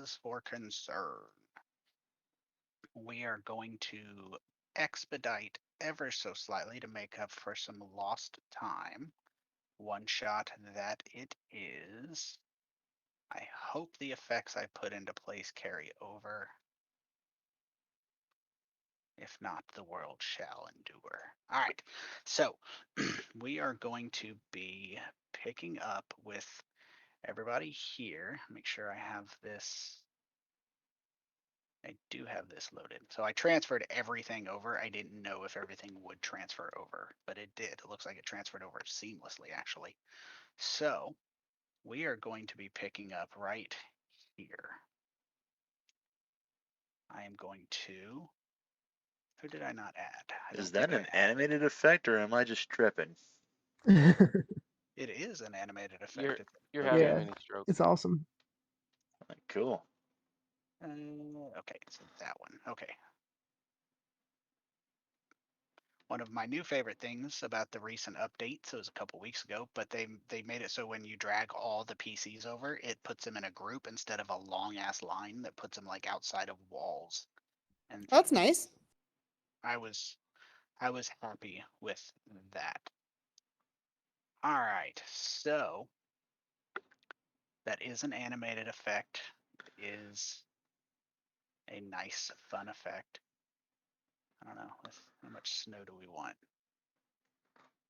cause for concern. We are going to expedite ever so slightly to make up for some lost time. One shot that it is. I hope the effects I put into place carry over. If not, the world shall endure. All right, so we are going to be picking up with everybody here. Make sure I have this. I do have this loaded. So I transferred everything over. I didn't know if everything would transfer over, but it did. It looks like it transferred over seamlessly, actually. So we are going to be picking up right here. I am going to. Who did I not add? I Is don't think that I an added. animated effect, or am I just tripping? It is an animated You're effect. you're having a Okay, Yeah, mini stroke. it's awesome. cool. Okay, so that one. Okay. One of my new favorite things about the recent updates, it was a couple weeks ago, but they made it so when you drag all the PCs over, it puts them in a group instead of a long ass line that puts them like outside of walls and That's things. nice. I was I was happy with that. All right, so that is an animated effect. It is a nice, fun effect. I don't know. How much snow do we want?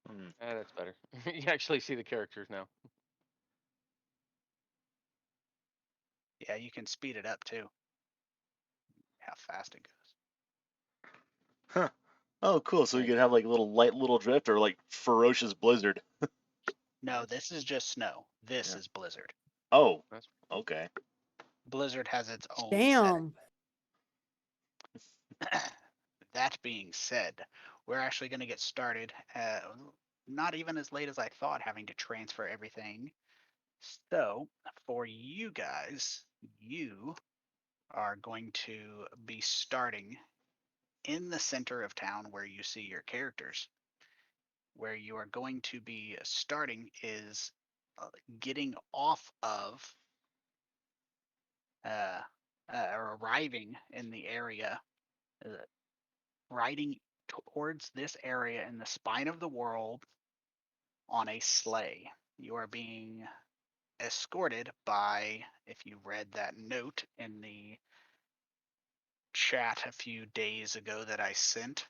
Hmm. That's better. You actually see the characters now. Yeah, you can speed it up too. How fast it goes. Huh. Oh, cool. So you Like, could have like a little light little drift or like ferocious blizzard. no, this is just snow. This Yeah. is Blizzard. Oh, That's okay. Blizzard has its own setting. Damn. That being said, we're actually going to get started. Not even as late as I thought, having to transfer everything. So, for you guys, you are going to be starting in the center of town where you see your characters. Where you are going to be starting is getting off of uh, or arriving in the area, uh, riding towards this area in the spine of the world on a sleigh. You are being escorted by, if you read that note in the chat a few days ago that I sent,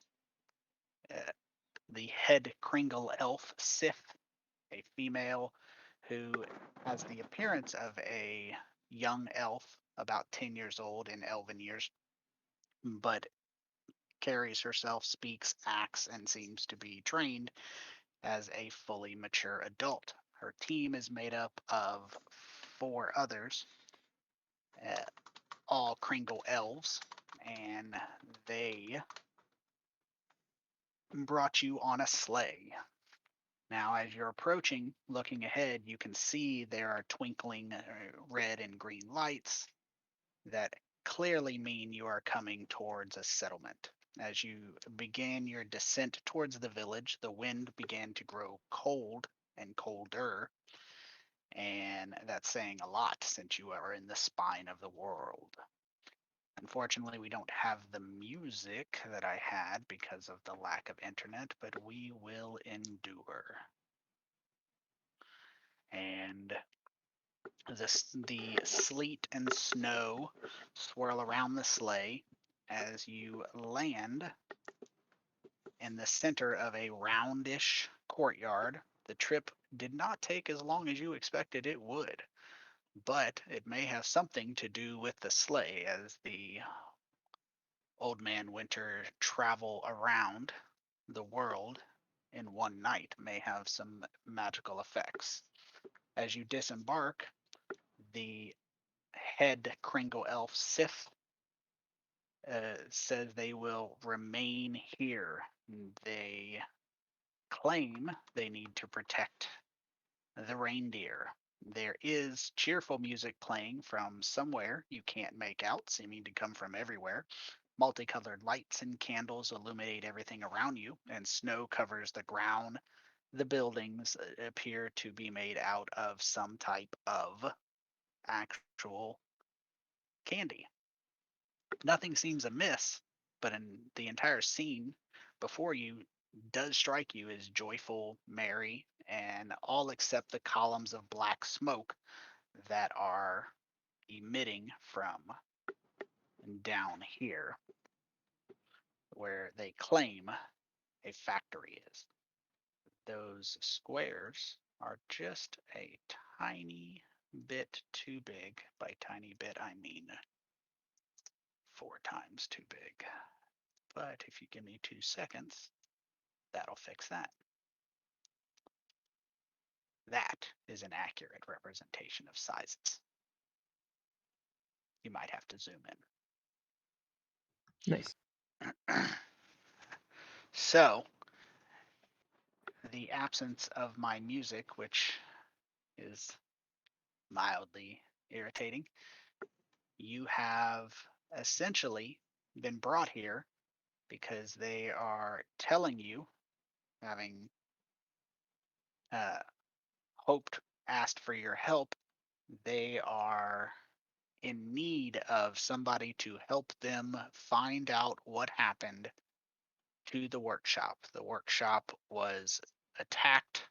uh, the head Kringle elf, Sif, a female who has the appearance of a young elf, about 10 years old in elven years, but carries herself, speaks, acts, and seems to be trained as a fully mature adult. Her team is made up of four others, uh, all Kringle elves, and they brought you on a sleigh. Now, as you're approaching, looking ahead, you can see there are twinkling red and green lights that clearly mean you are coming towards a settlement. As you began your descent towards the village, the wind began to grow cold and colder, and that's saying a lot since you are in the spine of the world. Unfortunately, we don't have the music that I had because of the lack of internet, but we will endure. And the sleet and snow swirl around the sleigh as you land in the center of a roundish courtyard. The trip did not take as long as you expected it would, but it may have something to do with the sleigh as the Old Man Winter travel around the world in one night may have some magical effects. As you disembark, the head Kringle elf Sith says they will remain here. They claim they need to protect the reindeer. There is cheerful music playing from somewhere you can't make out, seeming to come from everywhere. Multicolored lights and candles illuminate everything around you, and snow covers the ground. The buildings appear to be made out of some type of actual candy. Nothing seems amiss, but in the entire scene before you does strike you as joyful, merry, and all except the columns of black smoke that are emitting from down here where they claim a factory is. Those squares are just a tiny bit too big. By tiny bit, I mean 4 times too big. But if you give me 2 seconds, that'll fix that. That is an accurate representation of sizes. You might have to zoom Nice. in. So, the absence of my music, which is mildly irritating, you have essentially been brought here because they are telling you, having hoped, asked for your help, they are in need of somebody to help them find out what happened to the workshop. The workshop was attacked.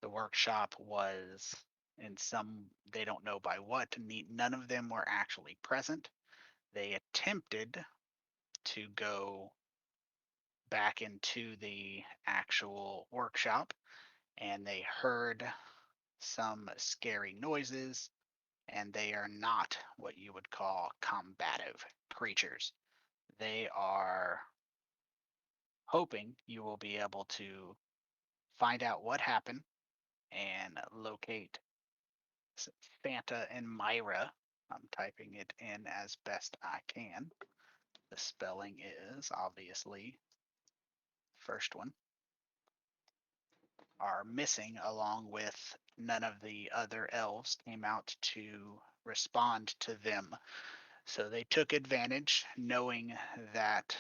The workshop was in some, they don't know by what, none of them were actually present. They attempted to go back into the actual workshop and they heard some scary noises, and they are not what you would call combative creatures. They are hoping you will be able to find out what happened and locate Santa and Myra. I'm typing it in as best I can. The spelling is obviously first one are missing, along with none of the other elves came out to respond to them. So they took advantage, knowing that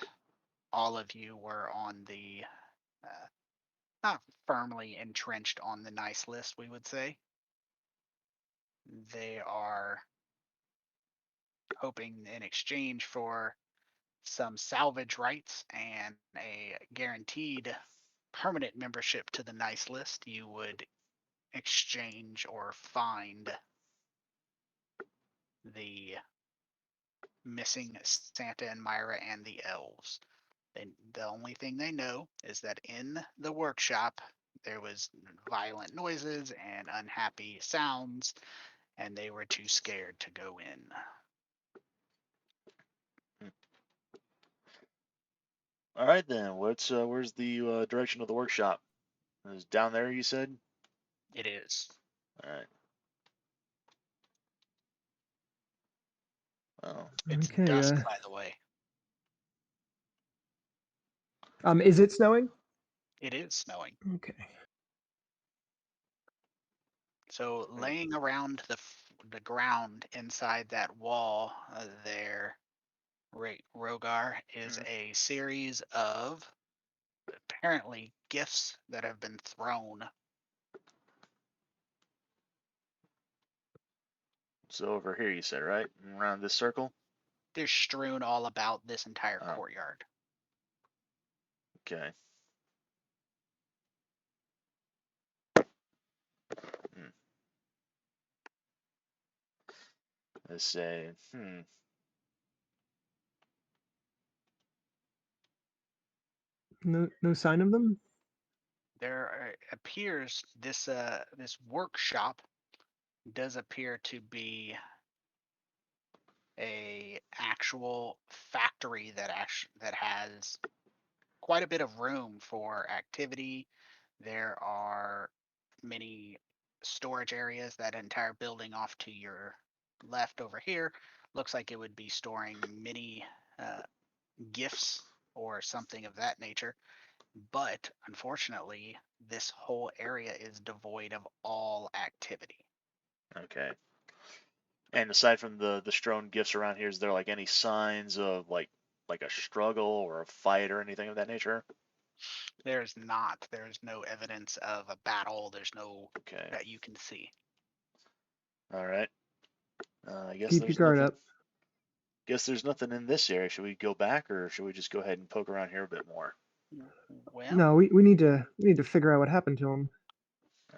all of you were on the not firmly entrenched on the nice list, we would say. They are hoping in exchange for some salvage rights and a guaranteed permanent membership to the nice list, you would exchange or find the missing Santa and Myra and the elves. The only thing they know is that in the workshop there was violent noises and unhappy sounds, and they were too scared to go in. All right then. Where's the direction of the workshop? It was down there, you said. It is. All right. Oh, It's Okay. dusk, by the way. Is it snowing? It is snowing. Okay. So laying around the ground inside that wall there, Rogar, is a series of apparently gifts that have been thrown. so over here you said, right? Around this circle. They're strewn all about this entire Oh. courtyard. Okay. Let's say, No sign of them. There appears this workshop does appear to be a actual factory that has quite a bit of room for activity. There are many storage areas. That entire building off to your left over here looks like it would be storing many gifts or something of that nature. But unfortunately, this whole area is devoid of all activity. okay. And aside from the strewn gifts around here, is there like any signs of like a struggle or a fight or anything of that nature? There's not. There's no evidence of a battle. There's no Okay. that you can see. All right. I guess Keep your there's guard nothing. up. Guess there's nothing in this area. Should we go back, or should we just go ahead and poke around here a bit more? Well, No, we need to figure out what happened to him.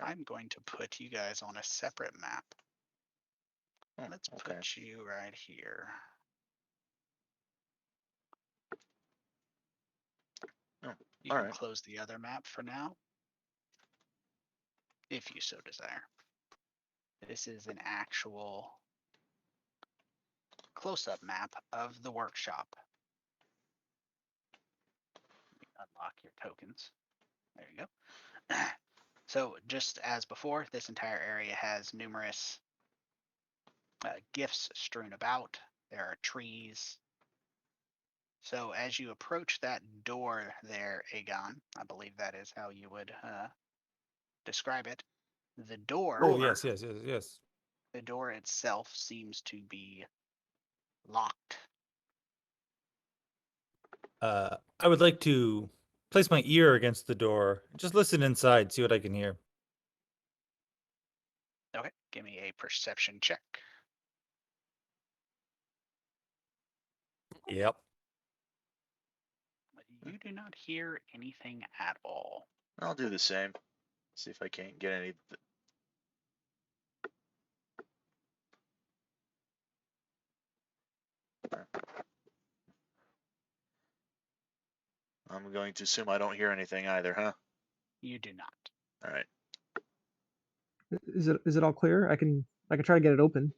I'm going to put you guys on a separate map. Oh, Let's okay. put you right here. Oh, You can alright. close the other map for now, if you so desire. This is an actual close-up map of the workshop. Unlock your tokens. There you go. So just as before, this entire area has numerous gifts strewn about. There are trees. So as you approach that door there, Aegon, I believe that is how you would describe it. The door, Oh yes, yes, yes, yes. the door itself seems to be locked. I would like to place my ear against the door. Just listen inside, see what I can hear. Okay, give me a perception check. Yep. You do not hear anything at all. I'll do the same. See if I can't get any. I'm going to assume I don't hear anything either, huh? You do not. All right. Is it all clear? I can try to get it open.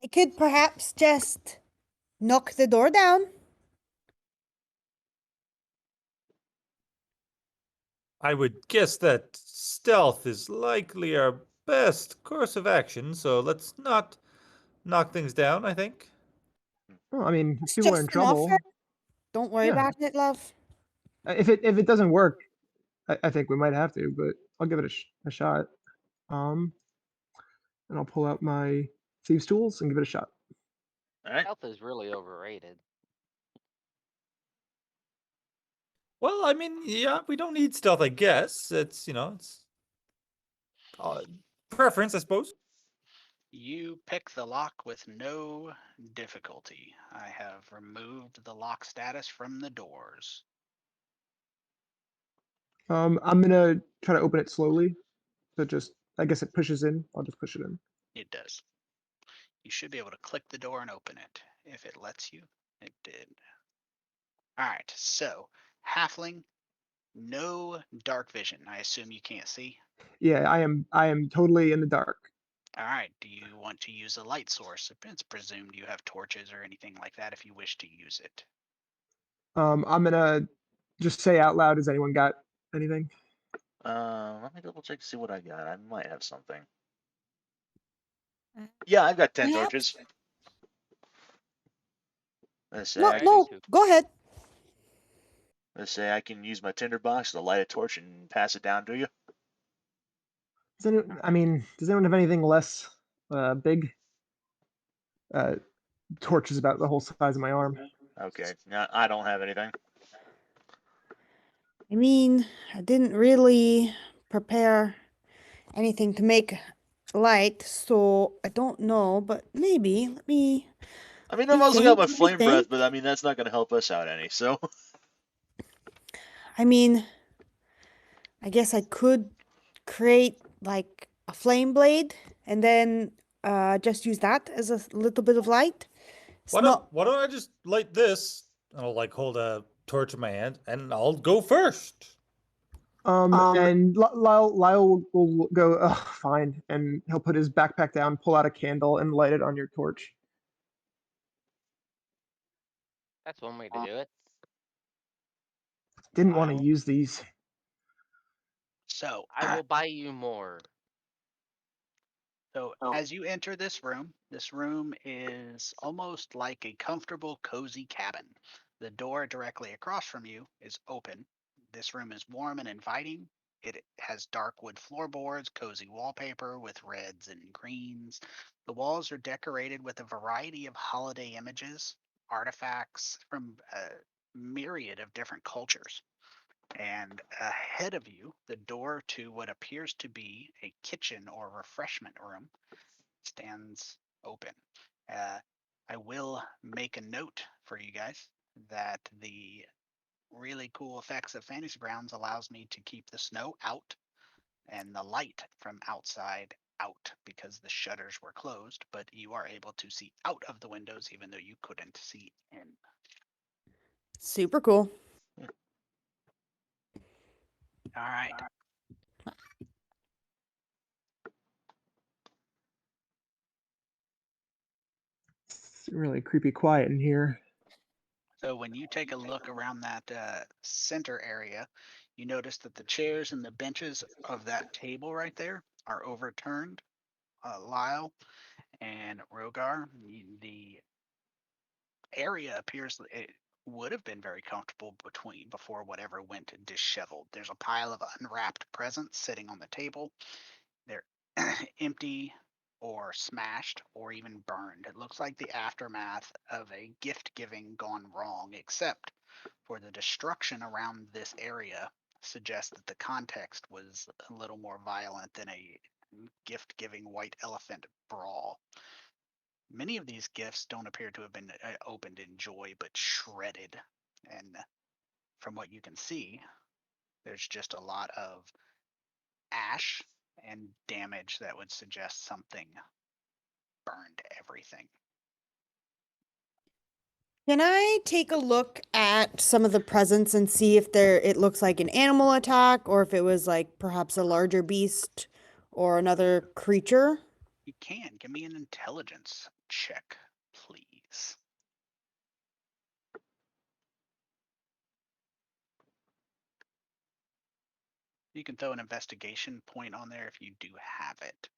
I could perhaps just knock the door down. I would guess that stealth is likely our best course of action, so let's not knock things down, I think. Oh, I mean, if It's people are in just an offer. trouble. Don't worry Yeah. about it, love. If it doesn't work, I think we might have to, but I'll give it a shot. And I'll pull out my thieves' tools and give it a shot. All right. Health is really overrated. Well, I mean, yeah, we don't need stealth, I guess. It's, it's preference, I suppose. You pick the lock with no difficulty. I have removed the lock status from the doors. I'm gonna try to open it slowly. So I guess it pushes in. I'll just push it in. It does. You should be able to click the door and open it. If it lets you, it did. All right, so halfling, no dark vision. I assume you can't see. Yeah, I am totally in the dark. All right, do you want to use a light source? It's presumed you have torches or anything like that if you wish to use it. I'm gonna just say out loud, has anyone got anything? Let me double check to see what I got. I might have something. Yeah, I've got 10 Perhaps? torches. Let's say, No, I do no, too. go ahead. let's say I can use my tinderbox to light a torch and pass it down to you. Does anyone have anything less big? Torch is about the whole size of my arm. Okay. No, I don't have anything. I mean, I didn't really prepare anything to make light, so I don't know, but maybe. Let me. I mean, I've also got my Let me flame breath, think. but I mean, that's not going to help us out any, so. I mean, I guess I could create like a flame blade and then just use that as a little bit of light. It's not. Why don't I just light this? I'll hold a torch in my hand and I'll go first. And Lyle will go, fine, and he'll put his backpack down, pull out a candle, and light it on your torch. That's one way to do it. Didn't want to Lyle? use these. So, I will buy you more. So as you enter this room is almost like a comfortable, cozy cabin. The door directly across from you is open. This room is warm and inviting. It has dark wood floorboards, cozy wallpaper with reds and greens. The walls are decorated with a variety of holiday images, artifacts from a myriad of different cultures. And ahead of you, the door to what appears to be a kitchen or refreshment room stands open. Uh, make a note for you guys that the really cool effects of Fantasy Grounds allows me to keep the snow out and the light from outside out because the shutters were closed, but you are able to see out of the windows even though you couldn't see in. Super cool. All right. It's really creepy quiet in here. So when you take a look around that center area, you notice that the chairs and the benches of that table right there are overturned. Lyle and Rogar, the area appears it would have been very comfortable before whatever went disheveled. There's a pile of unwrapped presents sitting on the table. They're empty or smashed or even burned. It looks like the aftermath of a gift giving gone wrong, except for the destruction around this area suggests that the context was a little more violent than a gift giving white elephant brawl. Many of these gifts don't appear to have been opened in joy, but shredded. And from what you can see, there's just a lot of ash and damage that would suggest something burned everything. Can I take a look at some of the presents and see if it looks like an animal attack or if it was like perhaps a larger beast or another creature? You can give me an intelligence check, please. You can throw an investigation point on there if you do have it.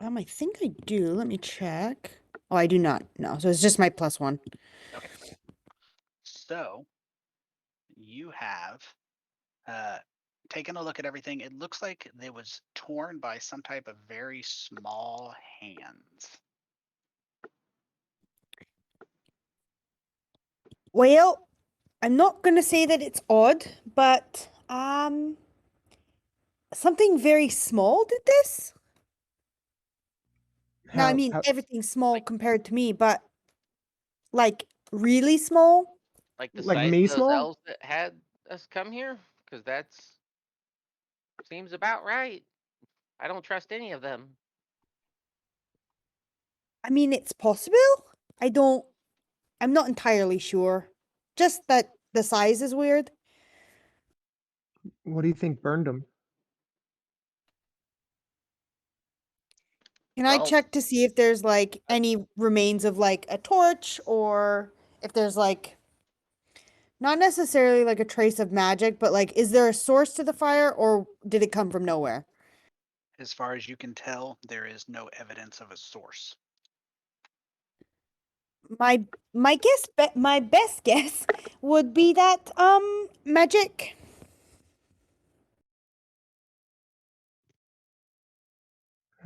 I think I do. Let me check. Oh, I do not. No, so it's just my +1. Okay. So you have taken a look at everything. It looks like it was torn by some type of very small hands. Well, I'm not gonna say that it's odd, but something very small did this. Now, I mean, everything's small compared to me, but like really small. Like the Like size me of those small? elves that had us come here? Because that's seems about right. I don't trust any of them. I mean, it's possible. I'm not entirely sure. Just that the size is weird. What do you think burned them? Can I Well- check to see if there's like any remains of like a torch or if there's like not necessarily like a trace of magic, but like is there a source to the fire or did it come from nowhere? As far as you can tell, there is no evidence of a source. My my best guess would be that magic.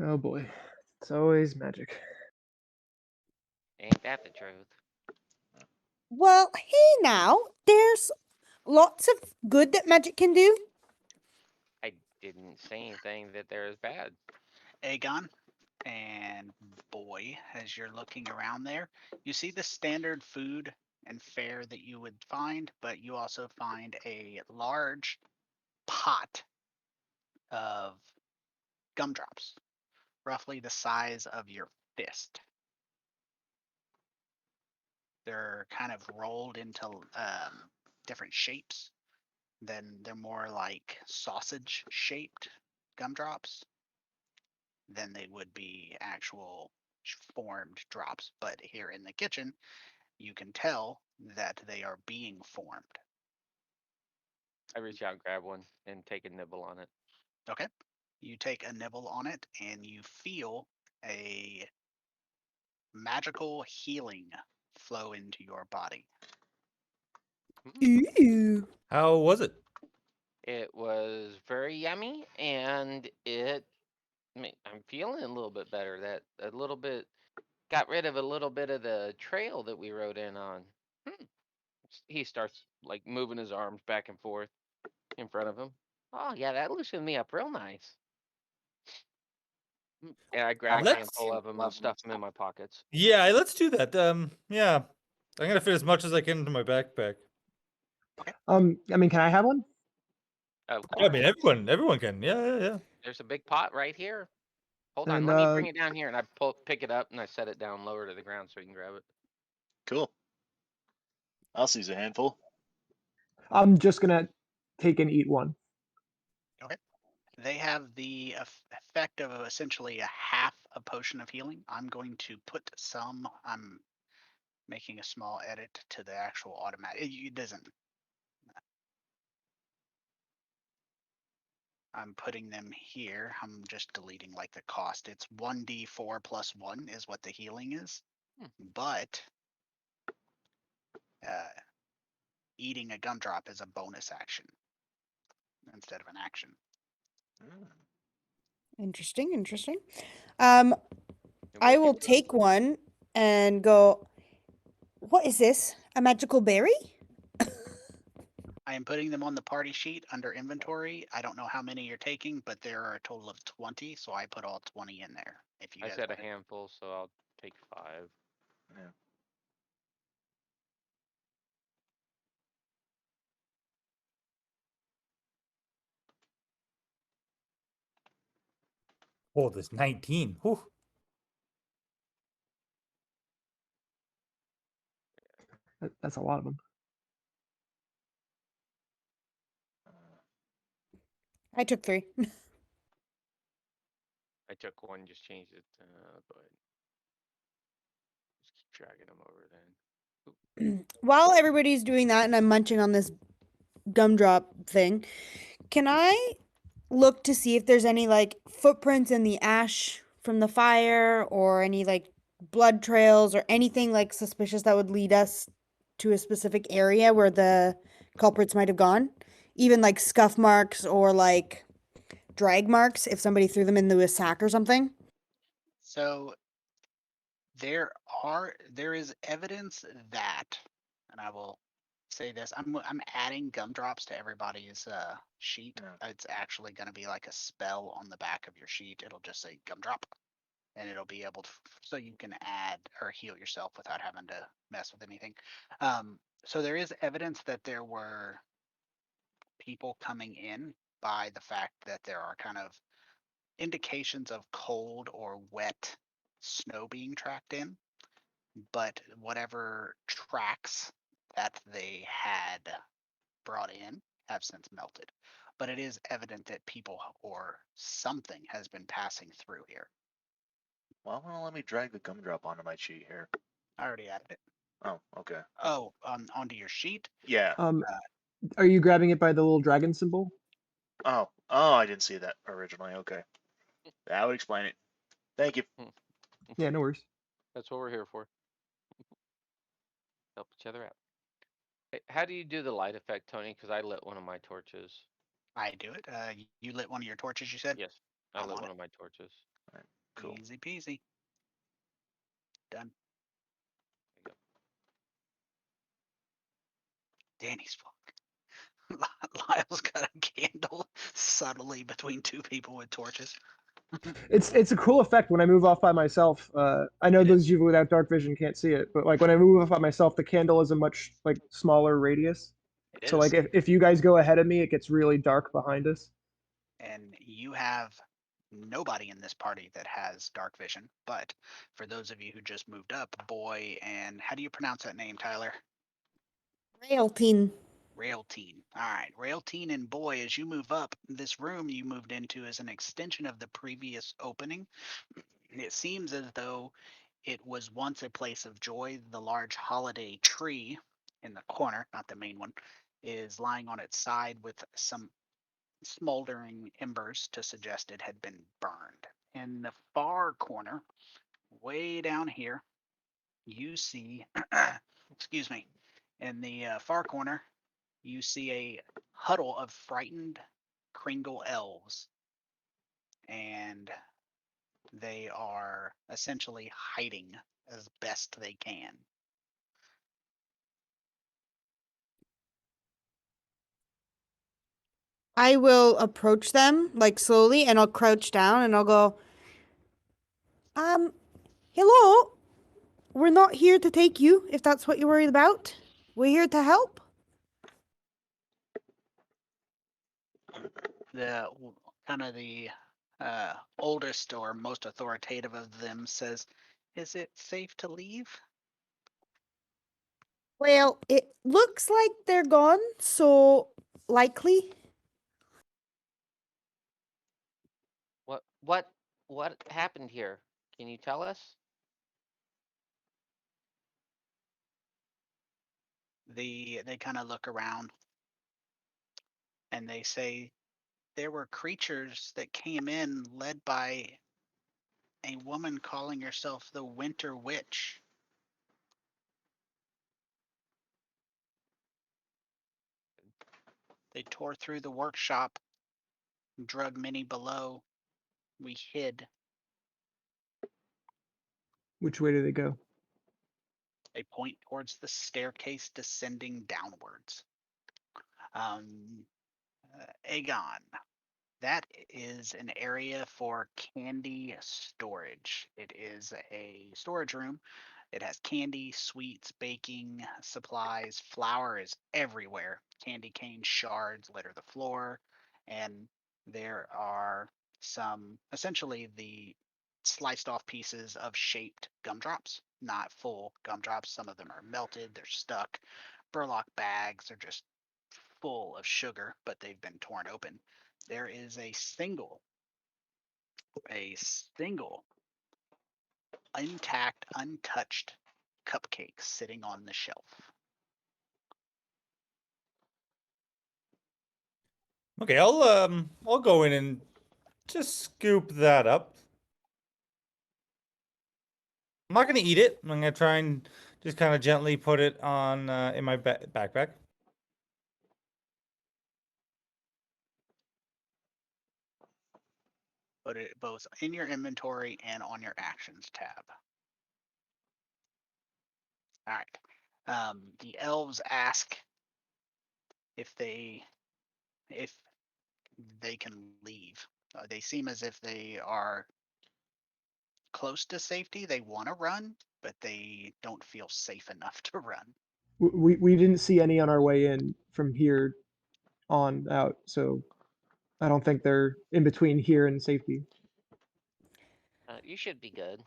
Oh boy, it's always magic. Ain't that the truth? Well, hey now, there's lots of good that magic can do. I didn't say anything that there is bad. Aegon and Boy, as you're looking around there, you see the standard food and fare that you would find, but you also find a large pot of gumdrops, roughly the size of your fist. They're kind of rolled into different shapes. Then they're more like sausage shaped gumdrops than they would be actual formed drops. But here in the kitchen, you can tell that they are being formed. I reach out and grab one and take a nibble on it. Okay. You take a nibble on it and you feel a magical healing flow into your body. Ooh. How was it? It was very yummy, and I'm feeling a little bit better. That a little bit got rid of a little bit of the trail that we rode in on. He starts like moving his arms back and forth in front of him. Oh yeah, that loosened me up real nice. And I grab a Let's- handful of them and stuff them in my pockets. Yeah, let's do that. Yeah. I'm gonna fit as much as I can into my backpack. I mean, can I have one? Of I mean, course. everyone can. Yeah. There's a big pot right here. Hold on, And let me bring it down here, and I pick it up and I set it down lower to the ground so you can grab it. Cool. I'll seize a handful. I'm just gonna take and eat one. They have the effect of essentially a half a potion of healing. I'm going to put some. I'm making a small edit to the actual automatic. It doesn't. I'm putting them here. I'm just deleting like the cost. It's 1d4 plus 1 is what the healing is. But eating a gumdrop is a bonus action instead of an action. Interesting, interesting. And I we will can- take one and go, what is this? A magical berry? I am putting them on the party sheet under inventory. I don't know how many you're taking, but there are a total of 20, so I put all 20 in there. If you I guys said a wanted. handful, so I'll take 5. Yeah. Oh, there's 19. Whew. That's a lot of them. I took 3. I took 1, just changed it. Go ahead. Just keep dragging them over then. While everybody's doing that and I'm munching on this gumdrop thing, can I look to see if there's any like footprints in the ash from the fire or any like blood trails or anything like suspicious that would lead us to a specific area where the culprits might have gone? Even like scuff marks or like drag marks if somebody threw them into a sack or something? So there is evidence that, and I will say this, I'm adding gumdrops to everybody's sheet. Yeah. It's actually going to be like a spell on the back of your sheet. It'll just say gumdrop, and it'll be able to, so you can add or heal yourself without having to mess with anything. So there is evidence that there were people coming in by the fact that there are kind of indications of cold or wet snow being tracked in, but whatever tracks that they had brought in have since melted. But it is evident that people or something has been passing through here. Well, let me drag the gumdrop onto my sheet here. I already added it. Oh, okay. Oh, onto your sheet. Yeah. Are you grabbing it by the little dragon symbol? Oh, I didn't see that originally. Okay. That would explain it. Thank you. Yeah, no worries. That's what we're here for. Help each other out. Hey, how do you do the light effect, Tony? Because I lit one of my torches. I do it. You lit one of your torches, you said? Yes, I I'm lit on one it. of my torches. Cool. Easy peasy. Done. There you Danny's book. Lyle's got a candle subtly between two people with torches. It's a cool effect when I move off by myself. I know those of you without dark vision can't see it, but like when I move off by myself, the candle is a much like smaller radius. It So is. like if you guys go ahead of me, it gets really dark behind us. And you have nobody in this party that has dark vision. But for those of you who just moved up, Boy and how do you pronounce that name, Tyler? Railteen. Railteen. All right, Railteen and Boy, as you move up, this room you moved into is an extension of the previous opening. It seems as though it was once a place of joy. The large holiday tree in the corner, not the main one, is lying on its side with some smoldering embers to suggest it had been burned. In the far corner, way down here, you see, excuse me, in the far corner, you see a huddle of frightened Kringle elves. And they are essentially hiding as best they can. I will approach them like slowly and I'll crouch down and I'll go, hello? we're not here to take you, if that's what you're worried about. We're here to help. The kind of the oldest or most authoritative of them says, "Is it safe to leave?" Well, it looks like they're gone, so likely. What happened here? Can you tell us? They kind of look around and they say there were creatures that came in led by a woman calling herself the Winter Witch. They tore through the workshop, drug many below. We hid. Which way do they go? They point towards the staircase descending downwards. Aegon, that is an area for candy storage. It is a storage room. It has candy, sweets, baking supplies, flour is everywhere. Candy cane shards litter the floor, and there are some essentially the sliced off pieces of shaped gumdrops, not full gumdrops. Some of them are melted, they're stuck. Burlap bags are just full of sugar, but they've been torn open. There is a single intact, untouched cupcake sitting on the shelf. Okay, I'll go in and just scoop that up. I'm not gonna eat it. I'm gonna try and just kind of gently put it on in my backpack. Put it both in your inventory and on your actions tab. All right. The elves ask if they can leave. They seem as if they are close to safety. They want to run, but they don't feel safe enough to run. We didn't see any on our way in from here on out, so I don't think they're in between here and safety. You should be good.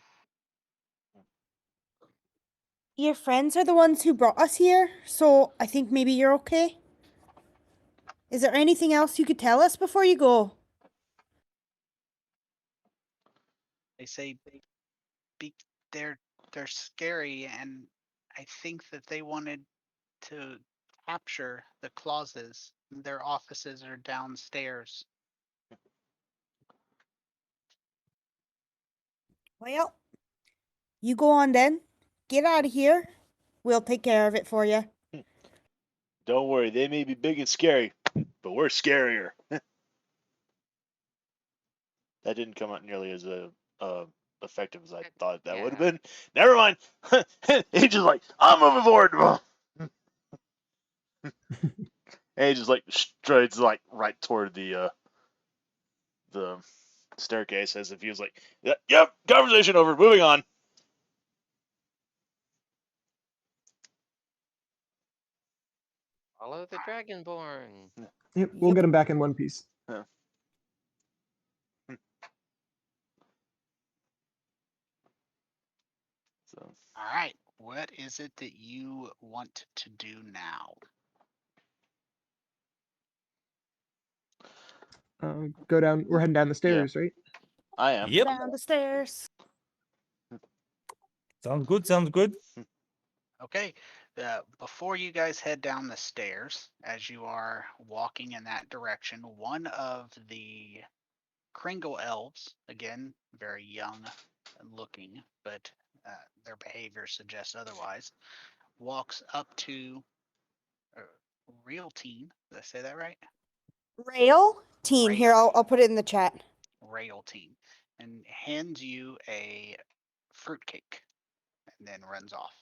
Your friends are the ones who brought us here, so I think maybe you're okay. Is there anything else you could tell us before you go? They say be, they're scary, and I think that they wanted to capture the Clauses. Their offices are downstairs. Well, you go on then. Get out of here. We'll take care of it for you. Don't worry, they may be big and scary, but we're scarier. That didn't come out nearly as effective as I thought that would have Yeah. been. Never mind. He's just like, I'm moving forward. And he just like strides like right toward the staircase as if he was like, yep, conversation over, moving on. Follow the Dragonborn. Yep, we'll get them back in one piece. Yeah. So All right. What is it that you want to do now? Go down. We're heading down the stairs, right? I am. Yep, Down the stairs. sounds good. Sounds good. Okay. Before you guys head down the stairs, as you are walking in that direction, one of the Kringle elves, again, very young looking, but their behavior suggests otherwise, walks up to Real Teen. Did I say that right? Rail? Teen. Here, I'll put it in the chat. Rail Teen. And hands you a fruitcake and then runs off.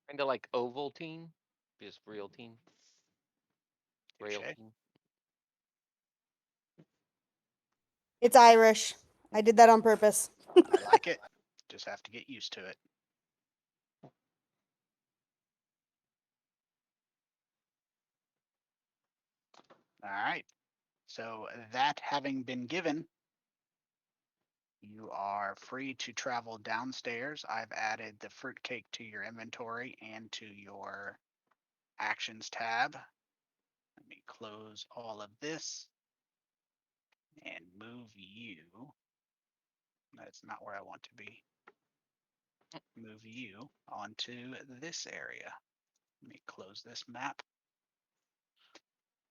Kind of like Ovaltine, just real teen. Rail Touche. teen. It's Irish. I did that on purpose. I like it. Just have to get used to it. All right. So that having been given, you are free to travel downstairs. I've added the fruitcake to your inventory and to your actions tab. Let me close all of this and move you. That's not where I want to be. Move you onto this area. Let me close this map.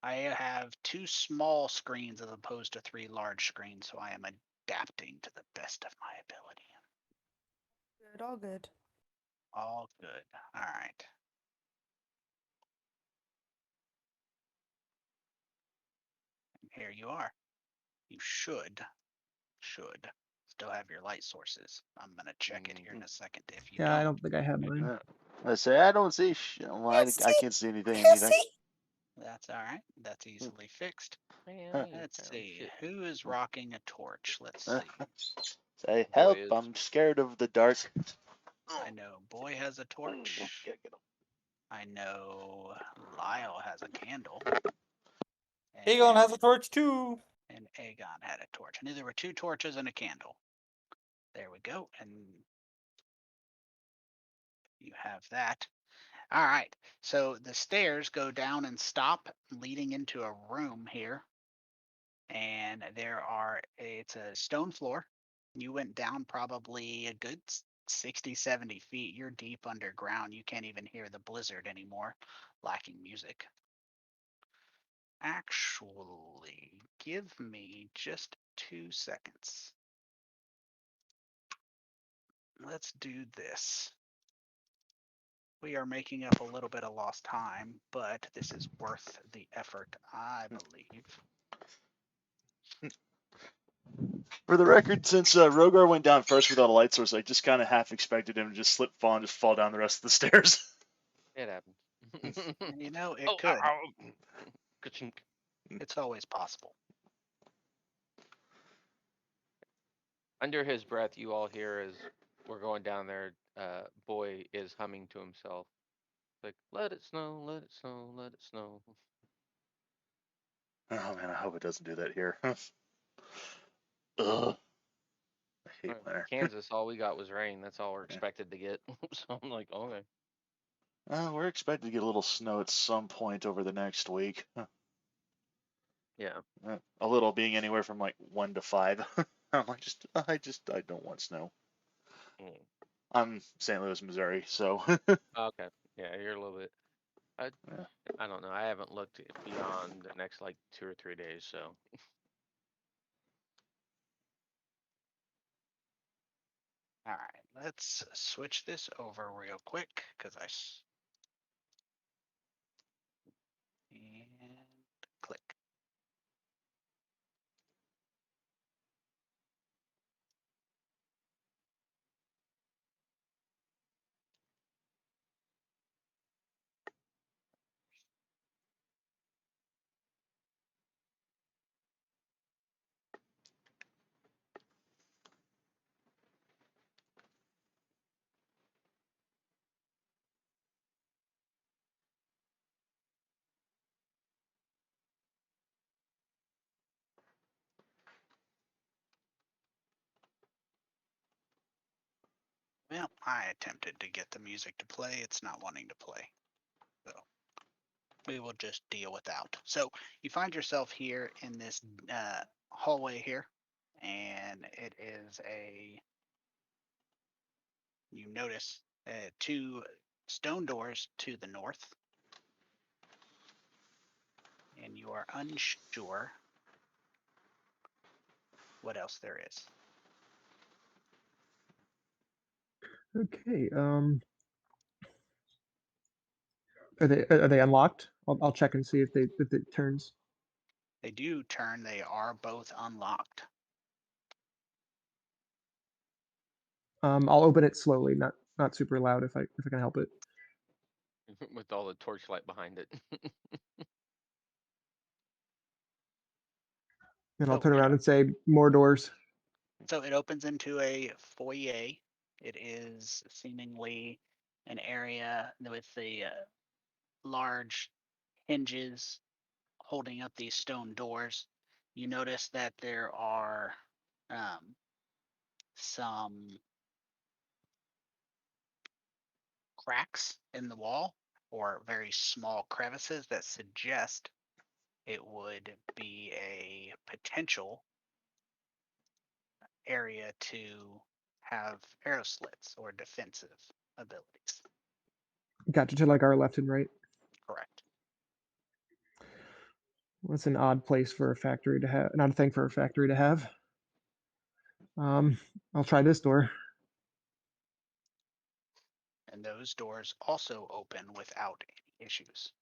I have 2 small screens as opposed to 3 large screens, so I am adapting to the best of my ability. Good, all good. All good. All right. And here you are. You should still have your light sources. I'm gonna check it here in a second if you Yeah, I don't. don't think I have mine. I say I don't see. Well, I see? can't see anything. You Anything. see? That's all right. That's easily fixed. Man, you Let's found see. shit. Who is rocking a torch? Let's see. Say Boy help! is. I'm scared of the dark. I know Boy has a torch. Gotta get 'em. I know Lyle has a candle. Aegon has a torch too. And Aegon had a torch. I knew there were 2 torches and a candle. There we go. And you have that. All right. So the stairs go down and stop, leading into a room here. And it's a stone floor. You went down probably a good 60, 70 feet. You're deep underground. You can't even hear the blizzard anymore, lacking music. Actually, give me just 2 seconds. Let's do this. We are making up a little bit of lost time, but this is worth the effort, I believe. For the record, since Rogar went down first without a light source, I just kind of half expected him to just slip, fall, and just fall down the rest of the stairs. It happens. And you know, it Oh, could. ow, ow. Ka-chink. It's always possible. Under his breath, you all hear as we're going down there, Boy is humming to himself. Like, let it snow, let it snow, let it snow. Oh man, I hope it doesn't do that here. Ugh. I hate winter. Kansas, all we got was rain. That's all we're expected to get. So I'm like, okay. We're expected to get a little snow at some point over the next week. Yeah. A little being anywhere from like 1 to 5. I'm like, I don't want snow. Mm. I'm St. Louis, Missouri, so. Okay. Yeah, you're a little bit. Yeah. I don't know. I haven't looked beyond the next like 2 or 3 days, so. All right, let's switch this over real quick because and click. Well, I attempted to get the music to play. It's not wanting to play. So we will just deal without. So you find yourself here in this hallway here, and you notice 2 stone doors to the north, and you are unsure what else there is. Okay. Are they unlocked? I'll check and see if it turns. They do turn. They are both unlocked. I'll open it slowly, not super loud if I can help it. With all the torchlight behind it. And I'll So turn around and say, more doors. So it opens into a foyer, It is seemingly an area with the large hinges holding up these stone doors. You notice that there are some cracks in the wall or very small crevices that suggest it would be a potential area to have arrow slits or defensive abilities. Gotcha, to like our left and right. Correct. That's an odd place for a factory to have, an odd thing for a factory to have. I'll try this door. And those doors also open without any issues.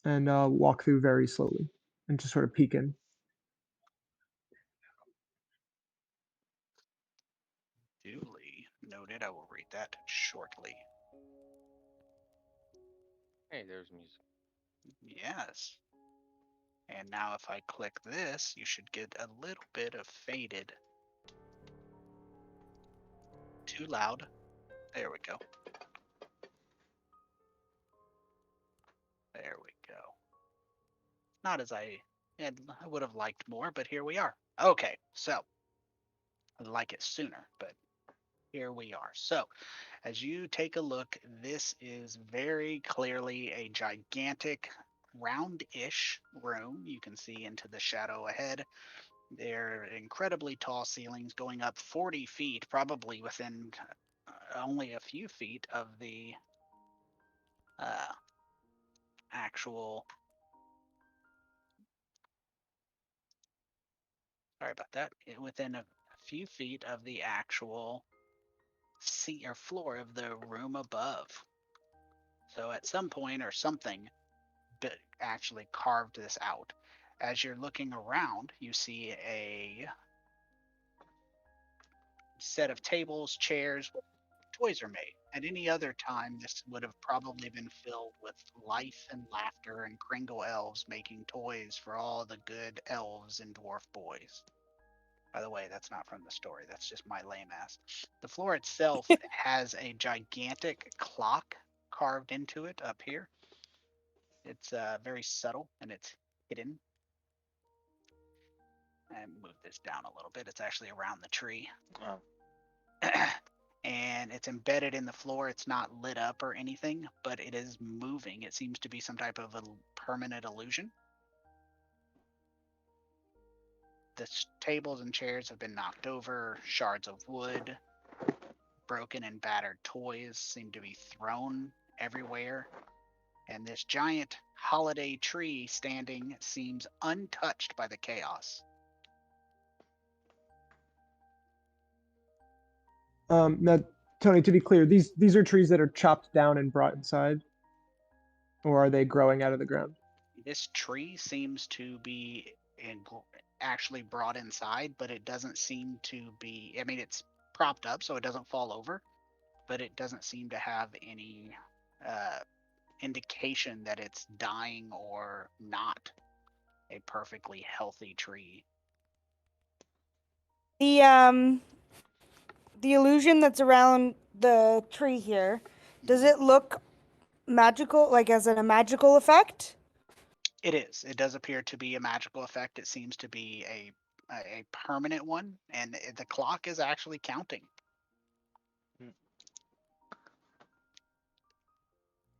And walk through very slowly and just sort of peek in. Duly noted. I will read that shortly. Hey, there's music. Yes. And now if I click this, you should get a little bit of faded. Too loud. There we go. There we go. Not as I would have liked more, but here we are. Okay, so I'd like it sooner, but here we are. So as you take a look, this is very clearly a gigantic round-ish room. You can see into the shadow ahead. They're incredibly tall ceilings going up 40 feet, probably within only a few feet of the actual. Sorry about that. Within a few feet of the actual seat or floor of the room above. So at some point or something actually carved this out. As you're looking around, you see a set of tables, chairs, where toys are made. At any other time, this would have probably been filled with life and laughter and Kringle elves making toys for all the good elves and dwarf boys. By the way, that's not from the story. That's just my lame ass. The floor itself has a gigantic clock carved into it up here. It's very subtle and it's hidden. And move this down a little bit. It's actually around the tree. Oh, And it's embedded in the floor. It's not lit up or anything, but it is moving. It seems to be some type of a permanent illusion. The tables and chairs have been knocked over. Shards of wood, broken and battered toys seem to be thrown everywhere. And this giant holiday tree standing seems untouched by the chaos. Now, Tony, to be clear, these are trees that are chopped down and brought inside, or are they growing out of the ground? This tree seems to be actually brought inside, but it doesn't seem to be. I mean, it's propped up so it doesn't fall over, but it doesn't seem to have any indication that it's dying or not a perfectly healthy tree. The illusion that's around the tree here, does it look magical, like as a magical effect? It is. It does appear to be a magical effect. It seems to be a permanent one, and the clock is actually counting.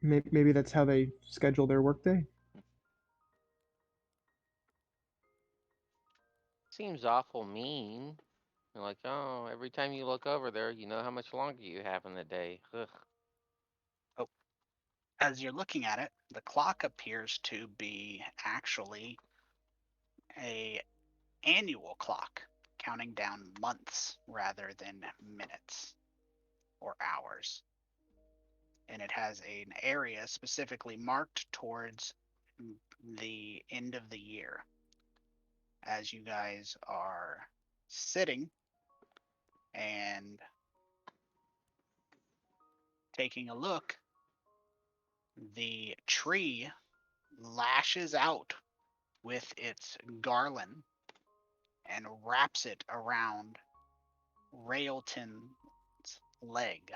Maybe that's how they schedule their workday. Seems awful mean. You're like, oh, every time you look over there, you know how much longer you have in the day. Ugh. Oh, as you're looking at it, the clock appears to be actually a annual clock counting down months rather than minutes or hours. And it has an area specifically marked towards the end of the year. As you guys are sitting and taking a look, the tree lashes out with its garland and wraps it around Railton's leg.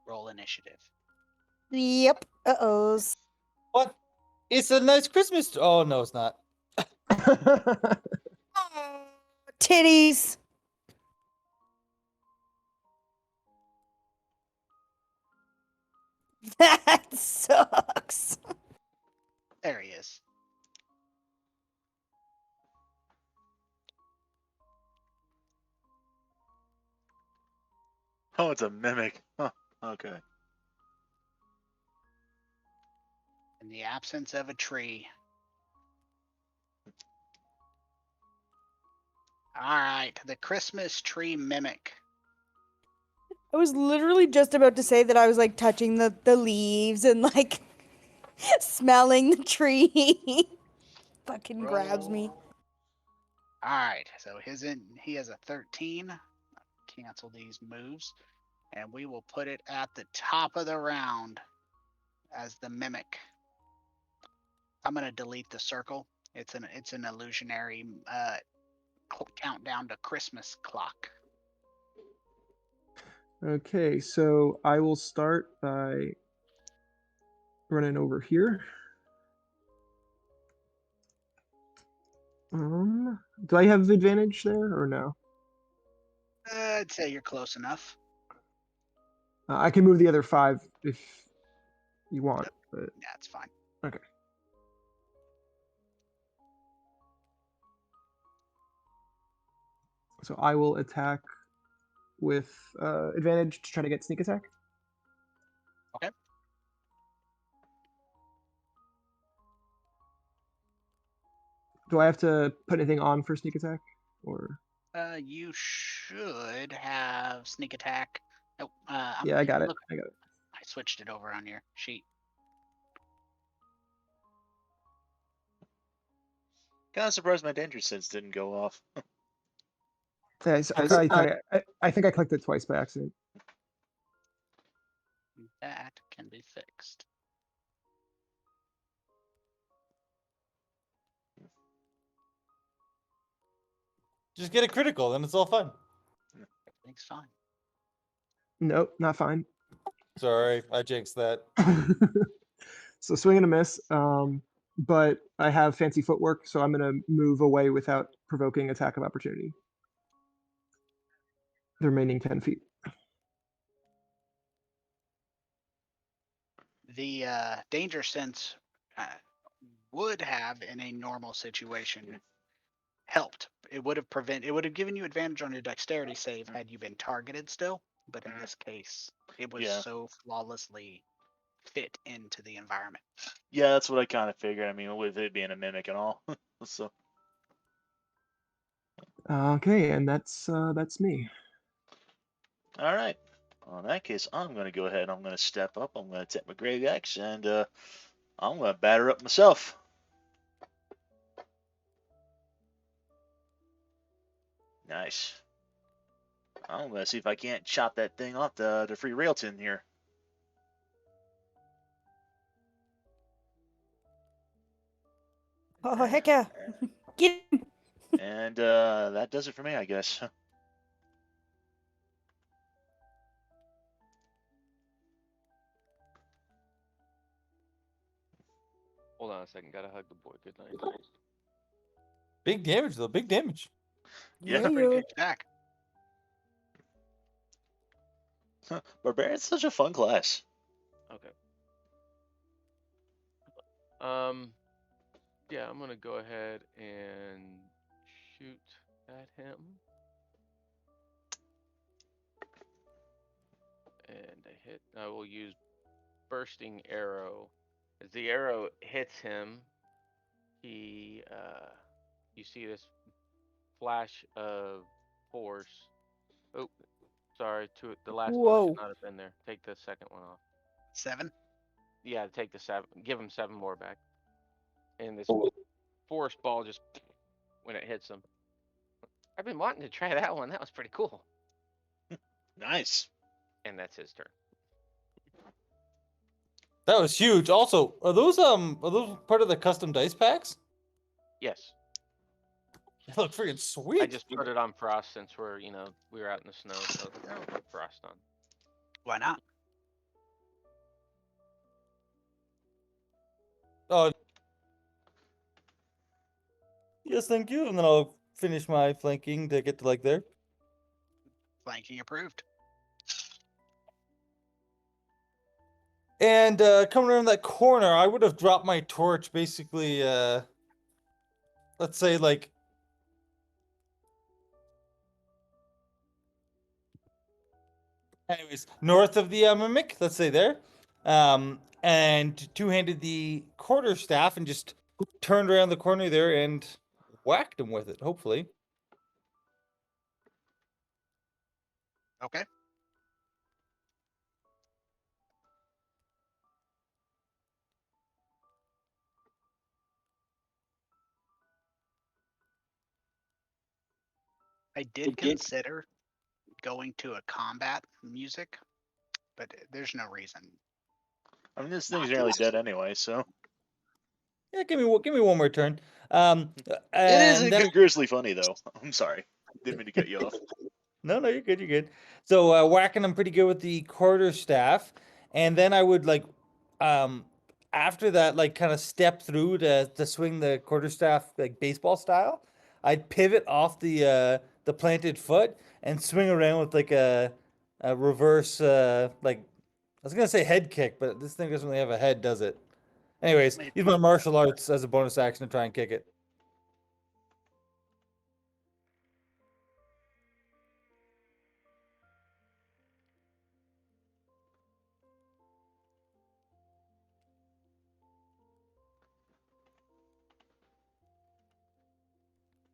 Roll initiative. Yep. Uh-ohs. What? It's a nice Christmas. Oh no, it's not. Oh, titties. That sucks. There he is. Oh, it's a mimic. Huh. Okay. In the absence of a tree. All right, the Christmas tree mimic. I was literally just about to say that I was like touching the leaves and like smelling the tree. Fucking grabs me. All right, so he has a 13. Cancel these moves, and we will put it at the top of the round as the mimic. I'm gonna delete the circle. It's an illusionary countdown to Christmas clock. Okay, so I will start by running over here. Do I have advantage there or no? I'd say you're close enough. I can move the other 5 if you want, but Yeah, it's fine. okay. So I will attack with advantage to try to get sneak attack. Okay. Do I have to put anything on for sneak attack, or? You should have sneak attack. Oh, Yeah, I got it. Look, I got it. I switched it over on your sheet. Kind of surprised my danger sense didn't go off. Yeah, I think I clicked it twice by accident. That can be fixed. Just get a critical, then it's all fun. Everything's fine. Nope, not fine. Sorry, I jinxed that. So swing and a miss. But I have fancy footwork, so I'm gonna move away without provoking attack of opportunity. The remaining 10 feet. The danger sense would have, in a normal situation, helped. It would have given you advantage on your dexterity save had you been targeted still. But in this case, it was Yeah. so flawlessly fit into the environment. Yeah, that's what I kind of figured. I mean, with it being a mimic and all. So. Okay, and that's me. All right. Well, in that case, I'm going to go ahead and I'm going to step up. I'm going to take my great axe and I'm going to batter up myself. Nice. I'm going to see if I can't chop that thing off the free Railton here. Oh, heck yeah. Get him. And that does it for me, I guess. Hold on a second. Gotta hug the boy. Good night. Big damage though, big damage. Yeah. Pretty good attack. Barbarian's such a fun class. Okay. Yeah, I'm gonna go ahead and shoot at him. And I hit. I will use bursting arrow. As the arrow hits him, he you see this flash of force. Oh, sorry, the last one Whoa. should not have been there. Take the second one off. 7. Yeah, take the 7. Give him 7 more back. And this force ball just when it hits him. I've been wanting to try that one. That was pretty cool. Nice. And that's his turn. That was huge. Also, are those part of the custom dice packs? Yes. It looks freaking sweet. I just put it on frost since we were out in the snow, so I was like, I'll put frost on. Why not? Oh, yes, thank you. And then I'll finish my flanking to get to like there. Flanking approved. And coming around that corner, I would have dropped my torch basically, let's say like anyways, north of the mimic, let's say there. And two-handed the quarterstaff and just turned around the corner there and whacked him with it, hopefully. Okay. I did consider going to a combat music, but there's no reason. I mean, this Not thing's to. nearly dead anyway, so Yeah, give me one more turn. it is And then grizzly funny though. I'm sorry, didn't mean to cut you off. no, you're good, you're good. So whacking them pretty good with the quarterstaff, and then I would like, after that, like kind of step through to swing the quarterstaff like baseball style. I'd pivot off the planted foot and swing around with like a reverse like I was gonna say head kick, but this thing doesn't really have a head, does it? Anyways, Wait. use my martial arts as a bonus action to try and kick it.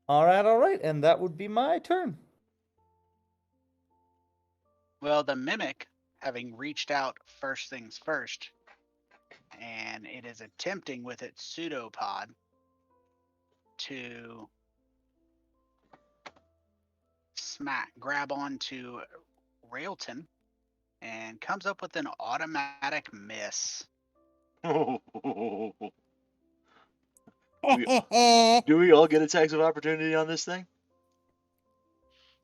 All right, and that would be my turn. Well, the mimic, having reached out first things first, and it is attempting with its pseudopod to grab onto Railton, and comes up with an automatic miss. Do we all get attacks of opportunity on this thing?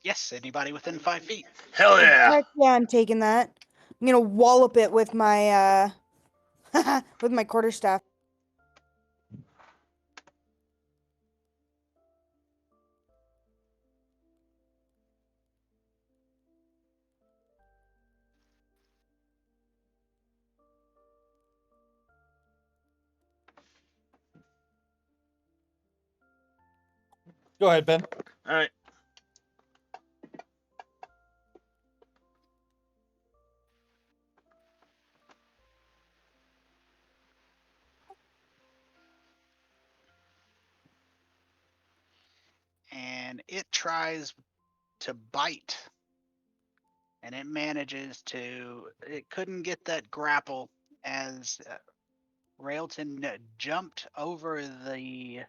Yes, anybody within 5 feet. Hell yeah! Heck yeah, I'm taking that. I'm gonna wallop it with my with my quarterstaff. Go ahead, Ben. All right. And it tries to bite, and it manages to. It couldn't get that grapple as Railton jumped over the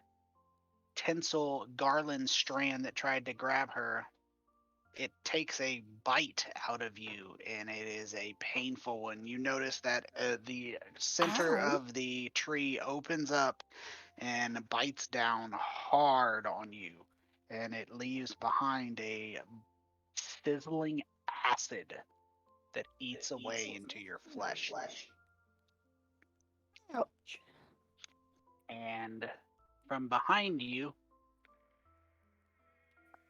tinsel garland strand that tried to grab her. It takes a bite out of you, and it is a painful one. You notice that the center Ow. of the tree opens up and bites down hard on you, and it leaves behind a sizzling acid that eats away into your flesh. Ouch. And from behind you,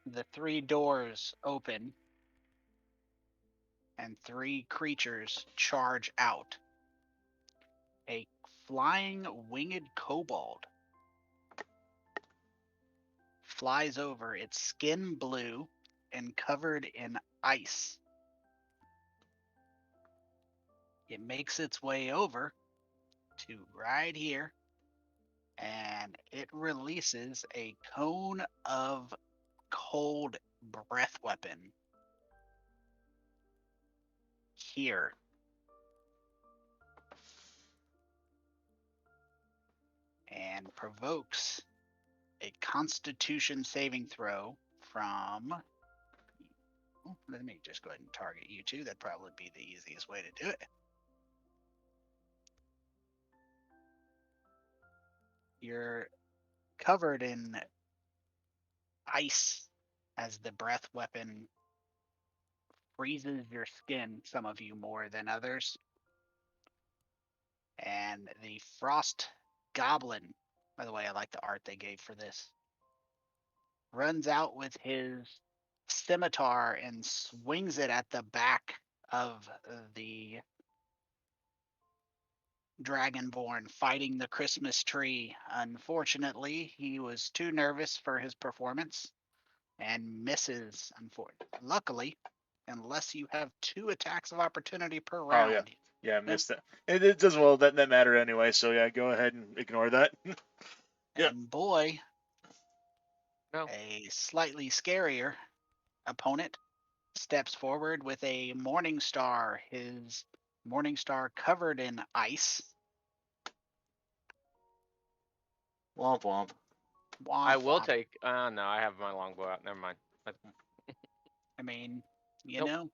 the 3 doors open and 3 creatures charge out. A flying winged kobold flies over, its skin blue and covered in ice. It makes its way over to right here, and it releases a cone of cold breath weapon here. And provokes a constitution saving throw from. Let me just go ahead and target you two. That'd probably be the easiest way to do it. Your covered in ice as the breath weapon freezes your skin, some of you more than others. And the frost goblin, by the way, I like the art they gave for this, runs out with his scimitar and swings it at the back of the dragonborn fighting the Christmas tree. Unfortunately, he was too nervous for his performance and misses. Luckily, unless you have 2 attacks of opportunity per round. Oh yeah, yeah, I missed that. It does well. That matter anyway. So yeah, go ahead and ignore that. Yep. And boy, No. a slightly scarier opponent steps forward with a Morning Star. His Morning Star covered in ice. Womp womp. Womp, I will womp. take. No, I have my longbow out. Never mind. I mean, you Nope. know,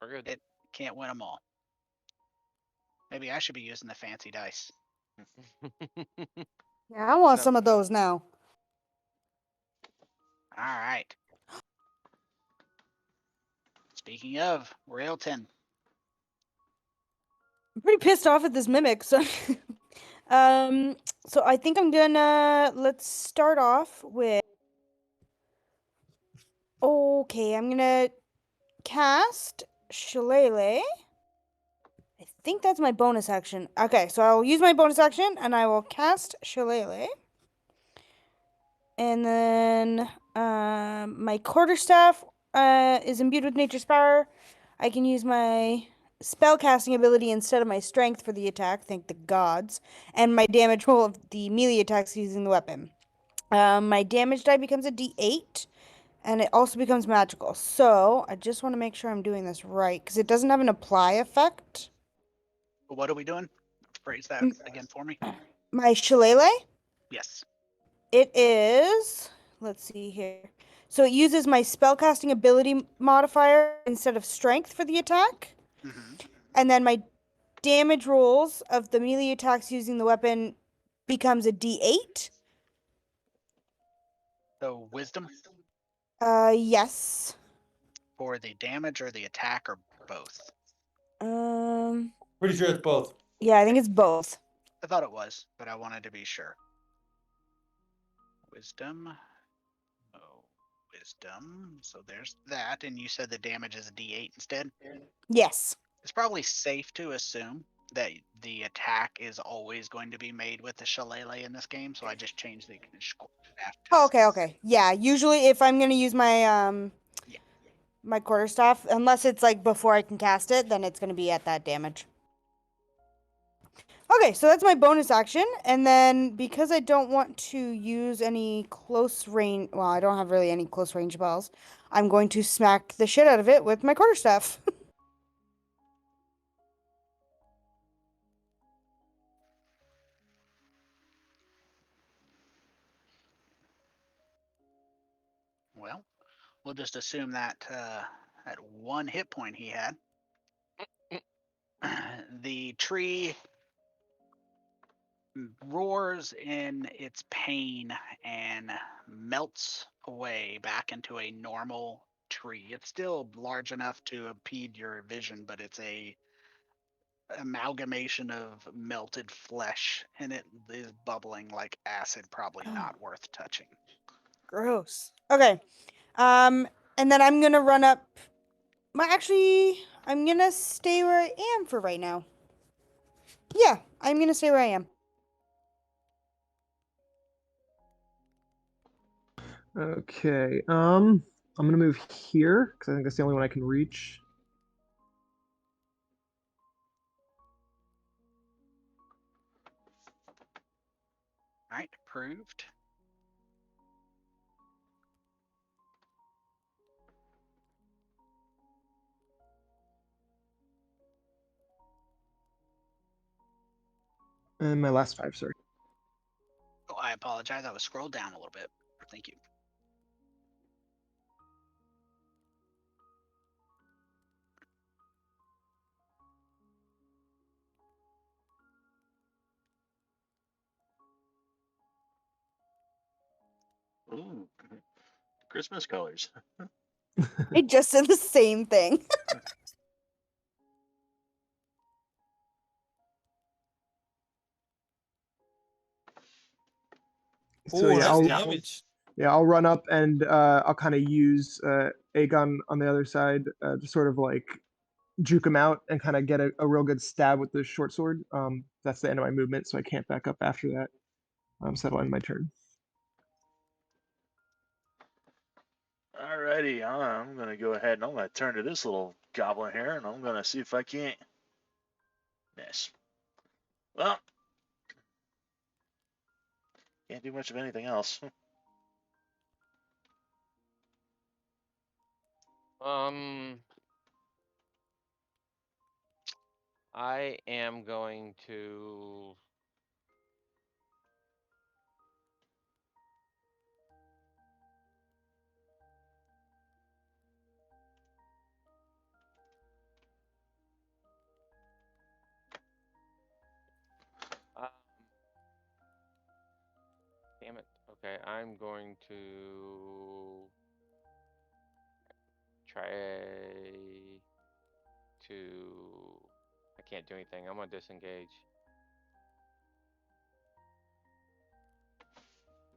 We're good. it can't win them all. Maybe I should be using the fancy dice. Yeah, I want No. some of those now. All right. Speaking of, Railton. I'm pretty pissed off at this mimic. So, so I think I'm gonna let's start off with. Okay, I'm gonna cast Shillelagh. I think that's my bonus action. Okay, so I'll use my bonus action and I will cast Shillelagh. And then my quarterstaff is imbued with nature's power. I can use my spellcasting ability instead of my strength for the attack, thank the gods. And my damage roll of the melee attacks using the weapon. My damage die becomes a d8, and it also becomes magical. So I just want to make sure I'm doing this right, because it doesn't have an apply effect. What are we doing? Phrase that again for me. My Shillelagh? Yes. It is, let's see here. So it uses my spellcasting ability modifier instead of strength for the attack. Mm-hmm. And then my damage rolls of the melee attacks using the weapon becomes a d8. So wisdom Yes. for the damage or the attack or both? Pretty sure it's both. Yeah, I think it's both. I thought it was, but I wanted to be sure. Wisdom. Oh, wisdom. So there's that. And you said the damage is a d8 instead? Yes. It's probably safe to assume that the attack is always going to be made with the Shillelagh in this game, so I just changed the staff. Oh, okay. Yeah, usually if I'm going to use my Yeah. my quarterstaff, unless it's like before I can cast it, then it's going to be at that damage. Okay, so that's my bonus action, and then because I don't want to use any close range, well, I don't have really any close range spells, I'm going to smack the shit out of it with my quarterstaff. Well, we'll just assume that at 1 hit point he had. The tree roars in its pain and melts away back into a normal tree. It's still large enough to impede your vision, but it's a amalgamation of melted flesh, and it is bubbling like acid, probably not worth touching. Gross. Okay. And then I'm gonna run up. I'm gonna stay where I am for right now. Yeah, I'm gonna stay where I am. Okay. I'm gonna move here because I think that's the only one I can reach. All right, approved. And my last 5, sorry. Oh, I apologize. I was scrolled down a little bit. Thank you. Ooh, Christmas colors. I just said the same thing. So Ooh, yeah, nice I'll damage. I'll run up and I'll kind of use Aegon on the other side to sort of like juke him out and kind of get a real good stab with the short sword. That's the end of my movement, so I can't back up after that. So that'll end my turn. Alrighty, I'm gonna go ahead and I'm gonna turn to this little goblin here, and I'm gonna see if I can't miss. Well, can't do much of anything else. I am going to. Um, damn it. Okay, I'm going to try to. I can't do anything. I'm gonna disengage.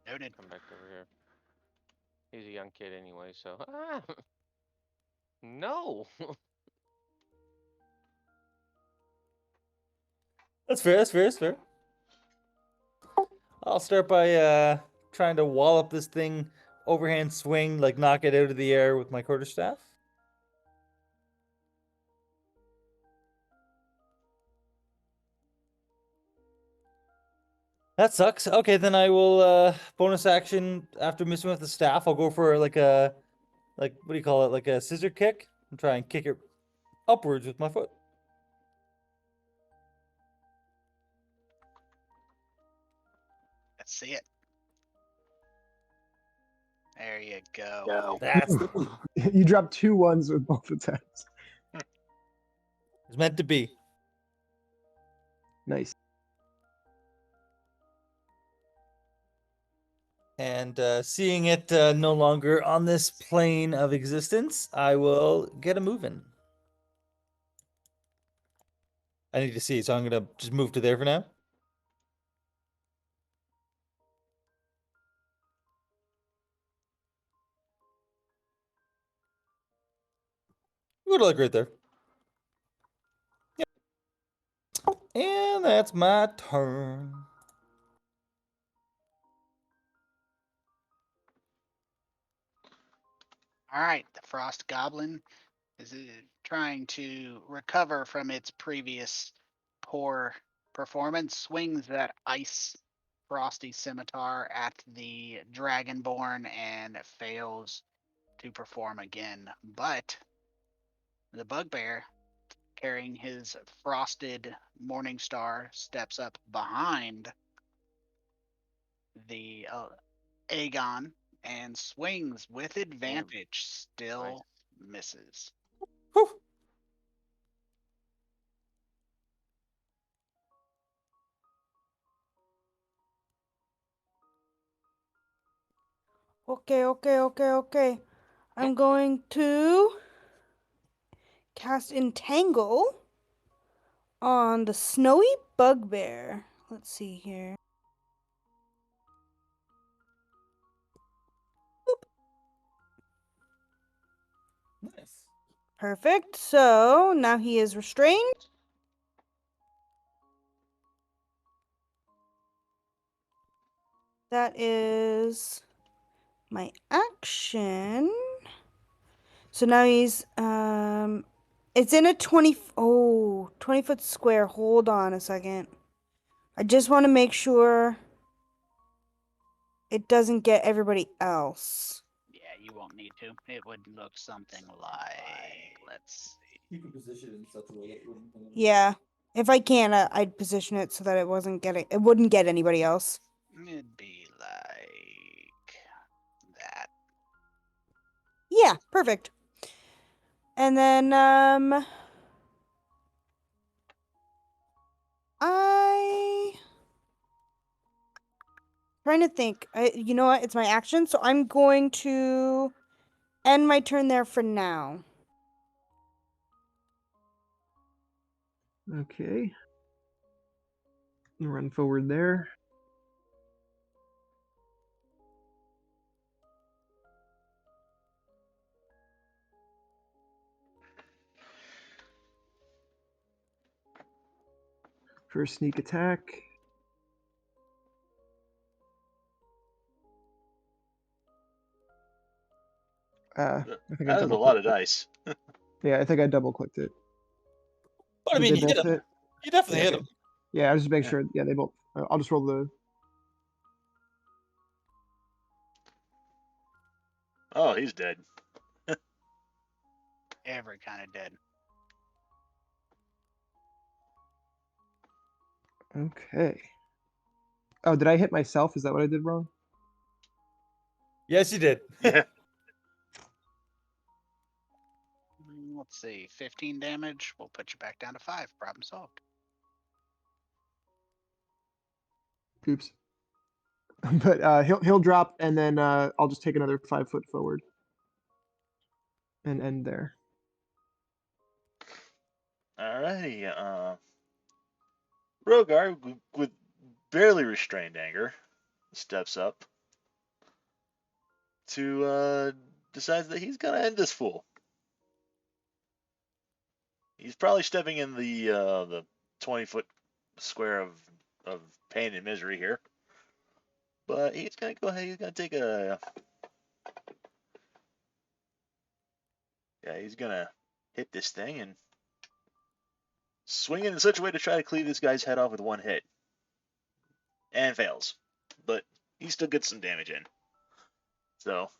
Noted. Come back over here. He's a young kid anyway, so. Ah! No! That's fair. That's fair. That's fair. I'll start by trying to wallop this thing, overhand swing, like knock it out of the air with my quarterstaff. That sucks. Okay, then I will bonus action after missing with the staff. I'll go for like what do you call it? Like a scissor kick and try and kick it upwards with my foot. Let's see it. There you go. That's You dropped 2 ones with both attempts. it's meant to be. Nice. And seeing it no longer on this plane of existence, I will get a moving. I need to see, so I'm gonna just move to there for now. Good luck right there. Yep. And that's my turn. All right, the Frost Goblin is trying to recover from its previous poor performance, swings that ice frosty scimitar at the Dragonborn and fails to perform again. But the bugbear, carrying his frosted morning star, steps up behind the Aegon and swings with advantage, still misses. Whew. Okay. I'm going to cast Entangle on the snowy bugbear. Let's see here. Nice. Perfect. So now he is restrained. That is my action. So now he's it's in a 20 20-foot square. Hold on a second. I just want to make sure it doesn't get everybody else. Yeah, you won't need to. It would look something like, let's see. You can position it in such a way that it wouldn't. Yeah. If I can, I'd position it so that it wouldn't get anybody else. It'd be like that. Yeah, perfect. And then trying to think. You know what? It's my action, so I'm going to end my turn there for now. Okay. Run forward there. For a sneak attack. I think I That is a double lot of clicked it. dice. Yeah, I think I double clicked it. But I Did mean, they you hit both him. hit? You definitely Yeah, hit okay. him. Yeah, I was just make Yeah. sure. Yeah, they both. I'll just roll the. Oh, he's dead. Every kind of dead. Okay. Oh, did I hit myself? Is that what I did wrong? Yes, you did. Yeah. Let's see, 15 damage. We'll put you back down to 5. Problem solved. Oops. But he'll drop, and then I'll just take another 5 foot forward, and end there. Alrighty. Rogar, with barely restrained anger, steps up to decides that he's gonna end this fool. He's probably stepping in the 20-foot square of pain and misery here, but he's gonna go ahead. He's gonna take a He's gonna hit this thing and swing it in such a way to try to cleave this guy's head off with one hit, and fails, but he still gets some damage in. So.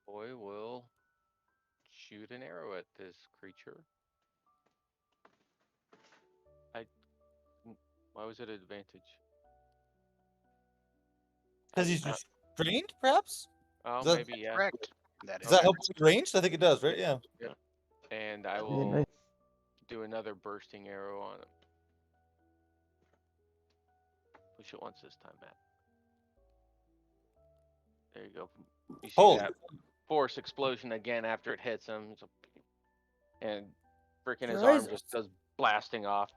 Boy will shoot an arrow at this creature. Why was it an advantage? Because he's Uh, restrained, perhaps? Oh, Is that- maybe, yeah. Correct. That Does is that help correct. with ranged? I think it does, right? Yeah. And I Yeah, will nice. do another bursting arrow on him. Push it once this time, Matt. There you go. You see Hold. that force explosion again after it hits him. And freaking his Sure arm is. just goes blasting off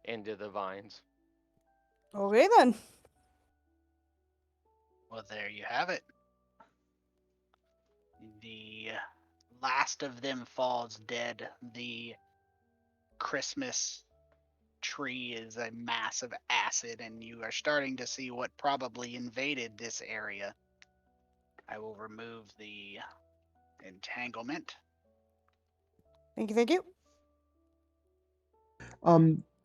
into the vines. Okay then. Well, there you have it. The last of them falls dead. The Christmas tree is a mass of acid, and you are starting to see what probably invaded this area. I will remove the entanglement. Thank you. Thank you.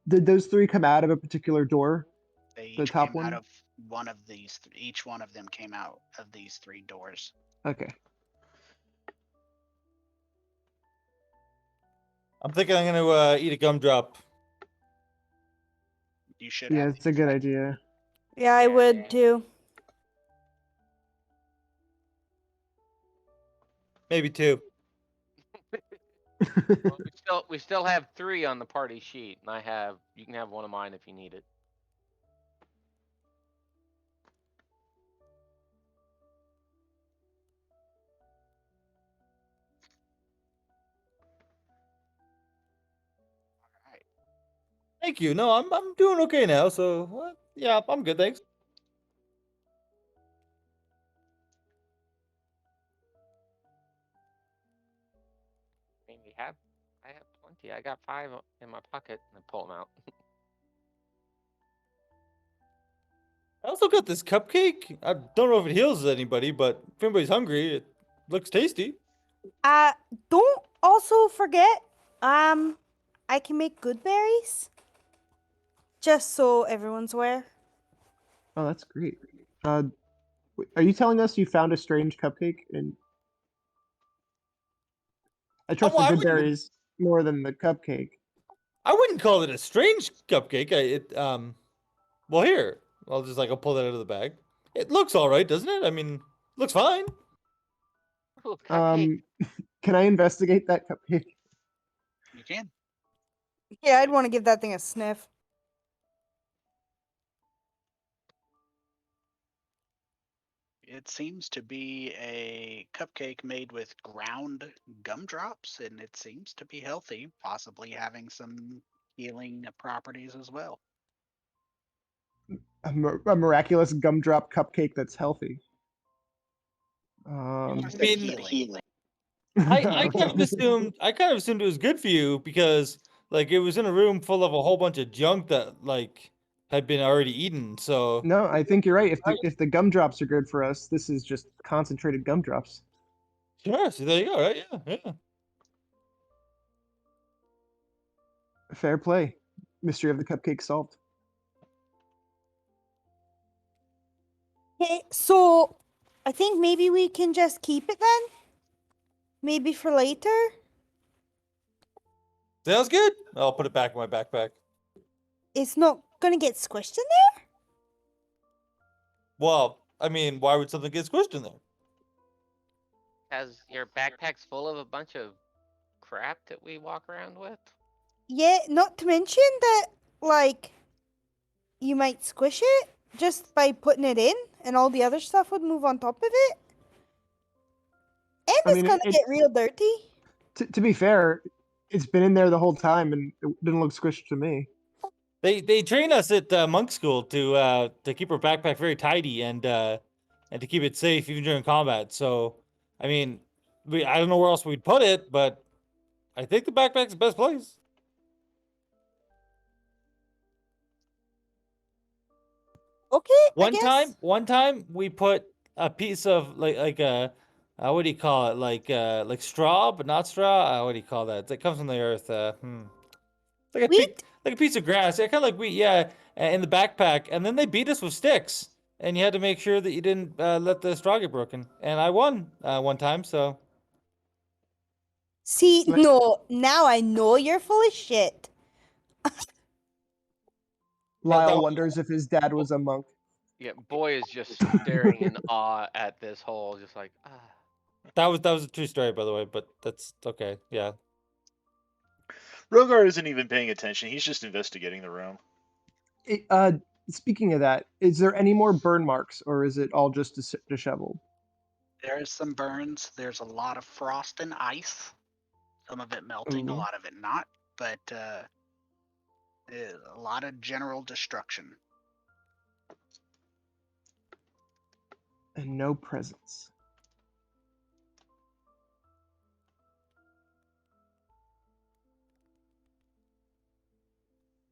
Did those 3 come out of a particular door? They The each top came out one? of one of these. Each one of them came out of these 3 doors. Okay. I'm thinking I'm gonna eat a gumdrop. You should Yeah, have. it's a good idea. Yeah, I would too. Maybe 2. Well, we still have 3 on the party sheet, and you can have one of mine if you need it. Thank you. No, I'm doing okay now. So yeah, I'm good. Thanks. I mean, I have plenty. I got 5 in my pocket, and I pull them out. I also got this cupcake. I don't know if it heals anybody, but if anybody's hungry, it looks tasty. Don't also forget, I can make good berries. Just so everyone's aware. Oh, that's great. Are you telling us you found a strange cupcake? And I trust well, the I good wouldn't- berries more than the cupcake. I wouldn't call it a strange cupcake. Well, here I'll pull that out of the bag. It looks all right, doesn't it? I mean, looks fine. Ooh, cupcake. Can I investigate that cupcake? You can. Yeah, I'd want to give that thing a sniff. It seems to be a cupcake made with ground gumdrops, and it seems to be healthy, possibly having some healing properties as well. A miraculous gumdrop cupcake that's healthy. You Um, said mean, healing. I kind of assumed it was good for you because like it was in a room full of a whole bunch of junk that like had been already eaten. So No, I think you're right. If the gumdrops are good for us, this is just concentrated gumdrops. sure, so there you go, right? Yeah. Fair play. Mystery of the cupcake solved. Okay, so I think maybe we can just keep it then. Maybe for later. Sounds good. I'll put it back in my backpack. It's not gonna get squished in there. Well, I mean, why would something get squished in there? Has your backpack's full of a bunch of crap that we walk around with? Yeah, not to mention that like you might squish it just by putting it in, and all the other stuff would move on top of it. And I it's mean, gonna get real dirty. to be fair, it's been in there the whole time and it didn't look squished to me. They train us at monk school to keep our backpack very tidy and to keep it safe even during combat. So, I mean, I don't know where else we'd put it, but I think the backpack's the best place. Okay, I guess. One time we put a piece of like a what do you call it? Like straw, but not straw. What do you call that? It comes from the earth. Like a Wheat? like a piece of grass. Yeah, kind of like wheat. Yeah, in the backpack, and then they beat us with sticks, and you had to make sure that you didn't let the straw get broken. And I won one time, so See, Like, no, now I know you're full of shit. Lyle wonders if his dad was a monk. Yeah, boy is just staring in awe at this hole, just like, ah. that was a true story, by the way. But that's okay. Yeah. Rogar isn't even paying attention. He's just investigating the room. It, speaking of that, is there any more burn marks or is it all just disheveled? There's some burns. There's a lot of frost and ice. Some of it melting, a Ooh. lot of it not. But a lot of general destruction. And no presents.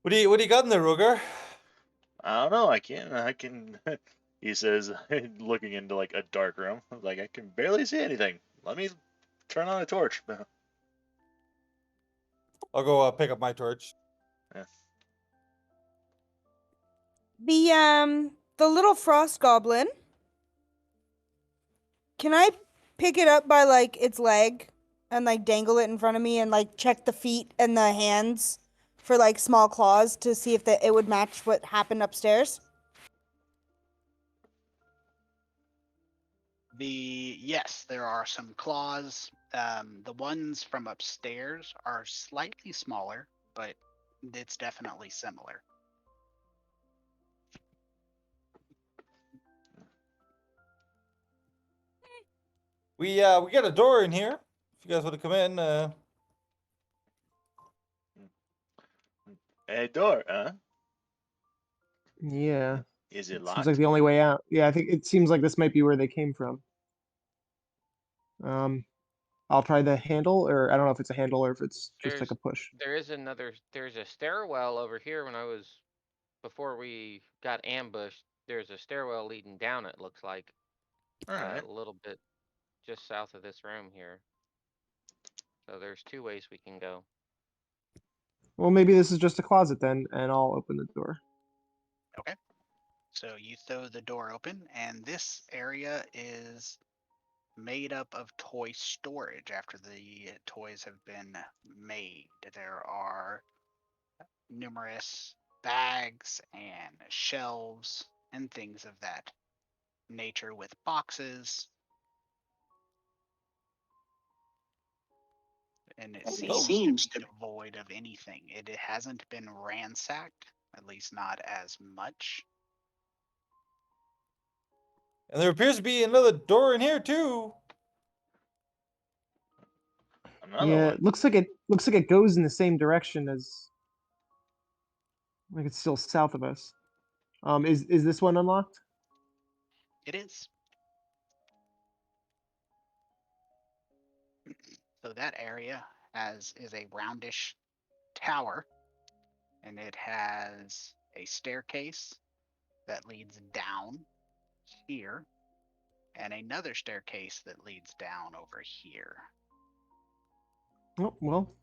What do you got in there, Roger? I don't know. I can. He says, looking into like a dark room. Like I can barely see anything. Let me turn on a torch. I'll go pick up my torch. Yeah. The little frost goblin. Can I pick it up by like its leg and like dangle it in front of me and like check the feet and the hands for like small claws to see if it would match what happened upstairs? Yes, there are some claws. The ones from upstairs are slightly smaller, but it's definitely similar. We got a door in here. If you guys want to come in, A door, huh? Yeah. Is it Seems locked? like the only way out. Yeah, I think it seems like this might be where they came from. I'll try the handle, or I don't know if it's a handle or if it's just like a push. There's a stairwell over here before we got ambushed. There's a stairwell leading down, it looks like. All right. A little bit just south of this room here. So there's two ways we can go. Well, maybe this is just a closet then, and I'll open the door. Okay. So you throw the door open, and this area is made up of toy storage after the toys have been made. There are numerous bags and shelves and things of that nature with boxes. and it Oh. seems to be devoid of anything. It hasn't been ransacked, at least not as much. And there appears to be another door in here too. Another Yeah, one. it looks like it goes in the same direction as, like it's still south of us. Is this one unlocked? It is. So that area is a roundish tower, and it has a staircase that leads down here, and another staircase that leads down over here. Oh, well.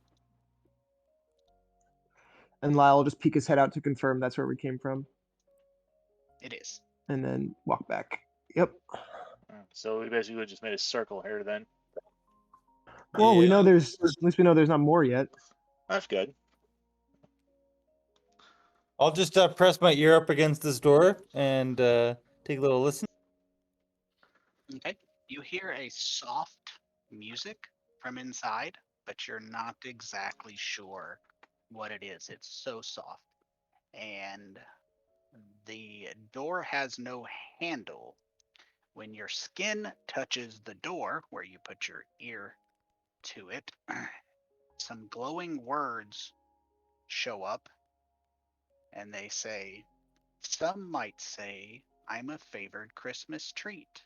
And Lyle will just peek his head out to confirm that's where we came from, It is. and then walk back. Yep. So we basically just made a circle here then. Well, we Yeah. know at least we know there's not more yet. That's good. I'll just press my ear up against this door and take a little listen. Okay. You hear a soft music from inside, but you're not exactly sure what it is. It's so soft. And the door has no handle. When your skin touches the door where you put your ear to it, some glowing words show up, and they say, "Some might say I'm a favored Christmas treat.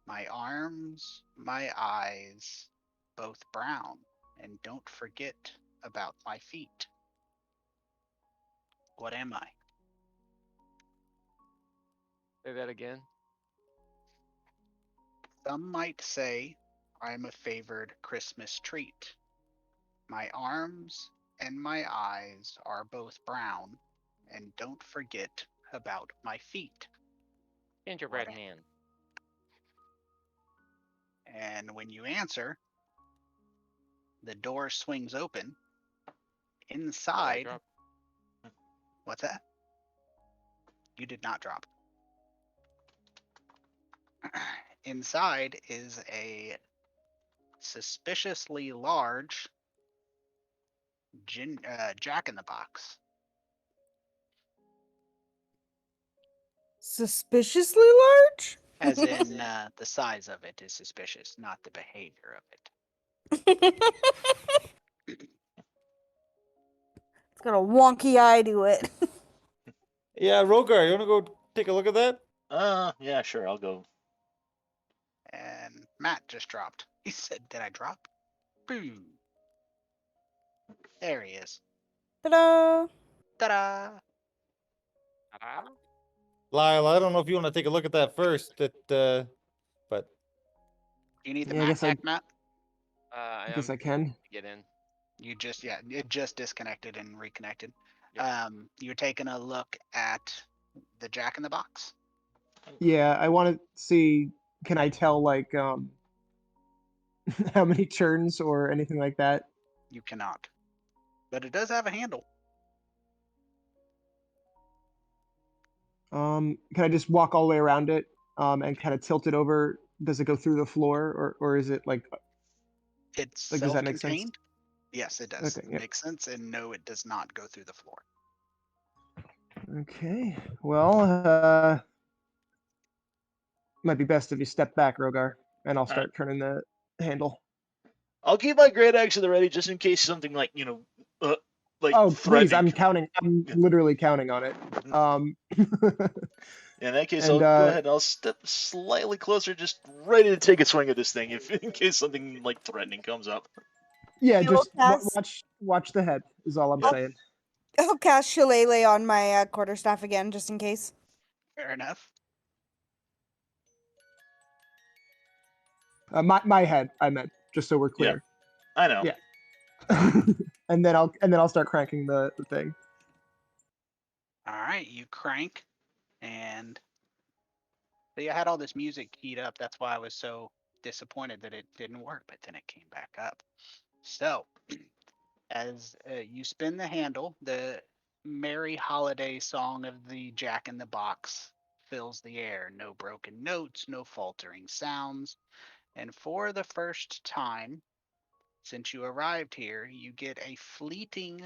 My arms, my eyes, both brown, and don't forget about my feet. What am I?" Say that again. Some might say I'm a favored Christmas treat. My arms and my eyes are both brown, and don't forget about my feet. Gingerbread What? man. And when you answer, the door swings open. Did I Inside, drop? what's that? You did not drop. Inside is a suspiciously large jack-in-the-box. Suspiciously large? As in, the size of it is suspicious, not the behavior of it. It's got a wonky eye to it. Yeah, Rogar, you want to go take a look at that? Yeah, sure, I'll go. And Matt just dropped. He said, "Did I drop?" Boom. There he is. Ta-da! Ta-da! Ta-da. Lyle, I don't know if you want to take a look at that first. But Do you need the Yeah, I guess I backpack, Matt? I guess I I'm can. get in. You just, yeah, it just disconnected and reconnected. Yeah. You're taking a look at the jack-in-the-box. Yeah, I want to see. Can I tell like how many turns or anything like that? You cannot. But it does have a handle. Can I just walk all the way around it and kind of tilt it over? Does it go through the floor or is it like It's does that make sense? self-contained. Yes, it does. Okay, yeah. Makes sense. And no, it does not go through the floor. Okay. Well, might be best if you step back, Rogar, and I'll start turning the handle. I'll keep my great axe at the ready just in case something like like Oh, please! threatening. I'm counting. I'm literally counting on it. In that case, and, I'll go ahead and I'll step slightly closer, just ready to take a swing at this thing if in case something like threatening comes up. yeah, You'll just cast- watch the head is all I'm Yeah. saying. I'll cast Shillelagh on my quarterstaff again, just in case. Fair enough. My head, I meant, just so we're clear. I know. Yeah. and then I'll start cranking the thing. All right, you crank, and see, I had all this music keyed up. That's why I was so disappointed that it didn't work, but then it came back up. So, as you spin the handle, the merry holiday song of the Jack in the Box fills the air. No broken notes, no faltering sounds. And for the first time, since you arrived here, you get a fleeting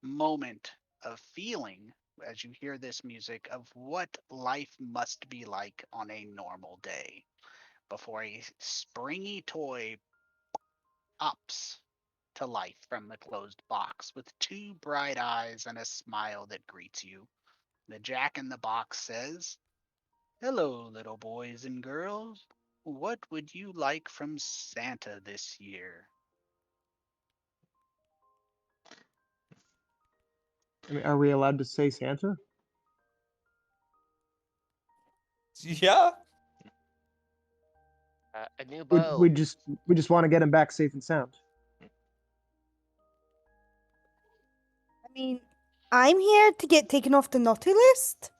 moment of feeling as you hear this music of what life must be like on a normal day before a springy toy pops to life from the closed box with two bright eyes and a smile that greets you. The Jack in the Box says, "Hello, little boys and girls. What would you like from Santa this year?" I mean, are we allowed to say Santa? Yeah. A new We, bow. we just we just want to get him back safe and sound. I mean, I'm here to get taken off the naughty list.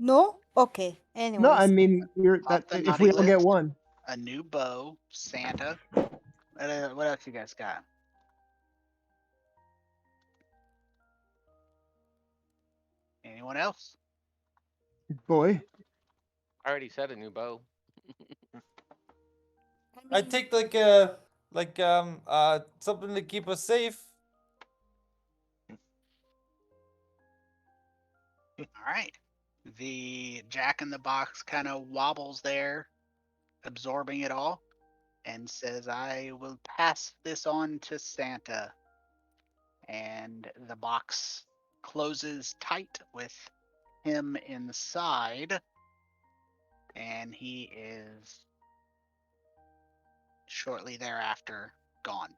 No? Okay. Anyways. No, I mean you're Off that the if naughty we all get list, one. a new bow, Santa. What else you guys got? Anyone else? Boy. I already said a new bow. I'd take like something to keep us safe. All right. The Jack in the Box kind of wobbles there, absorbing it all, and says, "I will pass this on to Santa." And the box closes tight with him inside, and he is shortly thereafter gone.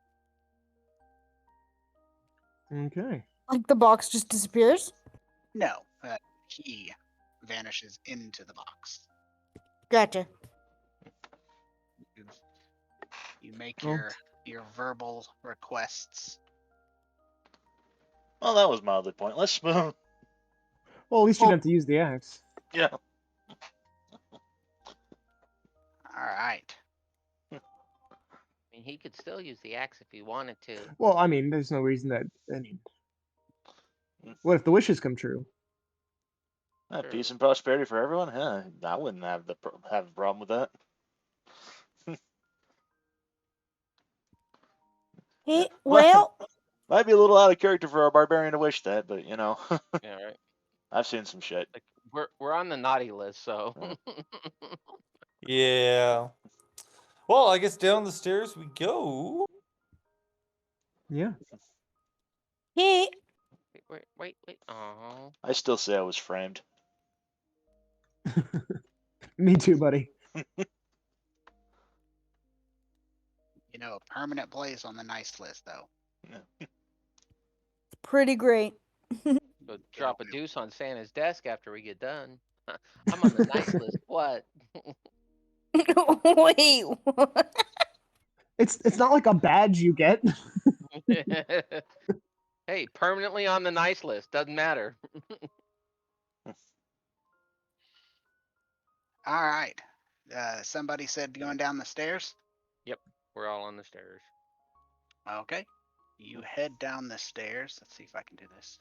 Okay. Like the box just disappears? No, he vanishes into the box. Gotcha. You make Well, your verbal requests. Well, that was mildly pointless. well, at least you didn't have to use the axe. Yeah. All right. I mean, he could still use the axe if he wanted to. Well, I mean, there's no reason that. I mean, what if the wishes come true? Sure. Peace and prosperity for everyone. Yeah, I wouldn't have have a problem with that. Hey, Well- well, Might be a little out of character for a barbarian to wish that, but you know, Yeah, right. I've seen some shit. Like we're on the naughty list, so. Yeah. Well, I guess down the stairs we go. Yeah. hey, Wait. Oh. I still say I was framed. Me too, buddy. You know, a permanent place on the nice list, though. pretty great. Go drop a deuce on Santa's desk after we get done. I'm on the nice list. What? Wait, what? It's not like a badge you get. Hey, permanently on the nice list. Doesn't matter. All right. Somebody said going down the stairs. Yep, we're all on the stairs. Okay. You head down the stairs. Let's see if I can do this.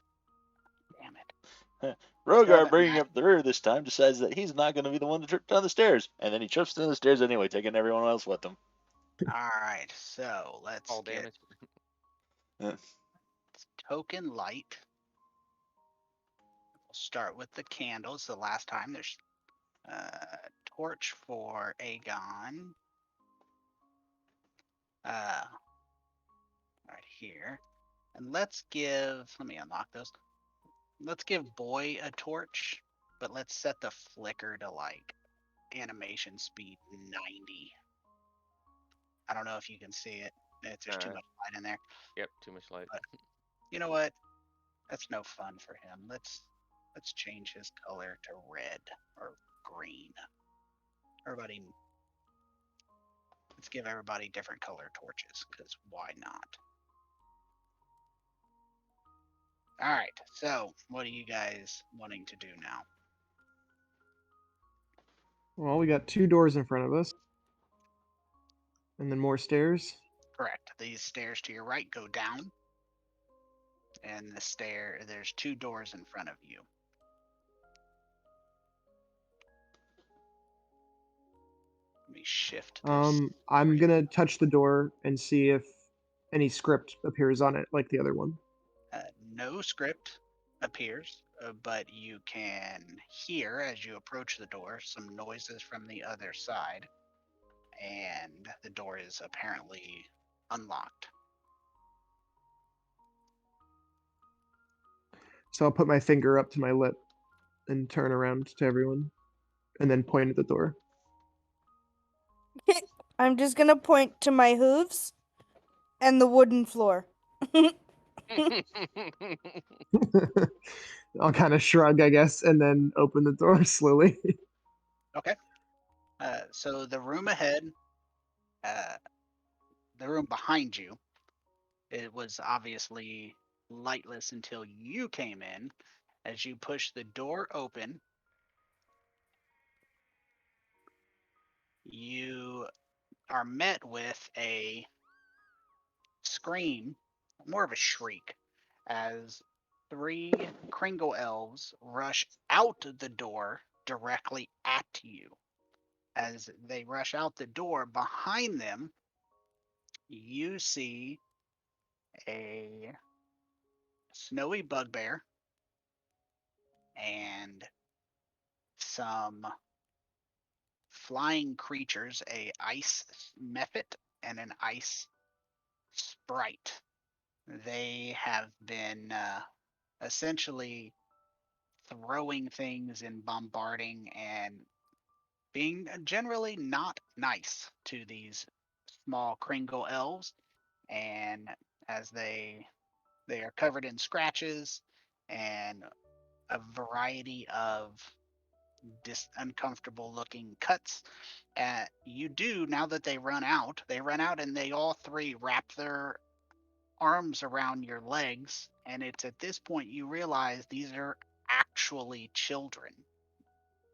Damn it. Rogar, Seven, bringing nine. up the rear this time, decides that he's not going to be the one to trip down the stairs, and then he trips down the stairs anyway, taking everyone else with him. All right. So let's All get damage. token light. We'll start with the candles. The last time there's torch for Aegon. Right here. And let me unlock those. Let's give Boy a torch, but let's set the flicker to like animation speed 90. I don't know if you can see it. There's too much light in there. Yep, too much light. But you know what? That's no fun for him. Let's change his color to red or green. Let's give everybody different color torches, because why not? All right, so what are you guys wanting to do now? Well, we got 2 doors in front of us. And then more stairs. Correct. These stairs to your right go down. And there's 2 doors in front of you. Let me shift this. I'm gonna touch the door and see if any script appears on it, like the other one. No script appears, but you can hear as you approach the door some noises from the other side, and the door is apparently unlocked. So I'll put my finger up to my lip and turn around to everyone, and then point at the door. I'm just gonna point to my hooves and the wooden floor. I'll kind of shrug, I guess, and then open the door slowly. Okay. So the room ahead, uh, the room behind you, it was obviously lightless until you came in. As you push the door open, you are met with a scream, more of a shriek, as three Kringle elves rush out the door directly at you. As they rush out the door, behind them, you see a snowy bugbear and some flying creatures, a ice mephit and an ice sprite. They have been essentially throwing things and bombarding and being generally not nice to these small Kringle elves. And as they are covered in scratches and a variety of uncomfortable looking cuts. You do, now that they run out and they all three wrap their arms around your legs. And it's at this point you realize these are actually children,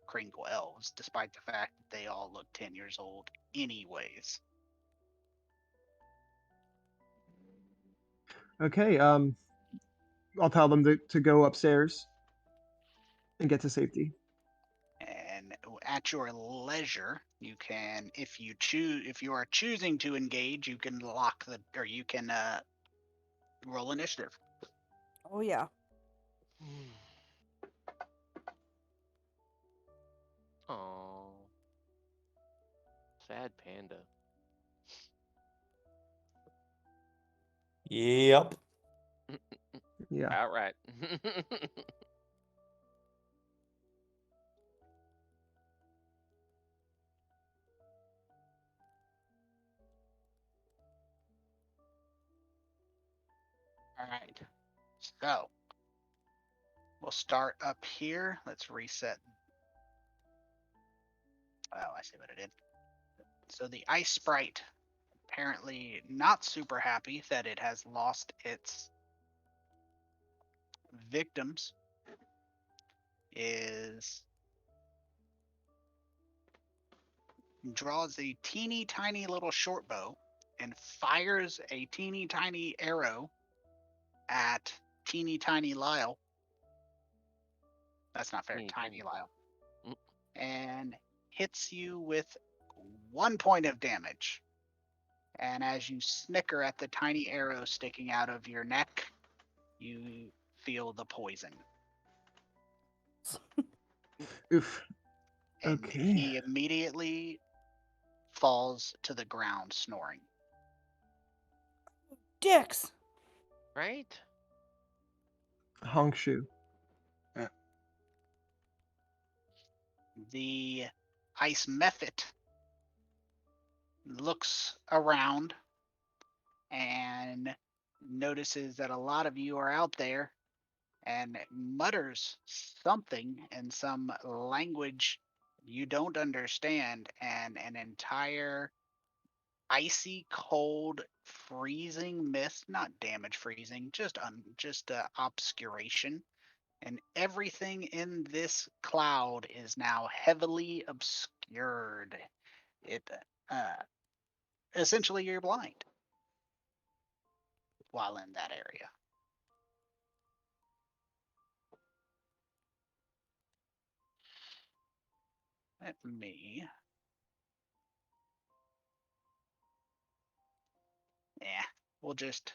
Kringle elves, despite the fact that they all look 10 years old, anyways. Okay, I'll tell them to go upstairs and get to safety. And at your leisure, you can, if you are choosing to engage, you can you can roll initiative. Oh yeah. Oh, sad panda. Yep. Yeah. All right. All right. So we'll start up here. Let's reset. Oh, I see what it did. So the ice sprite, apparently not super happy that it has lost its victims, is draws a teeny tiny little short bow and fires a teeny tiny arrow at teeny tiny Lyle. That's not fair, Teeny tiny tiny Lyle. Mm. And hits you with 1 point of damage. And as you snicker at the tiny arrow sticking out of your neck, you feel the poison. Oof. And Okay. he immediately falls to the ground snoring. Dicks. Right? Hongshu. The ice mephit looks around and notices that a lot of you are out there and mutters something in some language you don't understand, and an entire icy cold freezing mist, not damage freezing, just obscuration, and everything in this cloud is now heavily obscured. It uh essentially you're blind while in that area. Let me we'll just.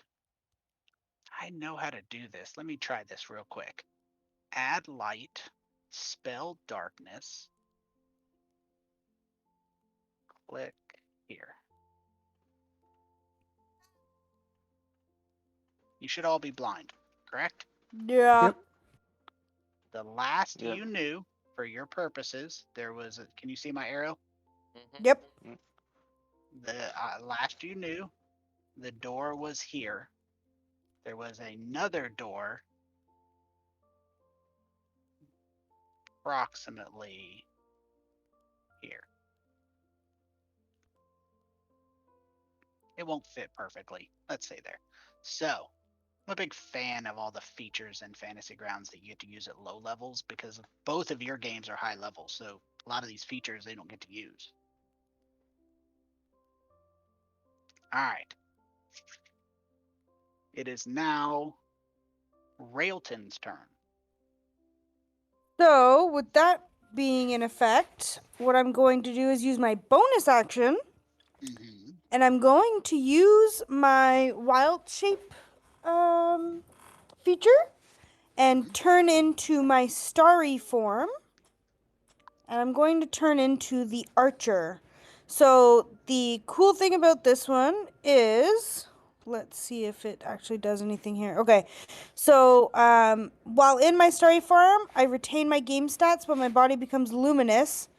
I know how to do this. Let me try this real quick. Add light, spell darkness. Click here. You should all be blind, correct? Yeah. Yep. The last Yep. you knew, for your purposes, there was. Can you see my arrow? Mhm. Yep. The last you knew, the door was here. There was another door approximately here. It won't fit perfectly. Let's say there. So, I'm a big fan of all the features in Fantasy Grounds that you get to use at low levels because both of your games are high levels. So, a lot of these features they don't get to use. All right. It is now Railton's turn. So, with that being in effect, what I'm going to do is use my bonus action, Mm-hmm. and I'm going to use my wild shape feature and turn into my starry form. And I'm going to turn into the archer. So, the cool thing about this one is, let's see if it actually does anything here. Okay, so while in my starry form, I retain my game stats, but my body becomes luminous.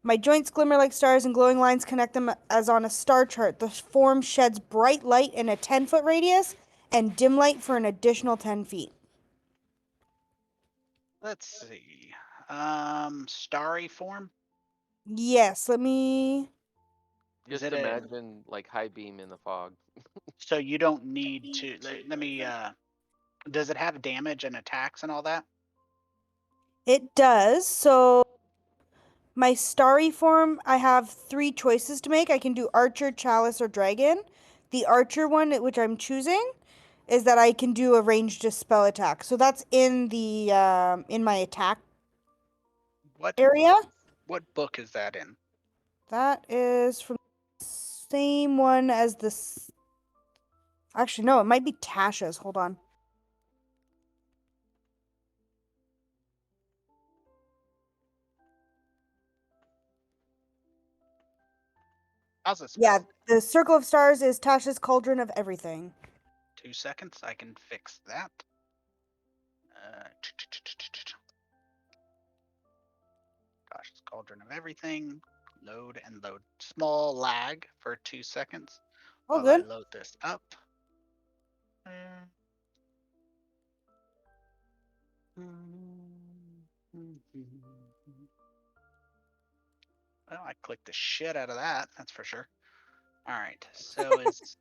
My joints glimmer like stars, and glowing lines connect them as on a star chart. The form sheds bright light in a 10-foot radius and dim light for an additional 10 feet. Let's see. Starry form. Yes, let me. Is Just it a? imagine like high beam in the fog. So you don't need to. Let me. Does it have damage and attacks and all that? It does. So my starry form, I have 3 choices to make. I can do archer, chalice, or dragon. The archer one, which I'm choosing, is that I can do a ranged spell attack. So that's in the in my attack What area. what book is that in? That is from the same one as this. Actually, no, it might be Tasha's. Hold on. How's it Yeah, spelled? the Circle of Stars is Tasha's Cauldron of Everything. 2 seconds. I can fix that. Gosh, it's Cauldron of Everything. Load and load. Small lag for 2 seconds All while I good. load this up. Well, I clicked the shit out of that, that's for sure. All right, so is.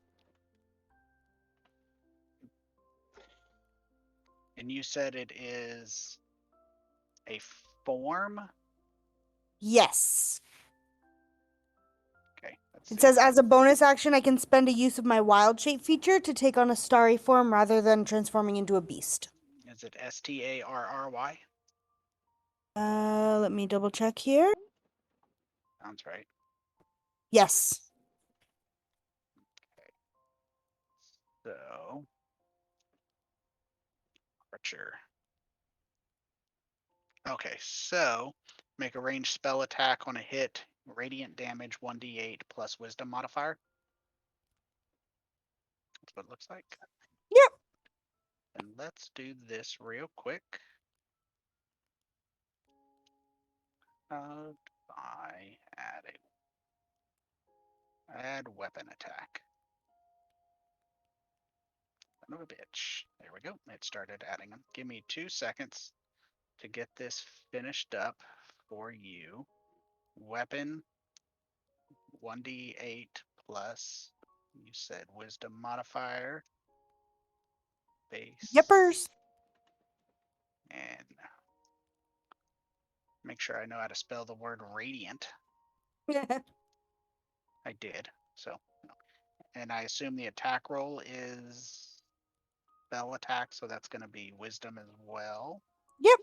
And you said it is a form? Yes. Okay, let's It see. says, as a bonus action, I can spend a use of my wild shape feature to take on a starry form rather than transforming into a beast. Is it Starry? Let me double check here. Sounds right. Yes. So, Archer. Okay, so make a ranged spell attack on a hit, radiant damage 1d8 plus wisdom modifier. That's what it looks like. Yep. And let's do this real quick. I add weapon attack. Son of a bitch. There we go. It started adding them. Give me 2 seconds to get this finished up for you. Weapon 1d8 plus, you said wisdom modifier, base, Yippers. and make sure I know how to spell the word radiant. I did. So, and I assume the attack roll is spell attack, so that's going to be wisdom as well. Yep.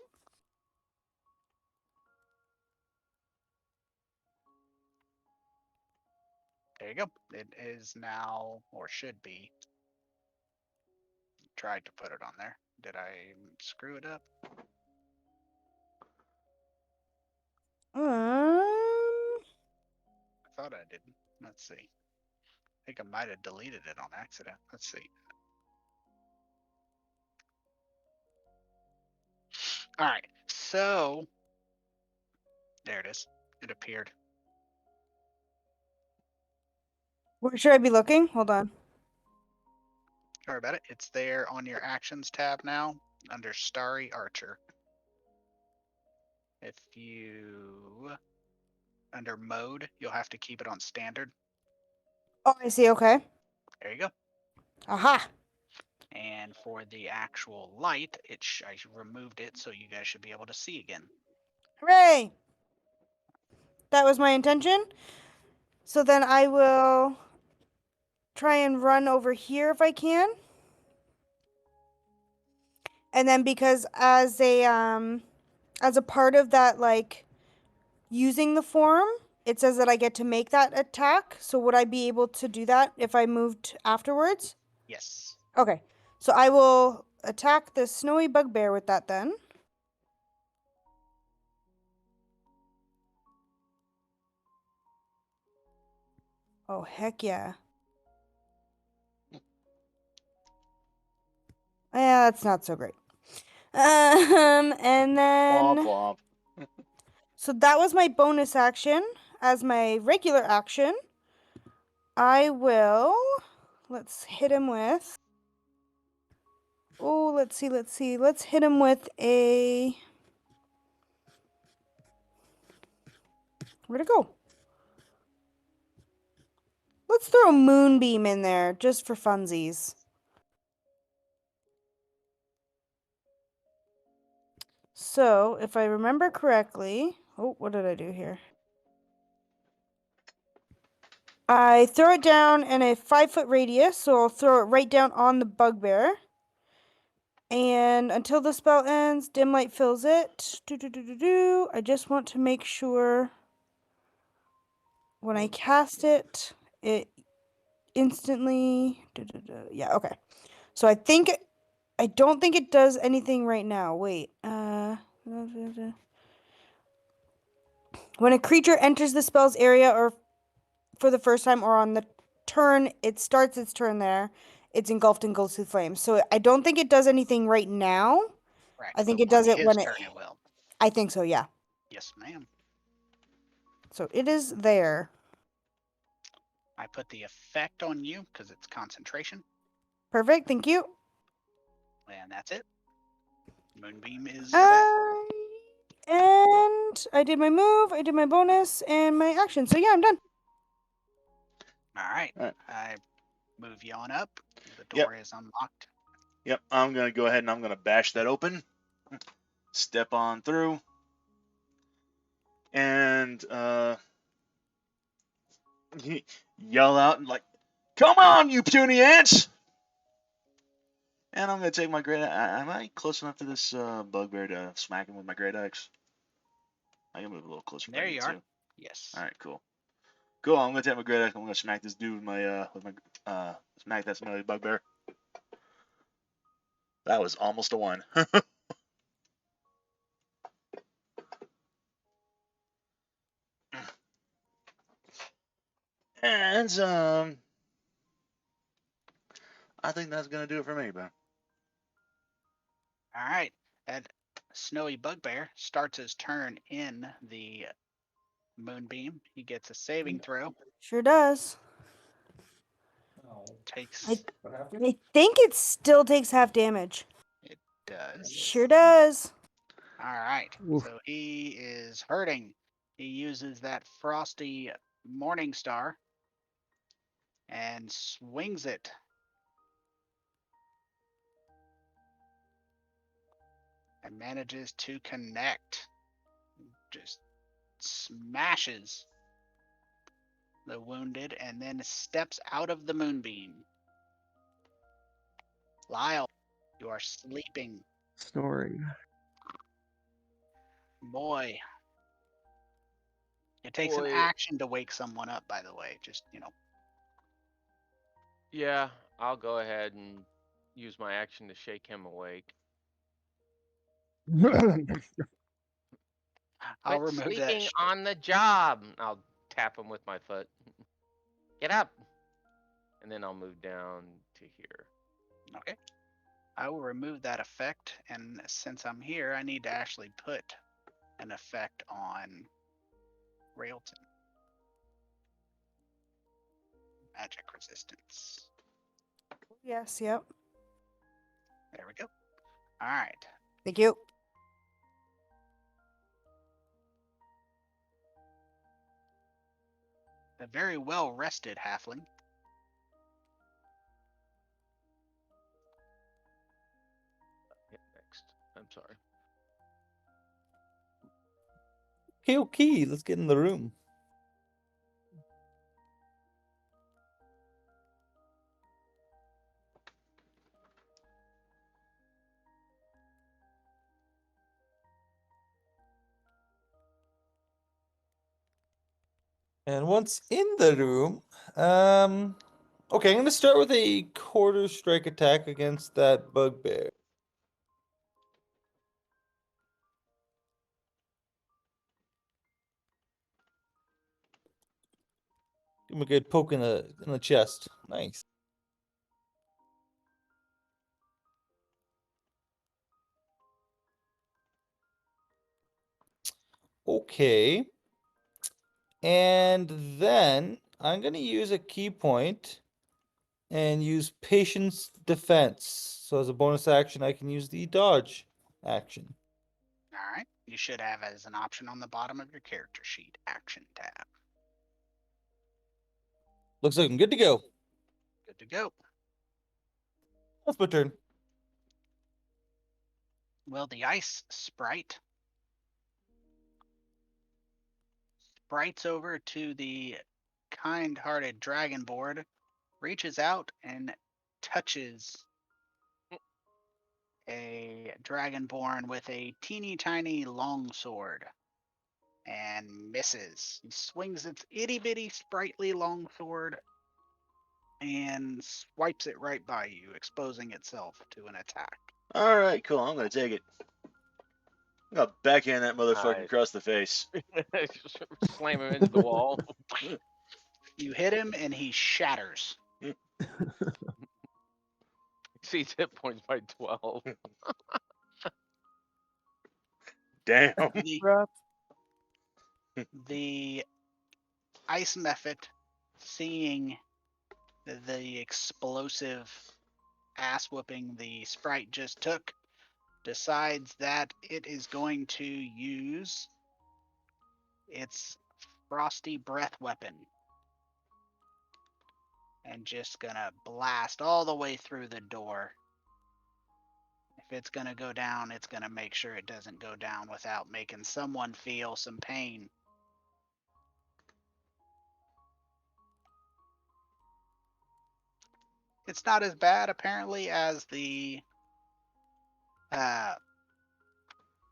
There you go. It is now, or should be, tried to put it on there. Did I screw it up? Um, I thought I didn't. Let's see. I think I might have deleted it on accident. Let's see. All right. So there it is. It appeared. where should I be looking? Hold on. Sorry about it. It's there on your actions tab now under Starry Archer. If you under mode, you'll have to keep it on standard. Oh, I see. Okay. There you go. Aha. And for the actual light, I removed it so you guys should be able to see again. Hooray! That was my intention. So then I will try and run over here if I can. And then because as a part of that, like using the form, it says that I get to make that attack. So would I be able to do that if I moved afterwards? Yes. Okay. So I will attack the snowy bugbear with that then. Oh, heck yeah. Yeah, that's not so great. And then Womp womp. so that was my bonus action. As my regular action, I will let's hit him with. Oh, let's see. Let's hit him with a. Where'd it go? Let's throw a moonbeam in there just for funsies. So, if I remember correctly, oh, what did I do here? I throw it down in a 5-foot radius, so I'll throw it right down on the bugbear. And until the spell ends, dim light fills it. I just want to make sure when I cast it, it instantly. Yeah, okay. So I don't think it does anything right now. Wait. When a creature enters the spell's area or for the first time or on the turn, it starts its turn there. It's engulfed in ghostly flames. So I don't think it does anything right now. Correct. I think But it does on it his when it. turn it will. I think so, yeah. Yes, ma'am. So it is there. I put the effect on you because it's concentration, Perfect, thank you. and that's it. Moonbeam is back. And I did my move, I did my bonus, and my action. So yeah, I'm done. All right. All right. I move you on up. The Yep. door is unlocked. Yep, I'm gonna go ahead and I'm gonna bash that open. Step on through. And yell out and like, "Come on, you puny ants!" And I'm gonna take my great. Am I close enough to this bugbear to smack him with my great axe? I can move a little closer. There if I you need are. to. Yes. All right, cool. Cool. I'm gonna take my great axe. I'm gonna smack this dude with my smack that smelly bugbear. That was almost a 1. And I think that's gonna do it for me, Ben. All right. That snowy bugbear starts his turn in the moonbeam. He gets a saving throw. Sure does. Takes. I think it still takes half damage. It does. Sure does. All right. Oof. So he is hurting. He uses that frosty morning star and swings it. And manages to connect. Just smashes the wounded and then steps out of the moonbeam. Lyle, you are sleeping. Snoring. Boy. It takes an Boy. action to wake someone up, by the way. Just, Yeah, I'll go ahead and use my action to shake him awake. I'll Quit remove that. sleeping on the job. I'll tap him with my foot. Get up. And then I'll move down to here. Okay. I will remove that effect, and since I'm here, I need to actually put an effect on Railton. Magic resistance. Yes, yep. There we go. All right. Thank you. A very well rested halfling. Hit next. I'm sorry. Okay, let's get in the room. And once in the room, okay, I'm gonna start with a quarter strike attack against that bugbear. Give him a good poke in the chest. Nice. Okay. And then I'm gonna use a key point and use patience defense. So as a bonus action, I can use the dodge action. All right. You should have as an option on the bottom of your character sheet, action tab. Looks like I'm good to go. Good to go. That's my turn. Well, the ice sprite sprites over to the kind-hearted dragonborn, reaches out and touches a dragonborn with a teeny tiny longsword and misses. He swings its itty bitty sprightly longsword and swipes it right by you, exposing itself to an attack. All right, cool. I'm gonna take it. I'm gonna backhand that motherfucker Nice. across the face. Slam him into the wall. You hit him and he shatters. Exceeds hit points by 12. Damn. Rough. The ice method, seeing the explosive ass whooping the sprite just took, decides that it is going to use its frosty breath weapon and just gonna blast all the way through the door. If it's gonna go down, it's gonna make sure it doesn't go down without making someone feel some pain. It's not as bad apparently as the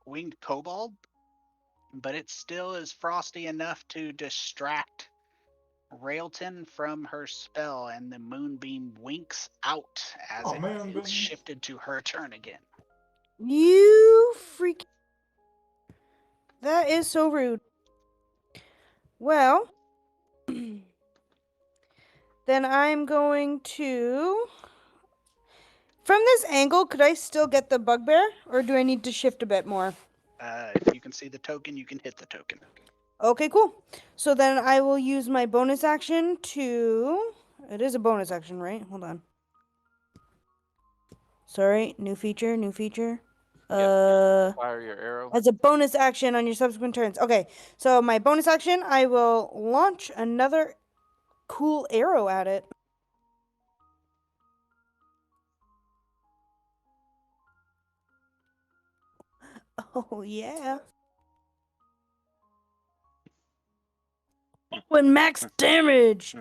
winged kobold, but it still is frosty enough to distract Railton from her spell, and the moonbeam winks out as Oh, it man, is Ben. shifted to her turn again. You freak. That is so rude. Well, then I'm going to. From this angle, could I still get the bugbear, or do I need to shift a bit more? If you can see the token, you can hit the token. Okay, cool. So then I will use my bonus action to. It is a bonus action, right? Hold on. Sorry, new feature, new feature. Fire your arrow. As a bonus action on your subsequent turns. Okay, so my bonus action, I will launch another cool arrow at it. Oh, yeah. Oh, and max damage.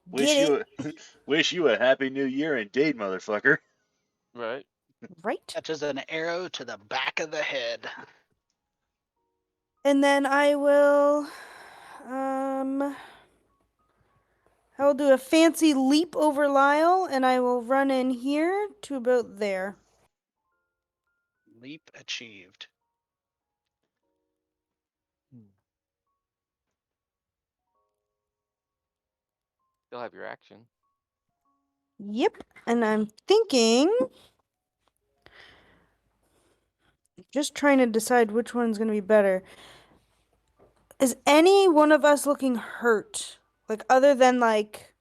Wish Get it? wish you a happy new year indeed, motherfucker. Right. Right. Touches an arrow to the back of the head. And then I will, I will do a fancy leap over Lyle, and I will run in here to about there. Leap achieved. Still have your action. Yep, and I'm thinking, just trying to decide which one's going to be better. Is any one of us looking hurt? Like, other than, like,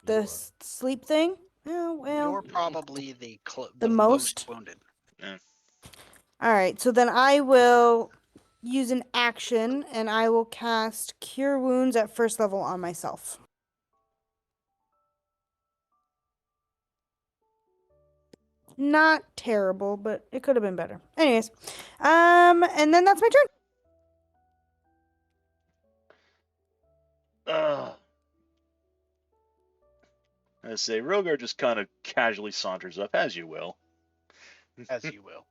the sleep thing? Oh, well, You're probably the the most most. wounded. Yeah. All right, so then I will use an action, and I will cast Cure Wounds at first level on myself. Not terrible, but it could have been better. Anyways, and then that's my turn. I say, Rogar just kind of casually saunters up, as you will. As you will.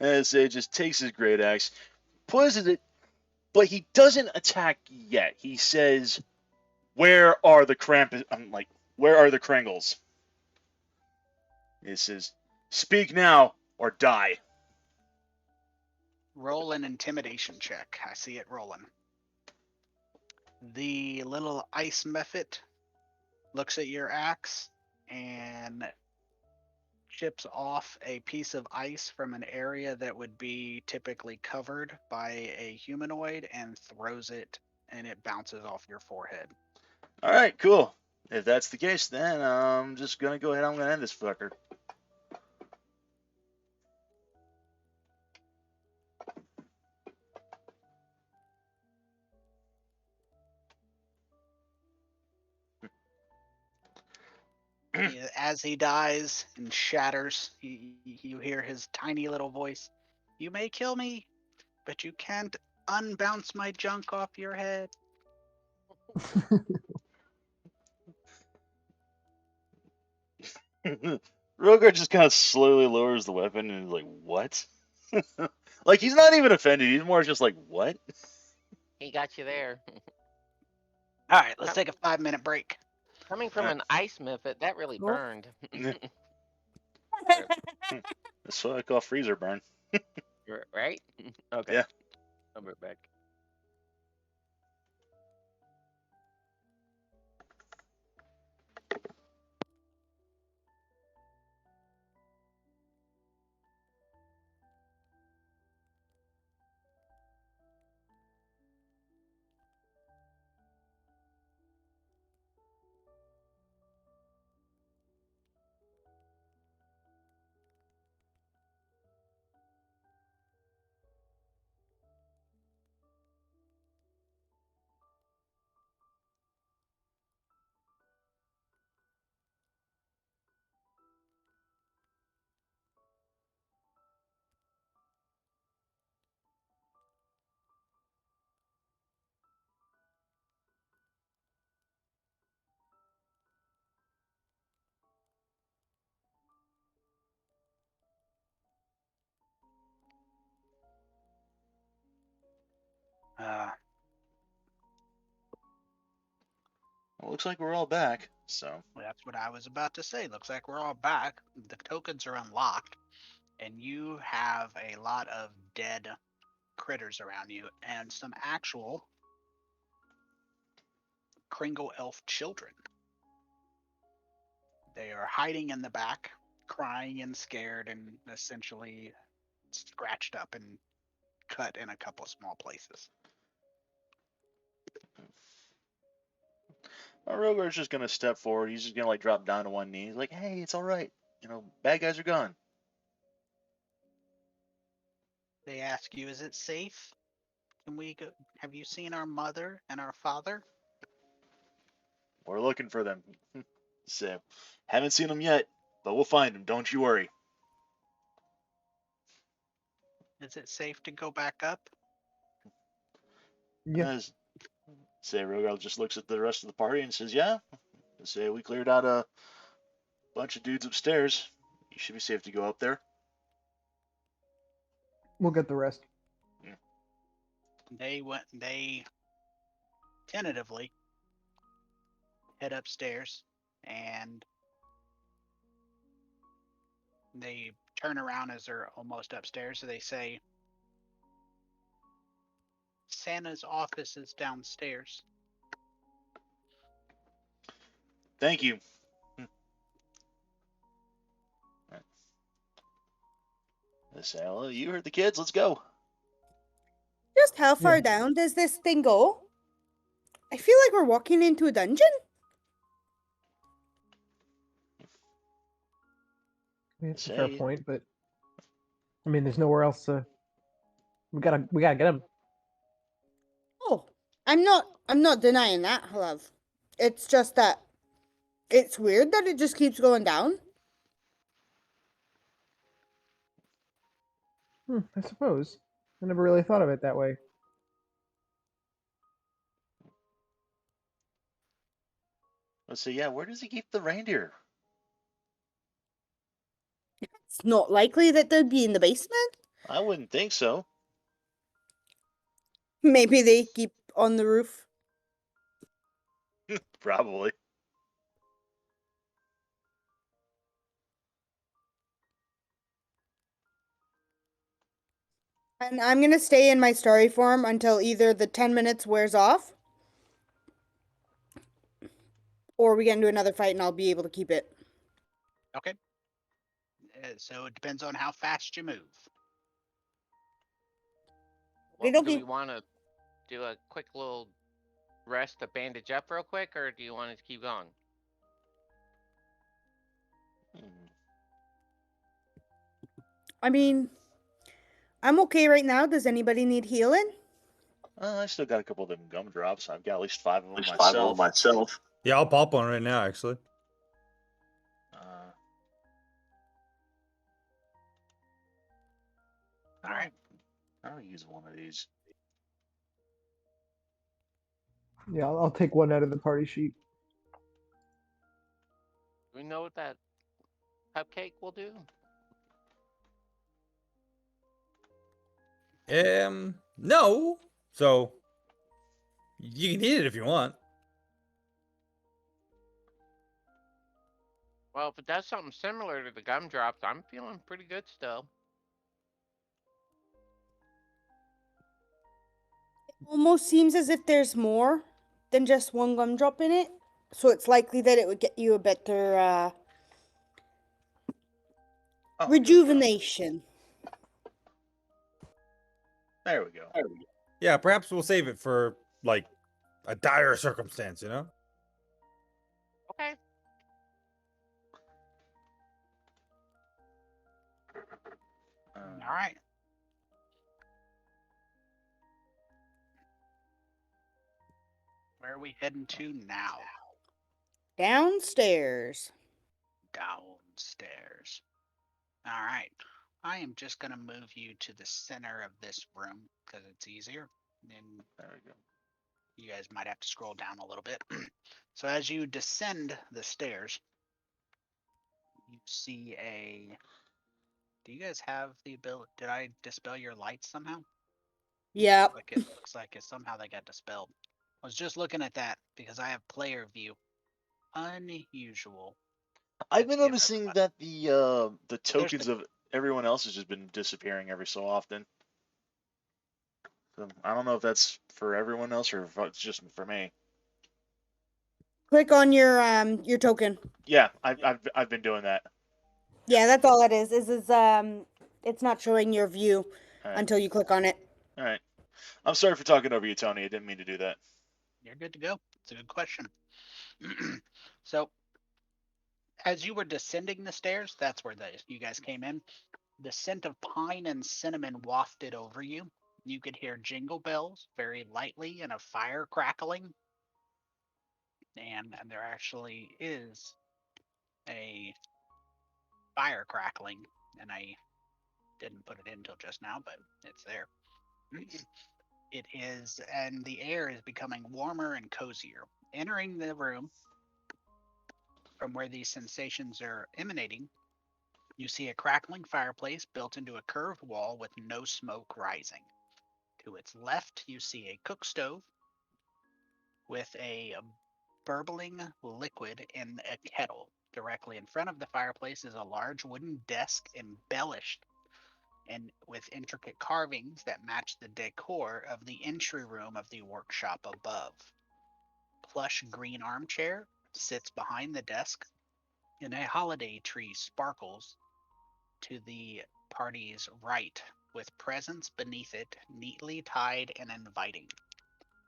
I say, just takes his great axe, poisons it, but he doesn't attack yet. He says, "Where are the Krampus?" I'm like, "Where are the Kringles?" He says, "Speak now or die." Roll an intimidation check. I see it rolling. The little ice mephit looks at your axe and chips off a piece of ice from an area that would be typically covered by a humanoid and throws it, and it bounces off your forehead. All right, cool. If that's the case, then I'm just gonna go ahead. I'm gonna end this fucker. As he dies and shatters, you hear his tiny little voice. You may kill me, but you can't unbounce my junk off your head. Rogar just kind of slowly lowers the weapon and is like, "What?" Like he's not even offended. He's more just like, "What?" He got you there. All right, let's take a 5-minute break. Coming from an ice mephit, that really Cool. burned. That's what I call freezer burn. Right? Okay. Yeah. I'll be back. Well, looks like we're all back. So That's what I was about to say. Looks like we're all back. The tokens are unlocked, and you have a lot of dead critters around you and some actual Kringle elf children. They are hiding in the back, crying and scared, and essentially scratched up and cut in a couple small places. Rogar's just gonna step forward. He's just gonna like drop down to one knee. He's like, "Hey, it's all right. You know, bad guys are gone." They ask you, "Is it safe? Can we go? Have you seen our mother and our father?" We're looking for them. So, haven't seen them yet, but we'll find them. Don't you worry. Is it safe to go back up? Yeah. As say, Rogar just looks at the rest of the party and says, "Yeah." Say, "We cleared out a bunch of dudes upstairs. You should be safe to go up there." We'll get the rest. They tentatively head upstairs, and they turn around as they're almost upstairs. So they say, Santa's office is downstairs. Thank you. They say, well, you heard the kids. Let's go. Just how far Yeah. down does this thing go? I feel like we're walking into a dungeon. I mean, it's a fair Say, point, but I mean, there's nowhere else to. We gotta get him. Oh, I'm not denying that, love. It's just that it's weird that it just keeps going down. I suppose. I never really thought of it that way. let's say, yeah, where does he keep the reindeer? It's not likely that they'd be in the basement. I wouldn't think so. Maybe they keep on the roof. Probably. And I'm gonna stay in my story form until either the 10 minutes wears off, or we get into another fight and I'll be able to keep it. Okay. So it depends on how fast you move. Well, do Okey-dokey. we want to do a quick little rest to bandage up real quick, or do you want to keep going? Hmm. I mean, I'm okay right now. Does anybody need healing? I still got a couple of them gumdrops. I've got at least 5 of them Just myself. 5 of them myself. Yeah, I'll pop one right now, actually. All right. I'll use one of these. Yeah, I'll take one out of the party sheet. Do we know what that cupcake will do? No. So you can eat it if you want. Well, if it does something similar to the gumdrops, I'm feeling pretty good still. It almost seems as if there's more than just one gumdrop in it. So it's likely that it would get you a better Oh, good. rejuvenation. There we go. Yeah, perhaps we'll save it for like a dire circumstance, you know? Okay. All right. Where are we heading to now? Downstairs. Downstairs. All right. I am just going to move you to the center of this room because it's easier. And There we go. you guys might have to scroll down a little bit. So as you descend the stairs, you see a. Do you guys have the ability? Did I dispel your lights somehow? Yep. Like it looks like it somehow they got dispelled. I was just looking at that because I have player view. Unusual. I've been Give noticing everybody- that the tokens of everyone else has just been disappearing every so often. So I don't know if that's for everyone else or if it's just for me. Click on your token. Yeah, I've been doing that. Yeah, that's all it is. It's not showing your view All right. until you click on it. All right. I'm sorry for talking over you, Tony. I didn't mean to do that. You're good to go. It's a good question. So, as you were descending the stairs, that's where you guys came in. The scent of pine and cinnamon wafted over you. You could hear jingle bells very lightly and a fire crackling. And there actually is a fire crackling, and I didn't put it in until just now, but it's there. It is, and the air is becoming warmer and cozier. Entering the room from where these sensations are emanating, you see a crackling fireplace built into a curved wall with no smoke rising. To its left, you see a cook stove with a burbling liquid in a kettle. Directly in front of the fireplace is a large wooden desk embellished and with intricate carvings that match the decor of the entry room of the workshop above. Plush green armchair sits behind the desk, and a holiday tree sparkles to the party's right, with presents beneath it neatly tied and inviting.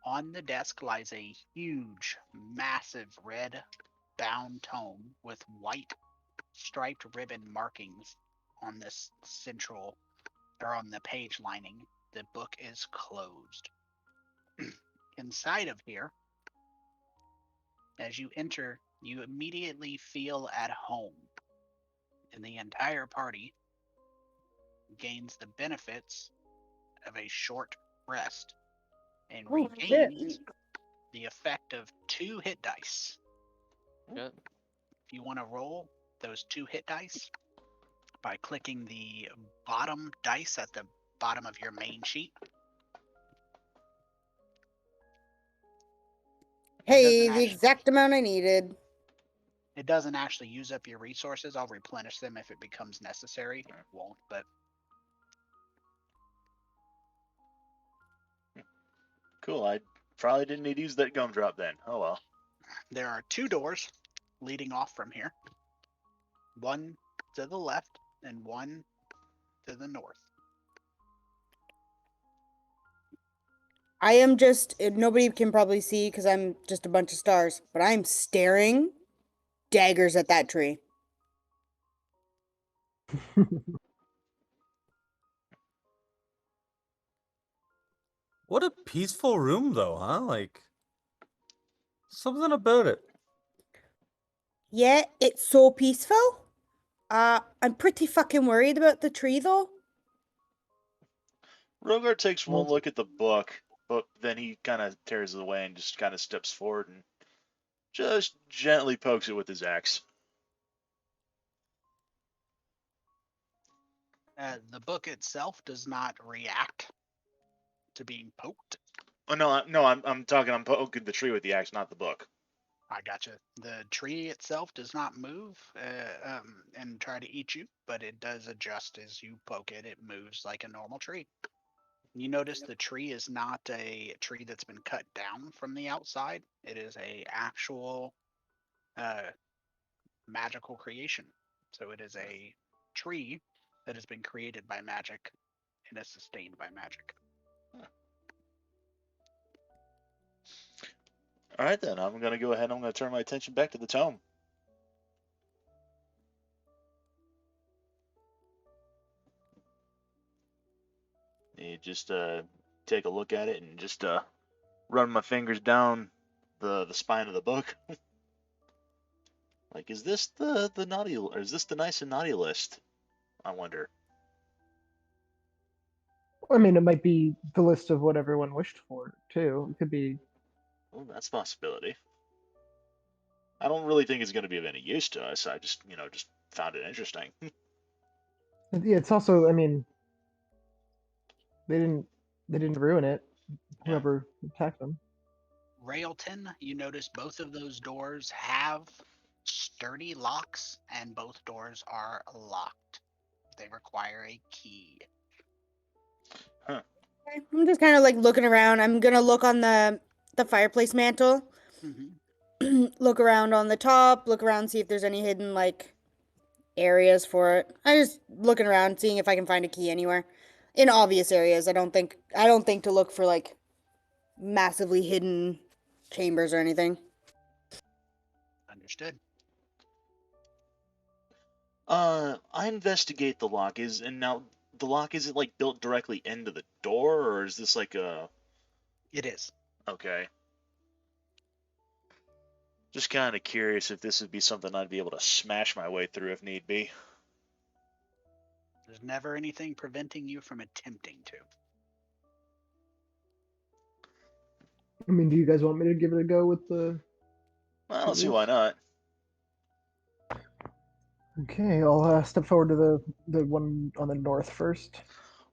On the desk lies a huge, massive red bound tome with white striped ribbon markings on this central or on the page lining. The book is closed. Inside of here, as you enter, you immediately feel at home, and the entire party gains the benefits of a short rest and Oh shit. regains the effect of 2 hit dice. Good. If you want to roll those 2 hit dice by clicking the bottom dice at the bottom of your main sheet. Hey, the exact amount I needed. It doesn't actually use up your resources. I'll replenish them if it becomes necessary. It won't, but Cool. I probably didn't need to use that gumdrop then. Oh well. there are 2 doors leading off from here. One to the left and one to the north. I am just, nobody can probably see because I'm just a bunch of stars, but I'm staring daggers at that tree. What a peaceful room, though, huh? Like, something about it. Yeah, it's so peaceful. I'm pretty fucking worried about the tree though. Rogar takes one Well- look at the book, but then he kind of tears it away and just kind of steps forward and just gently pokes it with his axe. The book itself does not react to being poked. Oh no, I'm talking. I'm poking the tree with the axe, not the book. I gotcha. The tree itself does not move and try to eat you, but it does adjust as you poke it. It moves like a normal tree. You notice the tree is not a tree that's been cut down from the outside. It is a actual magical creation. So it is a tree that has been created by magic and is sustained by magic. All right then, I'm gonna go ahead. I'm gonna turn my attention back to the tome. You just take a look at it and just run my fingers down the spine of the book. Like, is this the naughty, or is this the nice and naughty list? I wonder. I mean, it might be the list of what everyone wished for too. It could be. Well, that's a possibility. I don't really think it's going to be of any use to us. I just, just found it interesting. Yeah, it's also. I mean, they didn't ruin it. Yeah. Whoever attacked them. Railton, you notice both of those doors have sturdy locks, and both doors are locked. They require a key. I'm just kind of like looking around. I'm gonna look on the fireplace mantle. Mm-hmm. Look around on the top. Look around, see if there's any hidden like areas for it. I just looking around, seeing if I can find a key anywhere. In obvious areas. I don't think to look for like massively hidden chambers or anything. Understood. I investigate the lock. Now the lock, is it like built directly into the door, or is this like a? It is. Okay. Just kind of curious if this would be something I'd be able to smash my way through if need be. There's never anything preventing you from attempting to. I mean, do you guys want me to give it a go with the? Well, I don't see why not. Okay, I'll step forward to the one on the north first.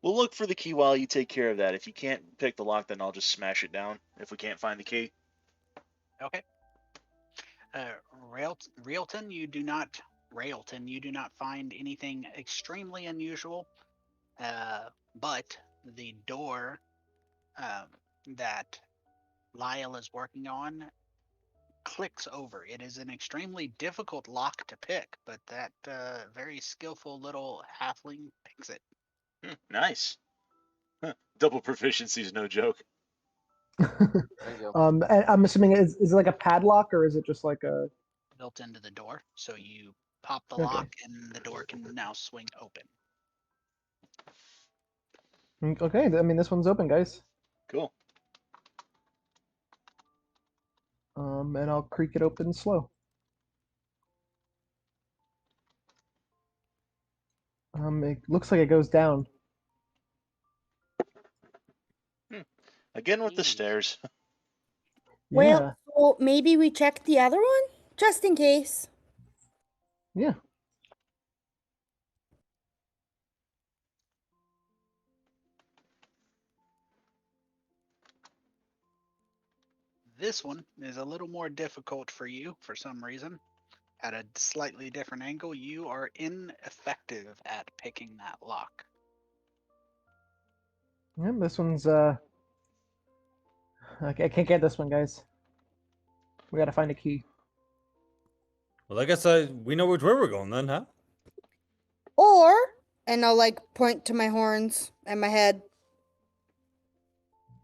We'll look for the key while you take care of that. If you can't pick the lock, then I'll just smash it down if we can't find the key. Okay. Railton, Railton, you do not find anything extremely unusual, but the door um, that Lyle is working on clicks over. It is an extremely difficult lock to pick, but that very skillful little halfling picks it. Nice. Double proficiency is no joke. There you go. And I'm assuming is it like a padlock or is it just like a Built into the door, so you pop the Okay. lock and the door can now swing open. Okay? I mean, this one's open, guys. Cool. And I'll creak it open slow. It looks like it goes down. Again with the Easy. stairs. Well, Yeah. so maybe we check the other one just in case. Yeah. This one is a little more difficult for you for some reason. At a slightly different angle, you are ineffective at picking that lock. Yeah. This one's I can't get this one, guys. We gotta find a key. Well, I guess we know which way we're going then, huh? Or, and I'll like point to my horns and my head.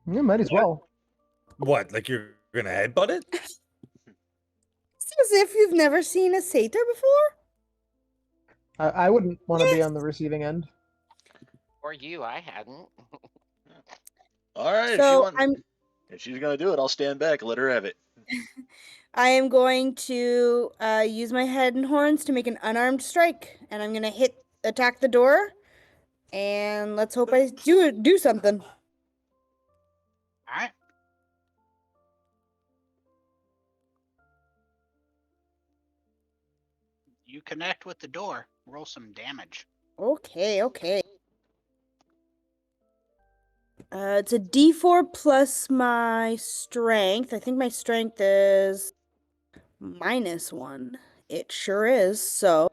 Yeah, might as well. What? Like you're gonna headbutt it? It's as if you've never seen a satyr before. I wouldn't want to be Yes. on the receiving end. Or you, I hadn't. All right, So if she's gonna do it, I'll stand back. Let her have it. I am going to use my head and horns to make an unarmed strike, and I'm gonna attack the door, and let's hope I do something. All right. You connect with the door. Roll some damage. Okay. It's a D4 plus my strength. I think my strength is -1. It sure is. So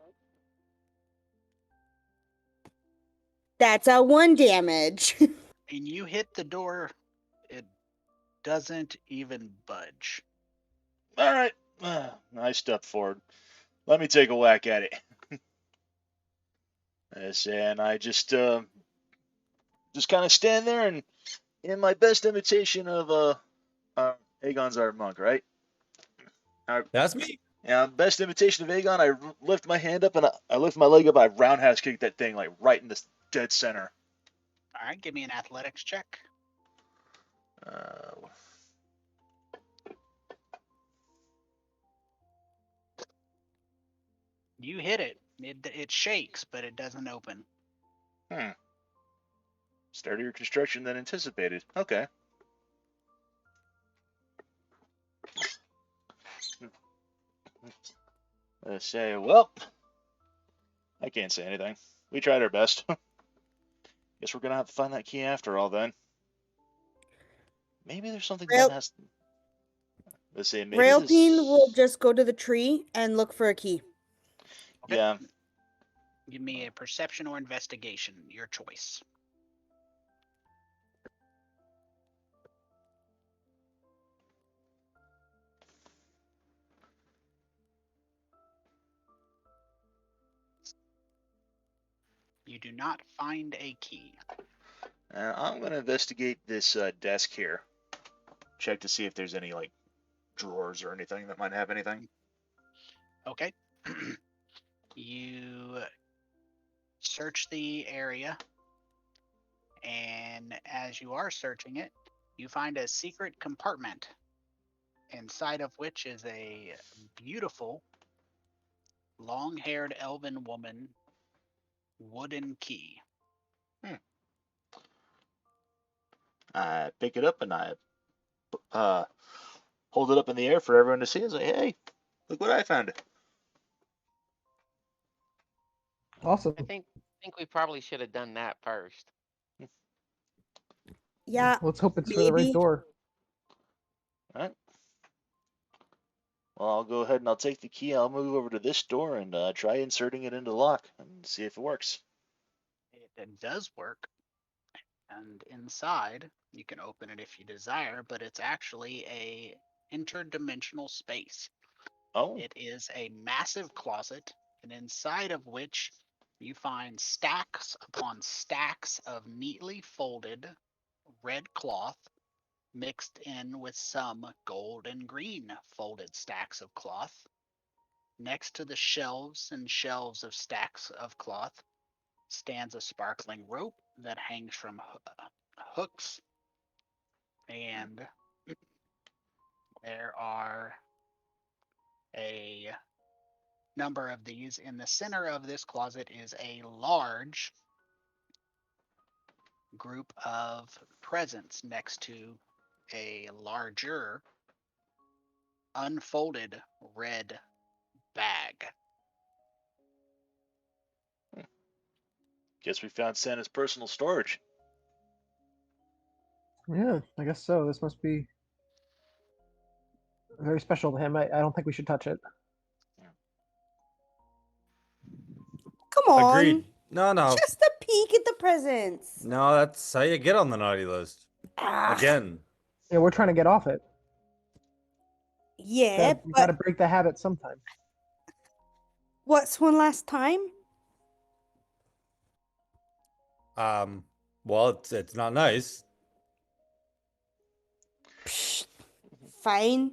that's a 1 damage. And you hit the door. It doesn't even budge. All right. I step forward. Let me take a whack at it. And I just kind of stand there and, in my best imitation of Aegon's our monk, right? That's me. Yeah, best imitation of Aegon. I lift my hand up and I lift my leg up. I roundhouse kick that thing like right in the dead center. All right, give me an athletics check. You hit it. It shakes, but it doesn't open. Sturdier construction than anticipated. Okay. Let's say, well, I can't say anything. We tried our best. Guess we're gonna have to find that key after all then. Maybe there's something that has. Let's say maybe Railpeen this. will just go to the tree and look for a key. Okay. Yeah. Give me a perception or investigation, your choice. You do not find a key. I'm gonna investigate this desk here. Check to see if there's any like drawers or anything that might have anything. Okay. You search the area, and as you are searching it, you find a secret compartment, inside of which is a beautiful, long-haired elven woman wooden key. I pick it up and I hold it up in the air for everyone to see and say, "Hey, look what I found." Awesome. I think we probably should have done that first. Yeah, Let's hope it's for the right maybe. door. All right. Well, I'll go ahead and I'll take the key. I'll move over to this door and try inserting it into the lock and see if it works. It does work. And inside, you can open it if you desire, but it's actually a interdimensional space. Oh, It is a massive closet, and inside of which you find stacks upon stacks of neatly folded red cloth mixed in with some gold and green folded stacks of cloth. Next to the shelves and shelves of stacks of cloth stands a sparkling rope that hangs from hooks, and there are a number of these. In the center of this closet is a large group of presents next to a larger unfolded red bag. guess we found Santa's personal storage. Yeah, I guess so. This must be very special to him. I don't think we should touch it. Come on. Agreed. No, no. Just a peek at the presents. No, that's how you get on the naughty list. Ah, Again. Yeah, we're trying to get off it. yeah, You but gotta break the habit sometime. what's one last time? Well, it's not nice. Psh, fine.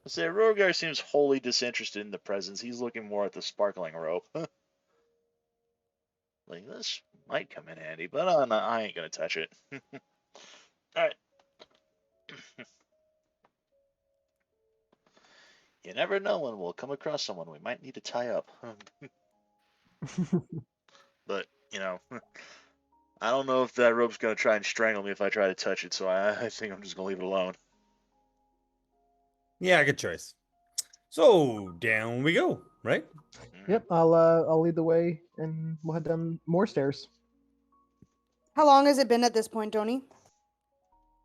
Say, Rogar seems wholly disinterested in the presents. He's looking more at the sparkling rope. Like, this might come in handy, but I ain't gonna touch it. Alright. You never know when we'll come across someone we might need to tie up. But, you know, I don't know if that rope's gonna try and strangle me if I try to touch it, so I think I'm just gonna leave it alone. Yeah, good choice. So down we go, right? Yep, I'll lead the way, and we'll head down more stairs. How long has it been at this point, Tony?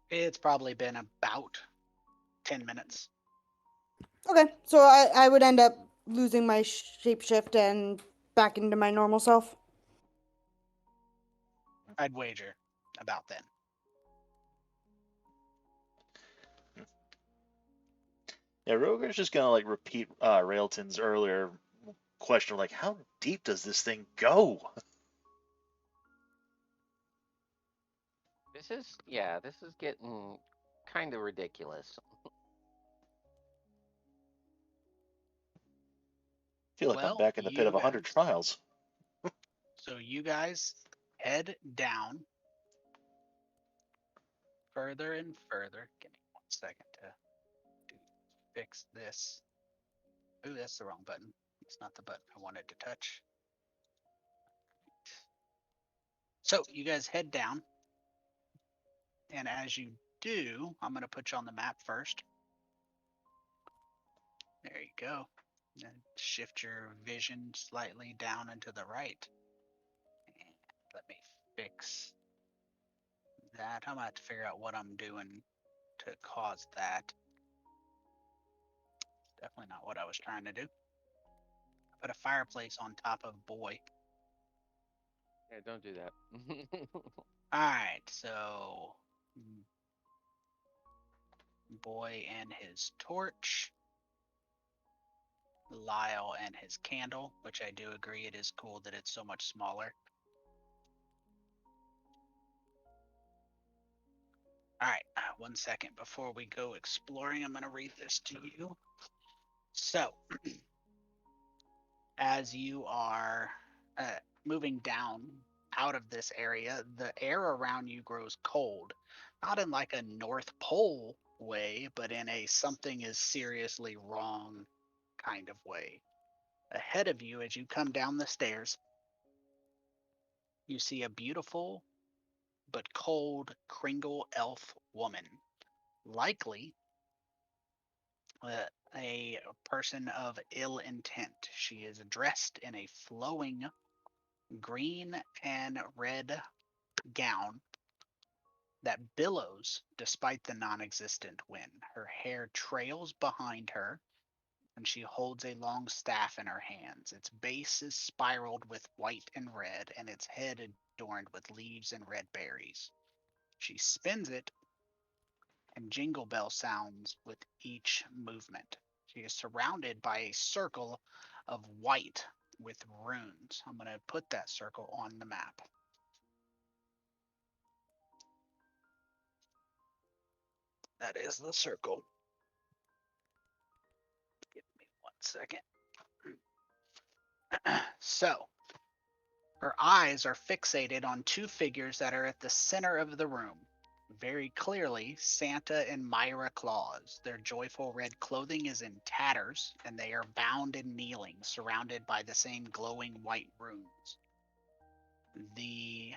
It's probably been about 10 minutes. Okay, so I would end up losing my shapeshift and back into my normal self. I'd wager about then. Yeah, Rogar's just gonna like repeat Railton's earlier question, like, how deep does this thing go? This is getting kind of ridiculous. I feel like I'm Well, back in the pit of you 100 guys- trials. So you guys head down further and further. Give me 1 second to fix this. Ooh, that's the wrong button. It's not the button I wanted to touch. So you guys head down, and as you do, I'm going to put you on the map first. There you go. And shift your vision slightly down and to the right. And let me fix that. I'm going to have to figure out what I'm doing to cause that. Definitely not what I was trying to do. Put a fireplace on top of boy. Yeah, don't do that. Alright, so boy and his torch. Lyle and his candle, which I do agree it is cool that it's so much smaller. Alright, 1 second before we go exploring, I'm going to read this to you. So, as you are moving down out of this area, the air around you grows cold. Not in like a North Pole way, but in a something is seriously wrong kind of way. Ahead of you, as you come down the stairs, you see a beautiful but cold Kringle elf woman. Likely a person of ill intent. She is dressed in a flowing green and red gown that billows despite the non existent wind. Her hair trails behind her, and she holds a long staff in her hands. Its base is spiraled with white and red, and its head adorned with leaves and red berries. She spins it, and jingle bell sounds with each movement. She is surrounded by a circle of white with runes. I'm going to put that circle on the map. That is the circle. Give me 1 second. So, her eyes are fixated on two figures that are at the center of the room. Very clearly, Santa and Myra Claus. Their joyful red clothing is in tatters, and they are bound and kneeling, surrounded by the same glowing white runes. The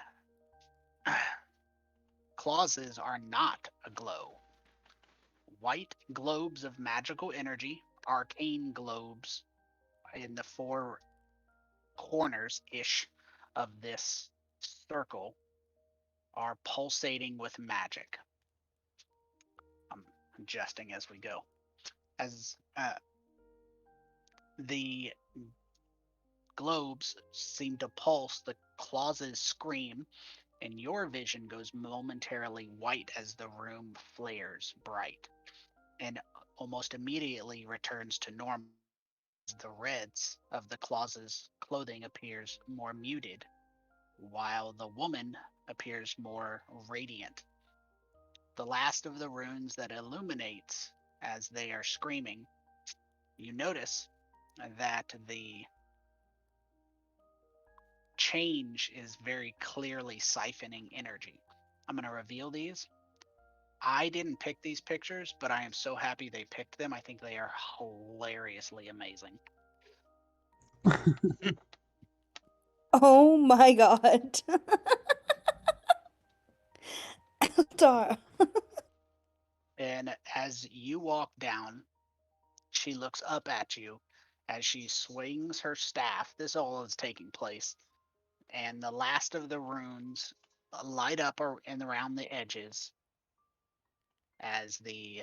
Clauses are not aglow. White globes of magical energy, arcane globes in the four corners-ish of this circle are pulsating with magic. I'm adjusting as we go. As the globes seem to pulse, the Clauses scream, and your vision goes momentarily white as the room flares bright, and almost immediately returns to normal. The reds of the Clauses' clothing appears more muted, while the woman appears more radiant. The last of the runes that illuminates as they are screaming, you notice that the change is very clearly siphoning energy. I'm going to reveal these. I didn't pick these pictures, but I am so happy they picked them. I think they are hilariously amazing. Oh my god. Eldar. And as you walk down, she looks up at you as she swings her staff. This all is taking place. And the last of the runes light up and around the edges as the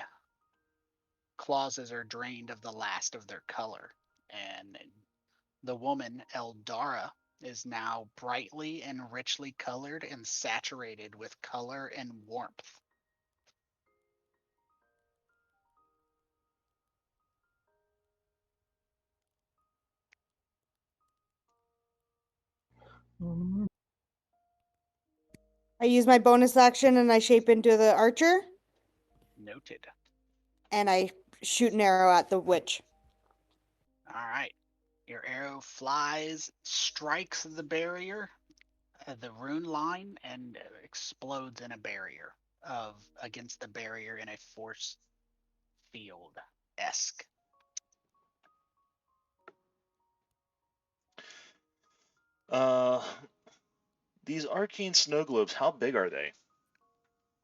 clauses are drained of the last of their color. And the woman, Eldara, is now brightly and richly colored and saturated with color and warmth. I use my bonus action and I shape into the archer Noted. and I shoot an arrow at the witch. All right. Your arrow flies, strikes the barrier, the rune line, and explodes in a barrier against the barrier in a force field esque. These arcane snow globes, how big are they?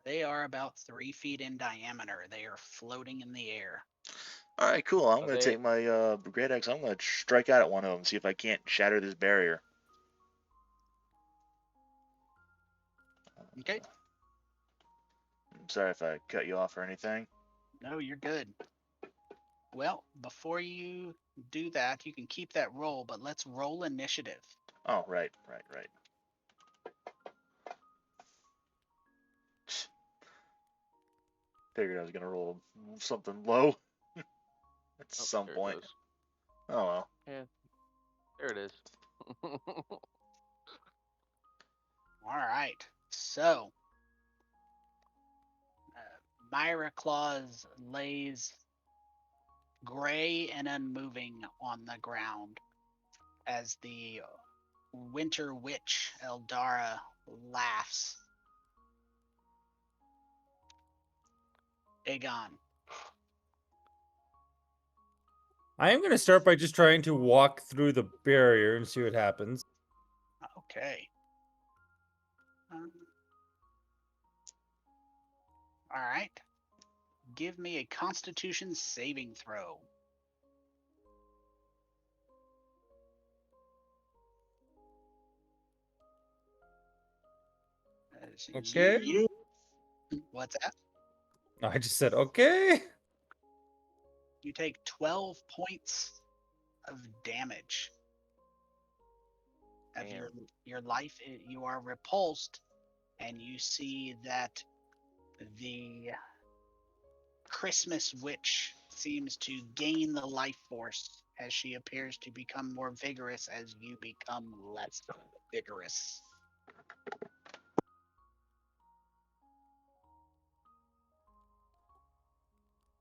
They are about 3 feet in diameter. They are floating in the air. All right, cool. I'm Are gonna they- take my great axe. I'm gonna strike out at one of them, see if I can't shatter this barrier. Okay. I'm sorry if I cut you off or anything. No, you're good. Well, before you do that, you can keep that roll, but let's roll initiative. Oh, right. Figured I was gonna roll something low at Oh, some there it point. goes. Oh well. Yeah, there it is. All right. So, Myra Claus lays gray and unmoving on the ground as the winter witch Eldara laughs. Aegon. I am going to start by just trying to walk through the barrier and see what happens. Okay. All right. Give me a Constitution saving throw. Okay. What's that? I just said, okay. You take 12 points of damage of your life. You are repulsed, and you see that the Christmas witch seems to gain the life force as she appears to become more vigorous as you become less vigorous.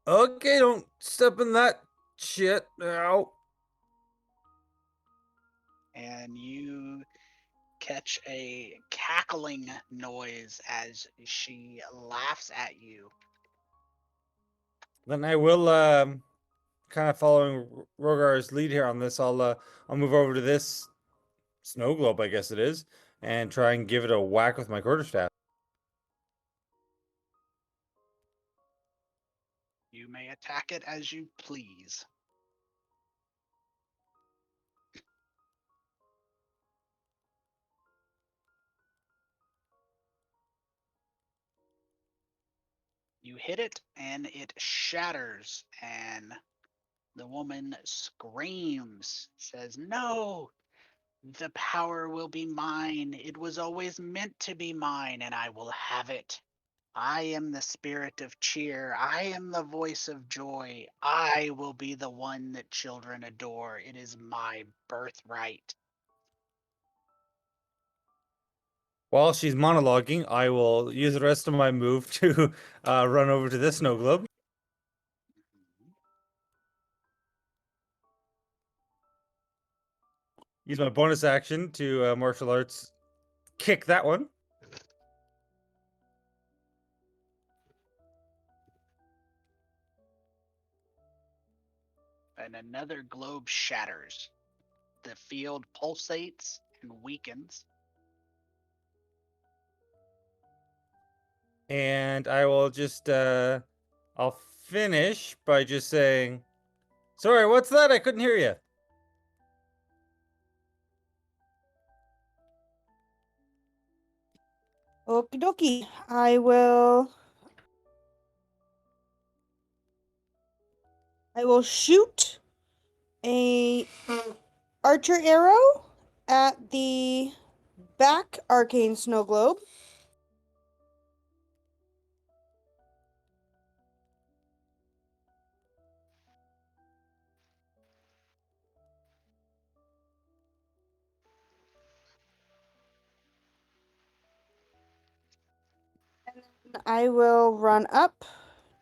Okay, don't step in that shit. Ow. And you catch a cackling noise as she laughs at you. Then I will kind of following Rogar's lead here on this. I'll move over to this snow globe, I guess it is, and try and give it a whack with my quarterstaff. You may attack it as you please. You hit it, and it shatters, and the woman screams, says, "No! The power will be mine. It was always meant to be mine, and I will have it. I am the spirit of cheer. I am the voice of joy. I will be the one that children adore. It is my birthright." While she's monologuing, I will use the rest of my move to run over to this snow globe. Use my bonus action to martial arts kick that one. And another globe shatters. The field pulsates and weakens. And I will just I'll finish by just saying, sorry, what's that? I couldn't hear you. Okie dokie. I will shoot a archer arrow at the back arcane snow globe. And then I will run up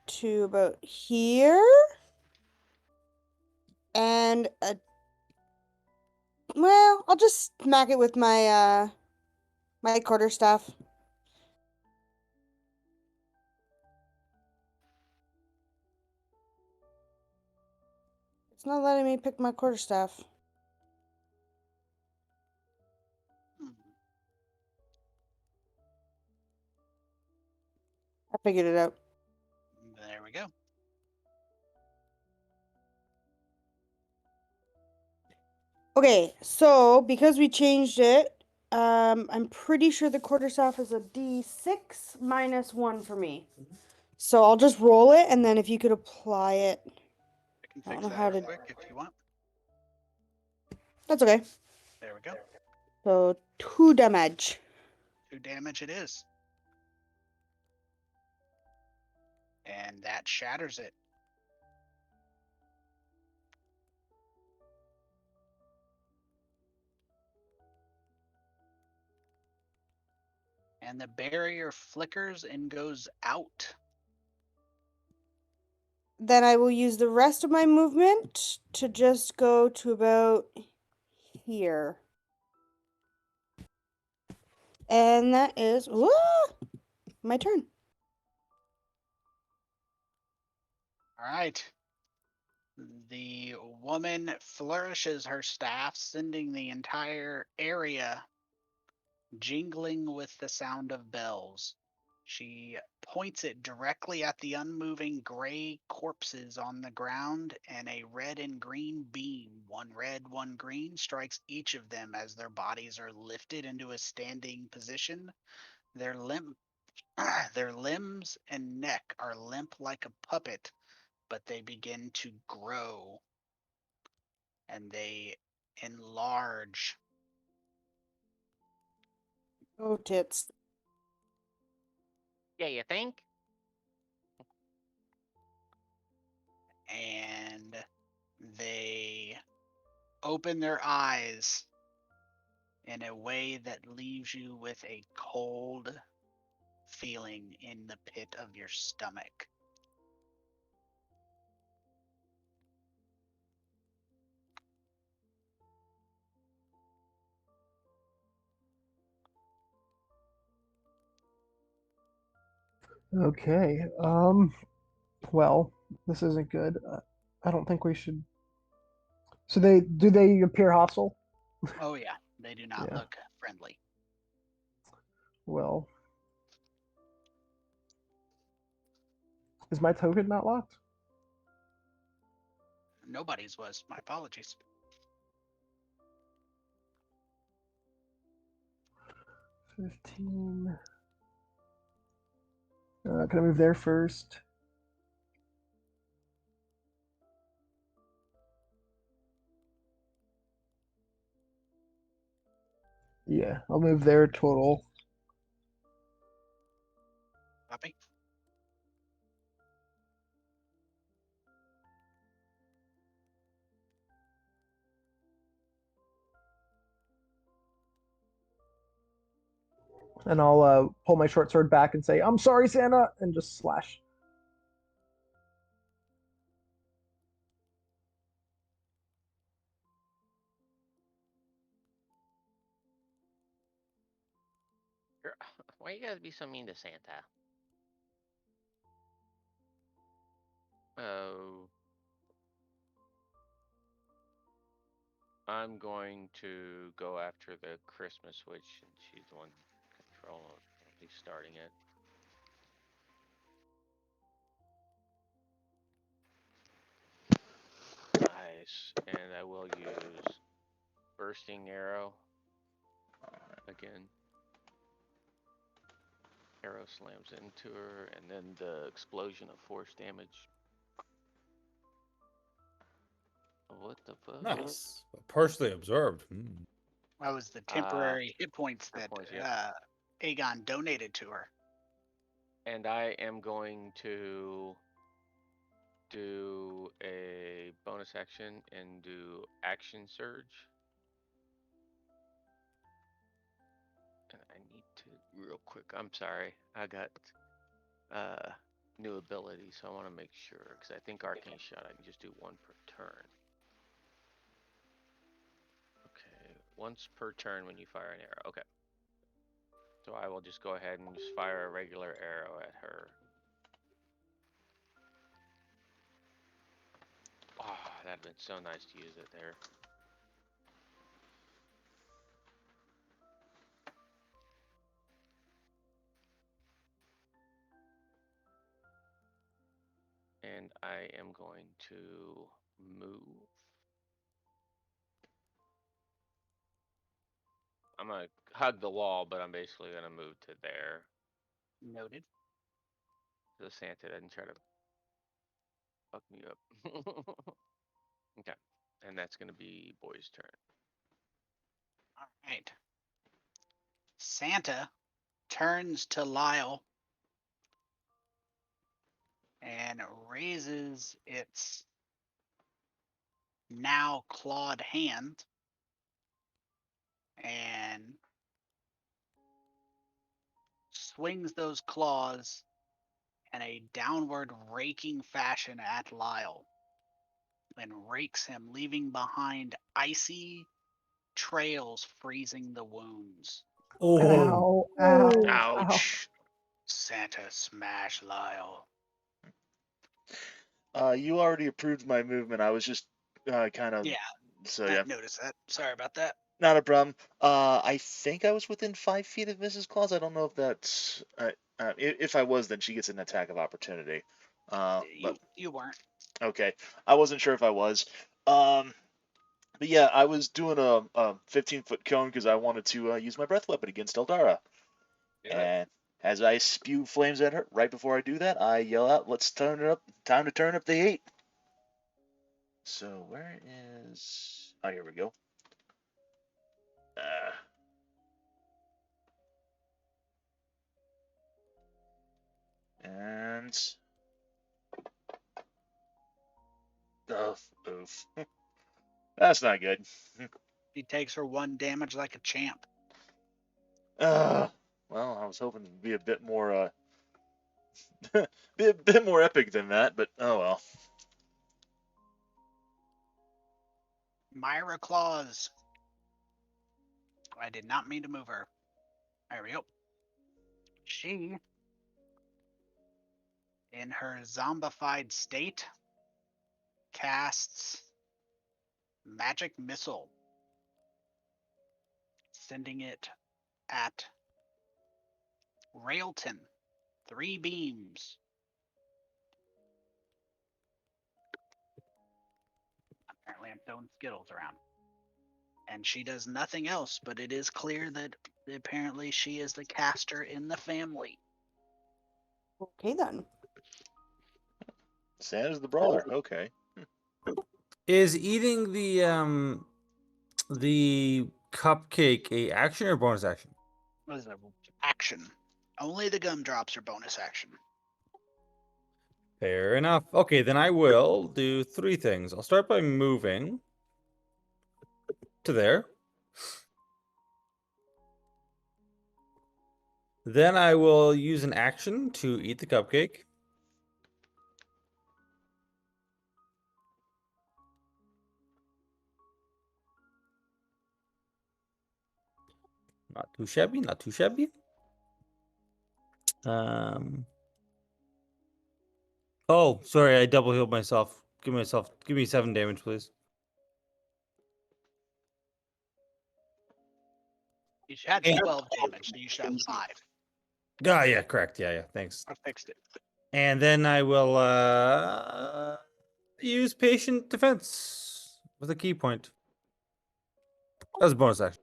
to about here and well, I'll just smack it with my my quarterstaff. It's not letting me pick my quarterstaff. Hmm. I figured it out. There we go. Okay, so because we changed it, I'm pretty sure the quarterstaff is a D6 minus 1 for me. So I'll just roll it, and then if you could apply it. I can I don't fix know that how real to. quick if you want. That's okay. There we go. So 2 damage. 2 damage it is. And that shatters it. And the barrier flickers and goes out. Then I will use the rest of my movement to just go to about here. And that is my turn. All right. The woman flourishes her staff, sending the entire area jingling with the sound of bells. She points it directly at the unmoving gray corpses on the ground, and a red and green beam, one red, one green, strikes each of them as their bodies are lifted into a standing position. Their limbs and neck are limp like a puppet, but they begin to grow and they enlarge. Oh, tits. Yeah, you think? And they open their eyes in a way that leaves you with a cold feeling in the pit of your stomach. Okay. Well, this isn't good. I don't think we should. So they appear hostile? Oh yeah, they do not Yeah. look friendly. Well, is my token not locked? Nobody's was. My apologies. 15. Can I move there first? Yeah, I'll move there total. Copy. And I'll pull my short sword back and say, "I'm sorry, Santa," and just slash. Why you gotta be so mean to Santa? Oh. I'm going to go after the Christmas witch, and she's the one controlling, at least starting it. Nice. And I will use bursting arrow again. Arrow slams into her, and then the explosion of force damage. What the fuck? Nice. Partially absorbed. Hmm. That was the temporary hit points hit that points, yep. Aegon donated to her. And I am going to do a bonus action and do action surge. And I need to real quick. I'm sorry. I got new ability, so I want to make sure because I think arcane shot I can just do one per turn. Okay, once per turn when you fire an arrow. Okay. So I will just go ahead and just fire a regular arrow at her. Oh, that'd been so nice to use it there. And I am going to move. I'm gonna hug the wall, but I'm basically gonna move to there. Noted. So Santa doesn't try to fuck me up. Okay, and that's gonna be Boy's turn. All right. Santa turns to Lyle and raises its now clawed hand and swings those claws in a downward raking fashion at Lyle and rakes him, leaving behind icy trails freezing the wounds. Oh, Ow! Ow! Ow! Ouch. Santa smash Lyle. You already approved my movement. I was just kind of. Yeah, So I yeah, noticed that. Sorry about that. not a problem. I think I was within 5 feet of Mrs. Claus. I don't know if that's. If I was, then she gets an attack of opportunity. But You weren't. okay, I wasn't sure if I was. But yeah, I was doing a 15-foot cone because I wanted to use my breath weapon against Eldara. Do it. And As I spew flames at her, right before I do that, I yell out, "Let's turn it up! Time to turn up the heat!" So where is? Oh, here we go. And oof. That's not good. She takes her 1 damage like a champ. Well, I was hoping to be a bit more be a bit more epic than that, but oh well. Myra Claus. I did not mean to move her. There we go. She, in her zombified state, casts Magic Missile, sending it at Railton. 3 beams. Apparently I'm throwing Skittles around. And she does nothing else, but it is clear that apparently she is the caster in the family. Okay then. Santa's the brawler. Okay. Is eating the cupcake a action or bonus action? What is that? Action. Only the gumdrops are bonus action. Fair enough. Okay, then I will do 3 things. I'll start by moving to there. Then I will use an action to eat the cupcake. Not too shabby, not too shabby. Oh, sorry, I double healed myself. Give me 7 damage, please. You had Yeah. 12 damage, so you should have 5. Ah, yeah, correct. Yeah, thanks. I fixed it. And then I will use patient defense with a key point. That's a bonus action.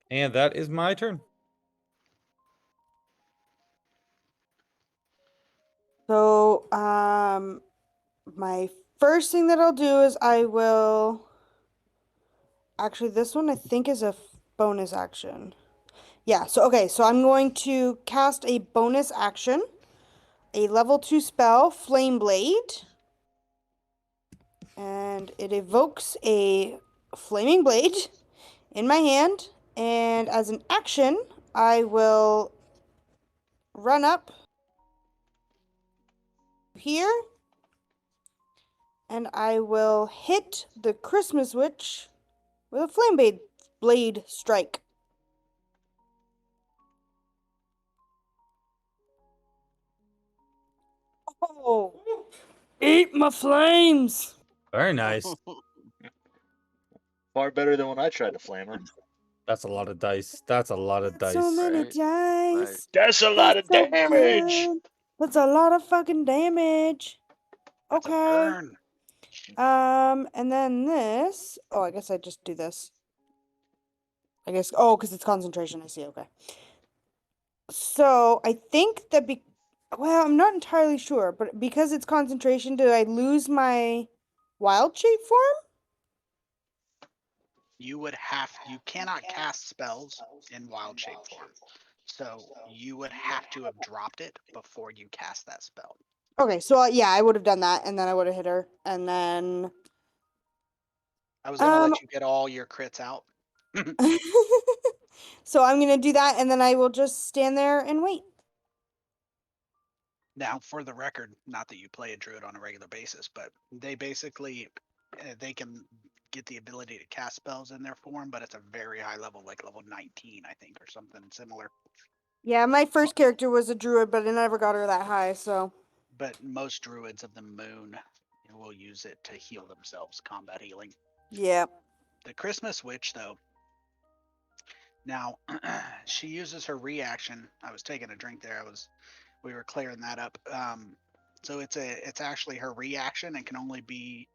And that is my turn. So, my first thing that I'll do is I will. Actually, this one I think is a bonus action. Yeah, so okay, so I'm going to cast a bonus action, a level 2 spell, Flame Blade. And it evokes a flaming blade in my hand. And as an action, I will run up here. And I will hit the Christmas witch with a flame blade strike. Oh, eat my flames! Very nice. Far better than when I tried to flame her. That's a lot of dice. That's a lot of dice. So many Right, dice. That's a lot of so damage. good. That's a lot of fucking damage. That's a Okay. burn. And then this. Oh, I guess I just do this. I guess. Oh, because it's concentration. I see. Okay. So I think that well, I'm not entirely sure, but because it's concentration, do I lose my wild shape form? You cannot cast spells in wild shape form. So you would have to have dropped it before you cast that spell. Okay, so yeah, I would have done that, and then I would have hit her, and then. I was gonna let you get all your crits out. So I'm gonna do that, and then I will just stand there and wait. Now, for the record, not that you play a druid on a regular basis, but they basically they can get the ability to cast spells in their form, but it's a very high level, like level 19, I think, or something similar. Yeah, my first character was a druid, but I never got her that high, so. But most druids of the moon will use it to heal themselves, combat healing. Yeah. The Christmas witch, though, now she uses her reaction. I was taking a drink there. We were clearing that up. So it's actually her reaction and can only be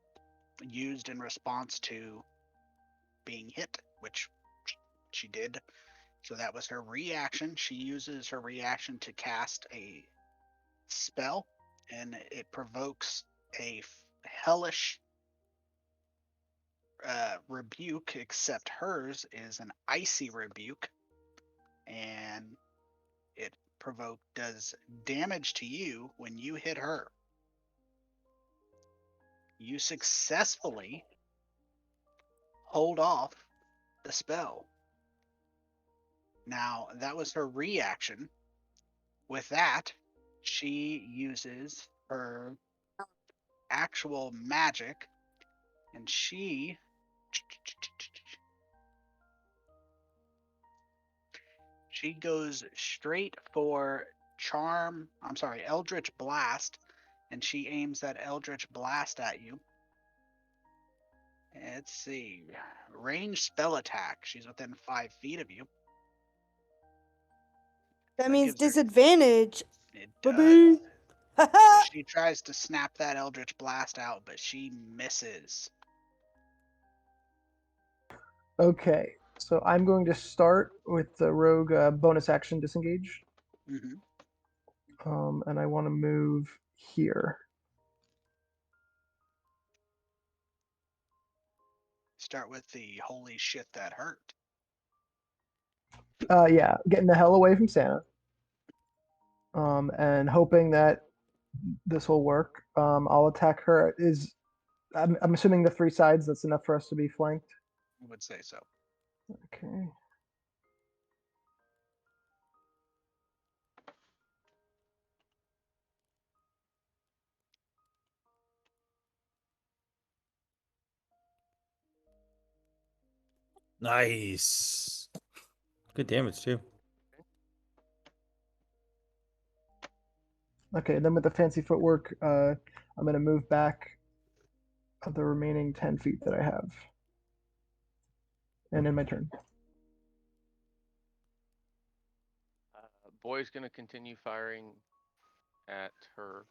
used in response to being hit, which she did. So that was her reaction. She uses her reaction to cast a spell, and it provokes a hellish rebuke, except hers is an icy rebuke, and it does damage to you when you hit her. You successfully hold off the spell. Now, that was her reaction. With that, she uses her actual magic, and she goes straight for Eldritch Blast, and she aims that Eldritch Blast at you. Let's see. Range spell attack. She's within 5 feet of you. That That means gives her- disadvantage. It Baby. does. So she tries to snap that Eldritch Blast out, but she misses. Okay, so I'm going to start with the rogue bonus action disengage. Hmm. And I want to move here. Start with the holy shit that hurt. Yeah, getting the hell away from Santa. And hoping that this will work. I'll attack her. I'm assuming the 3 sides, that's enough for us to be flanked. I would say so. Okay. Nice. Good damage too. Okay, then with the fancy footwork, I'm going to move back the remaining 10 feet that I have. And in my turn. Boy's gonna continue firing at her.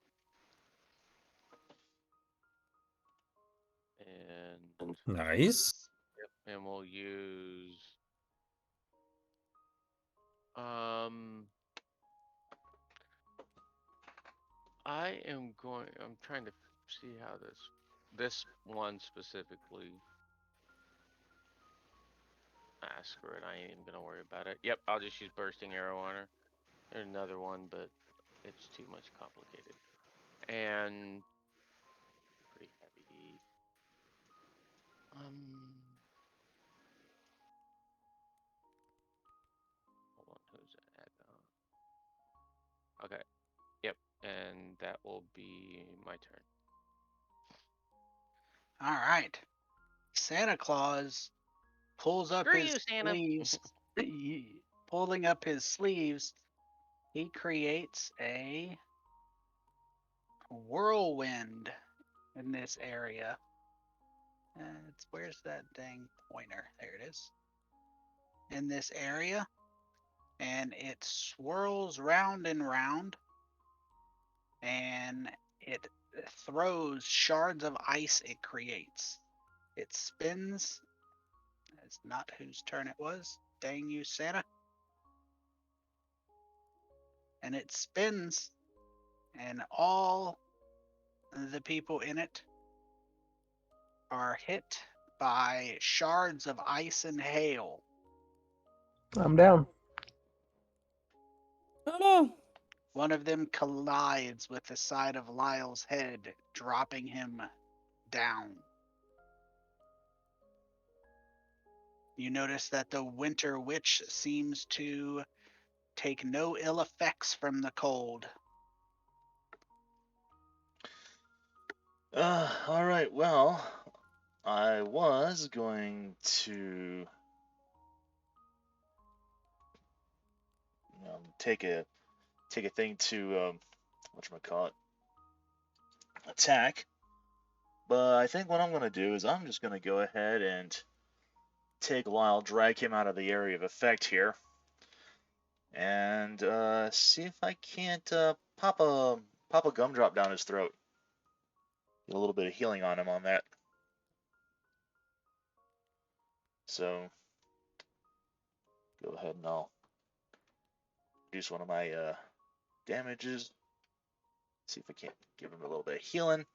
And Nice. and we'll use I'm trying to see how this one specifically. Screw it, I ain't even gonna worry about it. Yep, I'll just use bursting arrow on her. There's another one, but it's too much complicated. And pretty heavy. Hold on, who's that? Okay. Yep, and that will be my turn. All right. Santa Claus pulls up Screw his you, Santa. sleeves. Pulling up his sleeves, he creates a whirlwind in this area. Where's that dang pointer? There it is. In this area, and it swirls round and round, and it throws shards of ice it creates. It spins. That's not whose turn it was. Dang you, Santa. And it spins, and all the people in it are hit by shards of ice and hail. I'm down. Oh no. One of them collides with the side of Lyle's head, dropping him down. You notice that the Winter Witch seems to take no ill effects from the cold. All right. Well, I was going to take a thing to whatchamacallit, attack. But I think what I'm going to do is I'm just going to go ahead and take Lyle, drag him out of the area of effect here, and see if I can't pop a gumdrop down his throat. Get a little bit of healing on him on that. So go ahead and I'll reduce one of my damages. See if I can't give him a little bit of healing.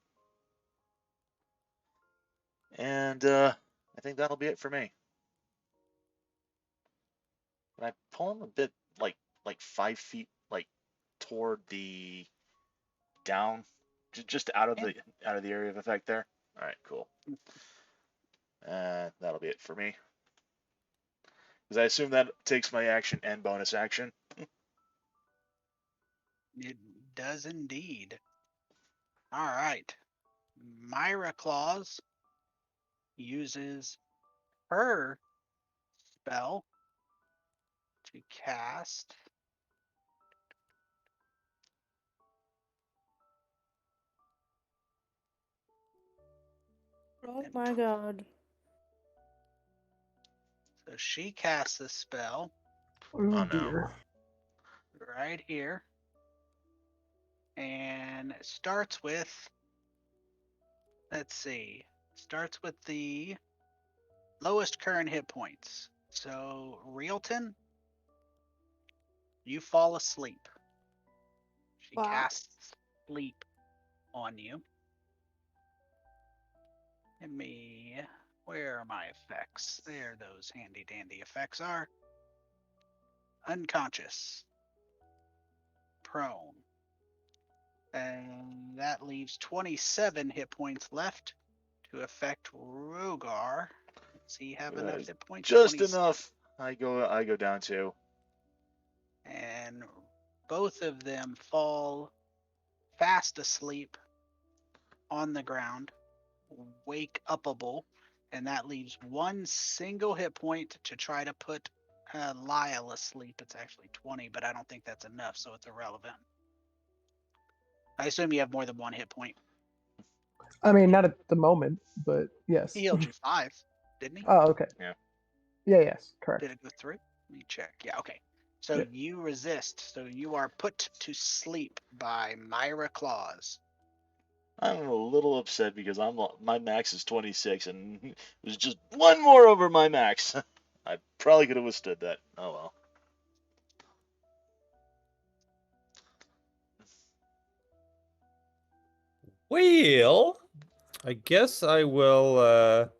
And I think that'll be it for me. Can I pull him a bit like 5 feet toward the down, just out of the area of effect there? All right, cool. That'll be it for me. Because I assume that takes my action and bonus action. It does indeed. All right. Myra Claus uses her spell to cast Oh and my god. so she casts a spell Oh no. dear. right here. And it starts with, let's see, starts with the lowest current hit points. So, Realton, you fall asleep. She Wow. casts sleep on you. Where are my effects? There those handy dandy effects are. Unconscious. Prone. And that leaves 27 hit points left to affect Rogar. Does he have enough hit points? Just enough. I go down to. And both of them fall fast asleep on the ground, wake upable, and that leaves one single hit point to try to put Lyle asleep. It's actually 20, but I don't think that's enough, so it's irrelevant. I assume you have more than one hit point. I mean, not at the moment, but yes. He healed you 5, didn't he? Oh, okay. Yeah. Yeah, yes, correct. Did it go through? Let me check. Yeah, okay. So Yeah. you resist. So you are put to sleep by Myra Claus. I'm a little upset because my max is 26 and it was just one more over my max. I probably could have withstood that. Oh well. Well, I guess I will.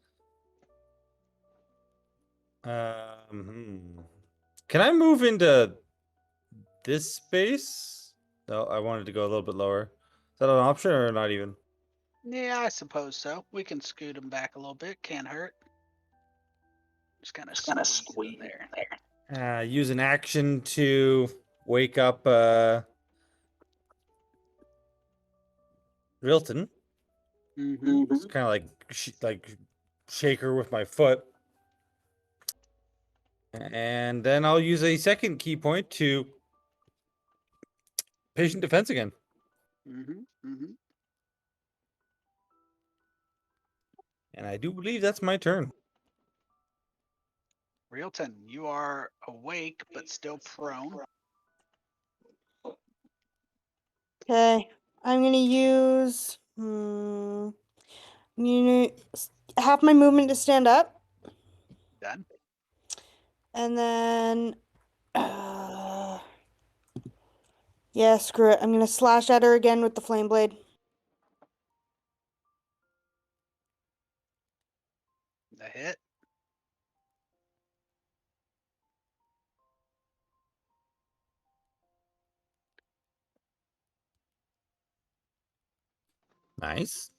Can I move into this space? No, I wanted to go a little bit lower. Is that an option or not even? Yeah, I suppose so. We can scoot him back a little bit. Can't hurt. Just kind of squeeze him there. Use an action to wake up Rilton. Mm-hmm. It's kind of like shake her with my foot. And then I'll use a second key point to patient defense again. Mm-hmm. Mm-hmm. And I do believe that's my turn. Realton, you are awake but still prone. Okay. I'm gonna use half my movement to stand up. Done. And then yeah, screw it. I'm gonna slash at her again with the flame blade. The hit. Nice.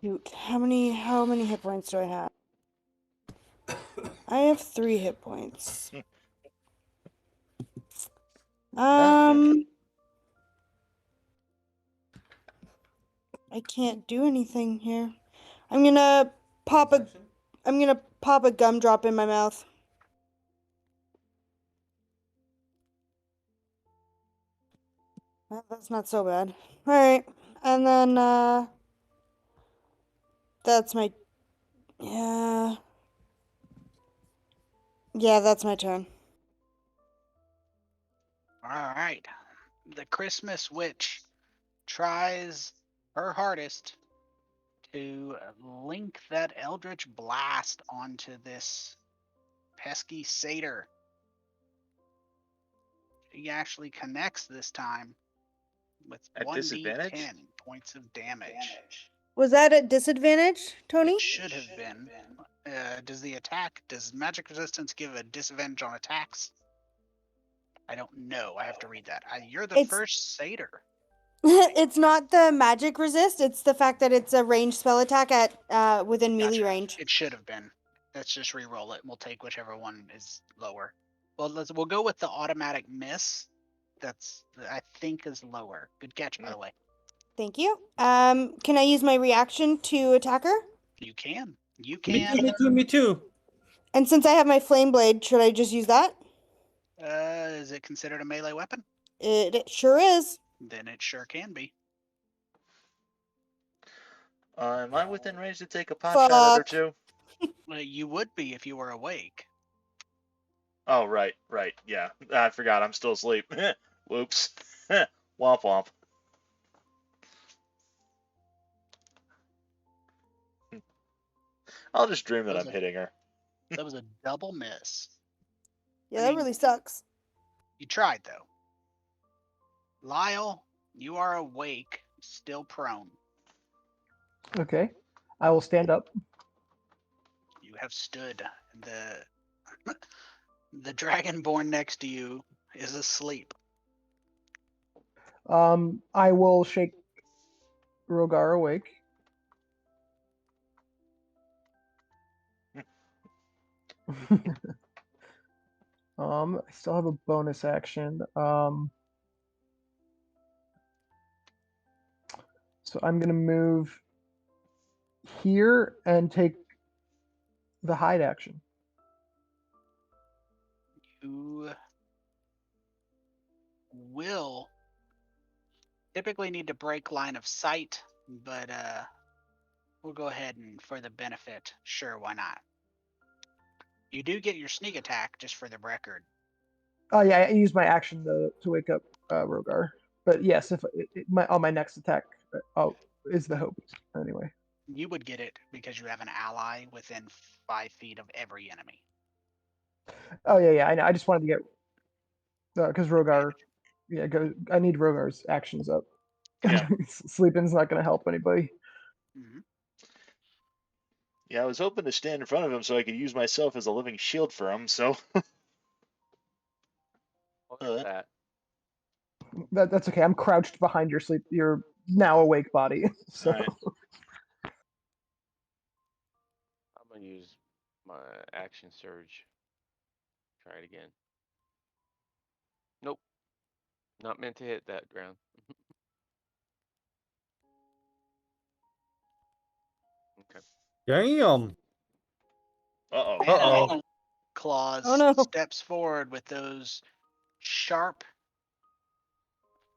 Shoot, how many hit points do I have? I have 3 hit points. I can't do anything here. I'm gonna pop a gumdrop in my mouth. Well, that's not so bad. Alright. And then that's my yeah. Yeah, that's my turn. All right. The Christmas witch tries her hardest to link that Eldritch Blast onto this pesky satyr. He actually connects this time with At 1d10 disadvantage? points of damage. Was that at disadvantage, Tony? It should have been. Does magic resistance give a disadvantage on attacks? I don't know. I have to read that. You're the It's- first satyr. It's not the magic resist. It's the fact that it's a ranged spell attack at within melee Gotcha. range. It should have been. Let's just re-roll it. We'll take whichever one is lower. Well, we'll go with the automatic miss. I think is lower. Good catch, by the way. Thank you. Can I use my reaction to attack her? You can. You Me can. too, me too, me too. And since I have my flame blade, should I just use that? Is it considered a melee weapon? It sure is. Then it sure can be. Am I within range to take a pot shot at her Fuck. too? You would be if you were awake. Oh, right. Yeah, I forgot. I'm still asleep. Whoops. Womp womp. I'll just dream that I'm hitting her. That was a double miss. Yeah, I that mean- really sucks. You tried, though. Lyle, you are awake, still prone. Okay. I will stand up. You have stood. The dragonborn next to you is asleep. I will shake Rogar awake. I still have a bonus action. So I'm gonna move here and take the hide action. You will typically need to break line of sight, but we'll go ahead and for the benefit, sure, why not? You do get your sneak attack, just for the record. Oh yeah, I used my action to wake up Rogar. But yes, if on my next attack, is the hope anyway. You would get it because you have an ally within 5 feet of every enemy. Oh yeah, I know. I just wanted to get because Rogar, yeah, I need Rogar's actions up. Yeah. Sleeping's not going to help anybody. Mm-hmm. Yeah, I was hoping to stand in front of him so I could use myself as a living shield for him, so... What was that? That's okay. I'm crouched behind your now awake body. So Alright. I'm gonna use my action surge. Try it again. Nope. Not meant to hit that ground. Okay. Damn. Uh-oh. Uh-oh. Claus Oh, no. steps forward with those sharp,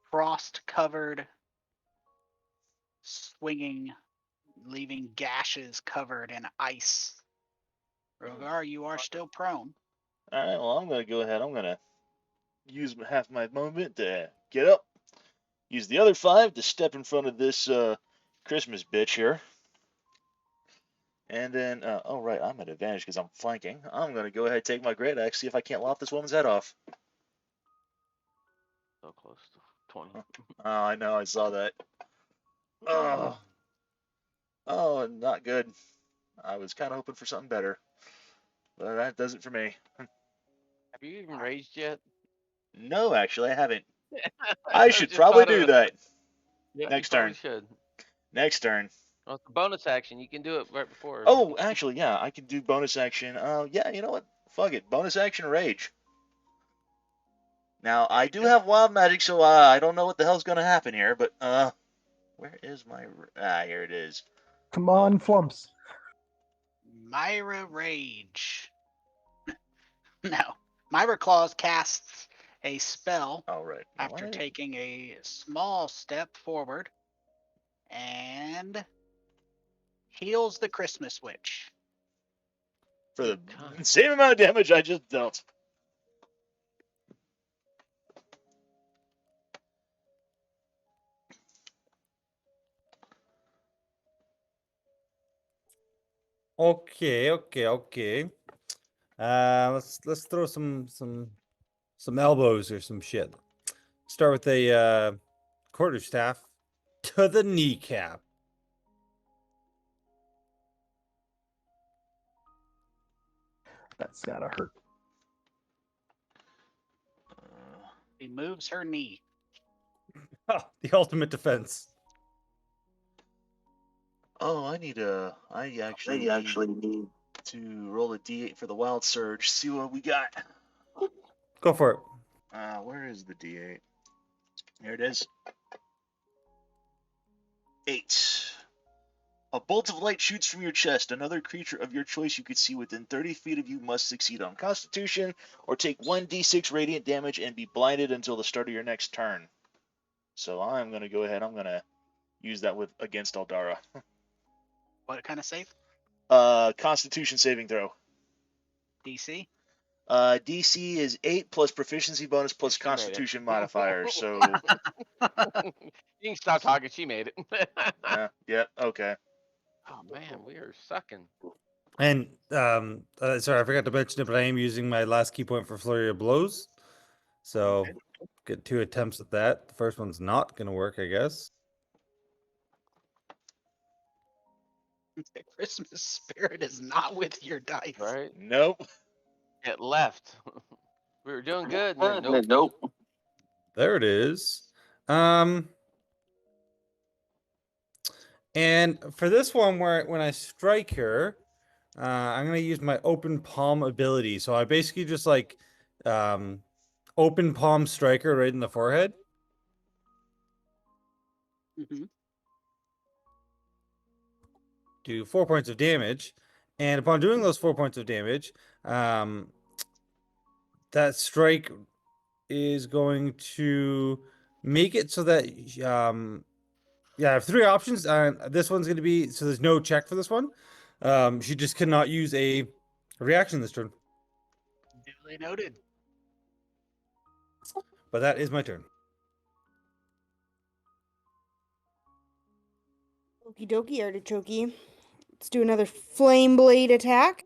frost-covered, swinging, leaving gashes covered in ice. Rogar, you are still prone. Alright, well, I'm going to go ahead. I'm going to use half my movement to get up. Use the other 5 to step in front of this Christmas bitch here. And then, oh, right, I'm at advantage because I'm flanking. I'm going to go ahead and take my great axe, see if I can't lop this woman's head off. So close to 20. Oh, I know, I saw that. Oh, not good. I was kind of hoping for something better. But that does it for me. Have you even raged yet? No, actually, I haven't. I I should just probably thought of do it. that. Yeah, Next you probably turn. should. Next turn. Well, it's a bonus action. You can do it right before. Oh, actually, yeah, I can do bonus action. Yeah, you know what? Fuck it. Bonus action rage. Now, I do have wild magic, so I don't know what the hell's going to happen here, but, where is my... here it is. come on, Flumps. Myra Rage. No. Myra Claus casts a spell Oh, right. after Why- taking a small step forward and heals the Christmas witch. For the God. same amount of damage I just dealt. Okay. Let's throw some elbows or some shit. Start with a quarterstaff to the kneecap. That's gotta hurt. He moves her knee. The ultimate defense. Oh, I actually need to roll a d8 for the wild surge. See what we got. Go for it. Where is the d8? Here it is. 8. A bolt of light shoots from your chest. Another creature of your choice you could see within 30 feet of you must succeed on Constitution or take 1d6 radiant damage and be blinded until the start of your next turn. So I'm going to go ahead. I'm going to use that against Aldara. What kind of save? Constitution saving throw. DC? DC is 8 plus proficiency bonus plus She made it. Constitution modifier. So You can stop talking. She made it. yeah, okay. Oh man, we are sucking. And sorry, I forgot to mention it, but I am using my last key point for flurry of blows. So Okay. get 2 attempts at that. The first one's not gonna work, I guess. The Christmas spirit is not with your dice. Right? Nope. It left. We were doing good. And then, Nope. There it is. And for this one, when I strike her, I'm gonna use my open palm ability. So I basically just like open palm strike her right in the forehead. Mm-hmm. Do 4 points of damage, and upon doing those 4 points of damage, that strike is going to make it so that yeah, I have 3 options. This one's going to be so there's no check for this one. She just cannot use a reaction this turn. Duly noted. But that is my turn. Okie dokie, artichoke. Let's do another flame blade attack.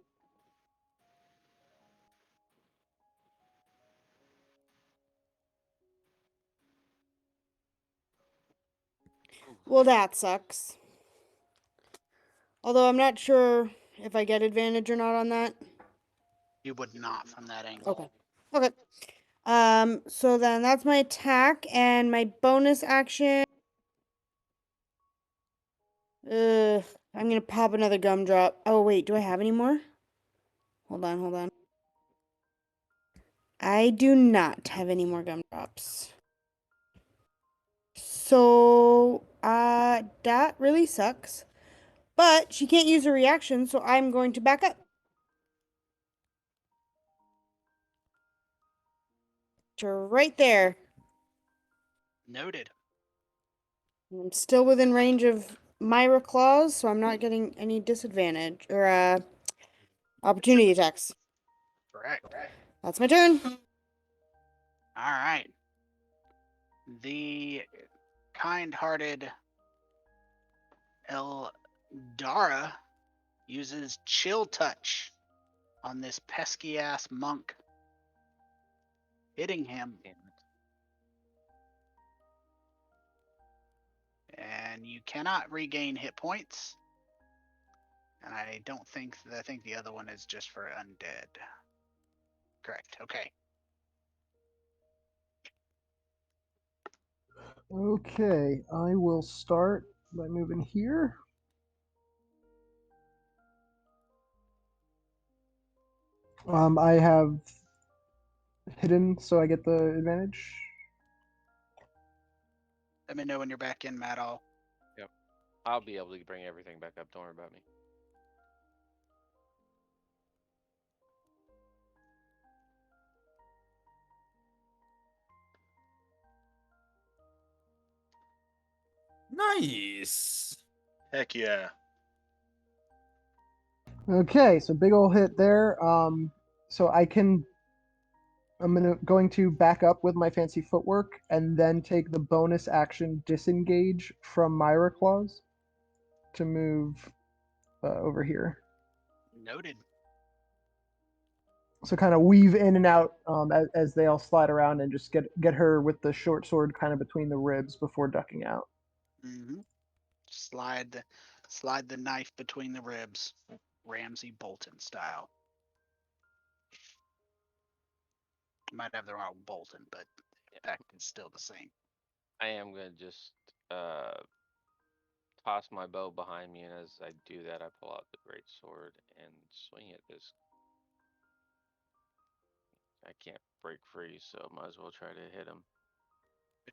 Well, that sucks. Although I'm not sure if I get advantage or not on that. You would not from that angle. Okay. So then that's my attack and my bonus action. I'm gonna pop another gumdrop. Oh wait, do I have any more? Hold on. I do not have any more gumdrops. So, that really sucks. But she can't use a reaction, so I'm going to back up. To right there. Noted. I'm still within range of Myra Claus, so I'm not getting any disadvantage or opportunity attacks. Correct. That's my turn. All right. The kind-hearted Eldara uses Chill Touch on this pesky-ass monk, hitting him. Damn And you cannot regain hit points. And I think the other one is just for undead. Correct. Okay. Okay, I will start by moving here. I have hidden, so I get the advantage. Let me know when you're back in, Matt. I'll be able to bring everything back up. Don't worry about me. Nice. Heck yeah. Okay, so big ol' hit there. So I'm going to back up with my fancy footwork and then take the bonus action disengage from Myra Claus to move over here. Noted. So kind of weave in and out as they all slide around and just get her with the short sword kind of between the ribs before ducking out. Mm-hmm. Slide the knife between the ribs, Ramsay Bolton style. Might have the wrong Bolton, but the effect is still the same. I am gonna just toss my bow behind me, and as I do that, I pull out the great sword and swing at this. I can't break free, so might as well try to hit him.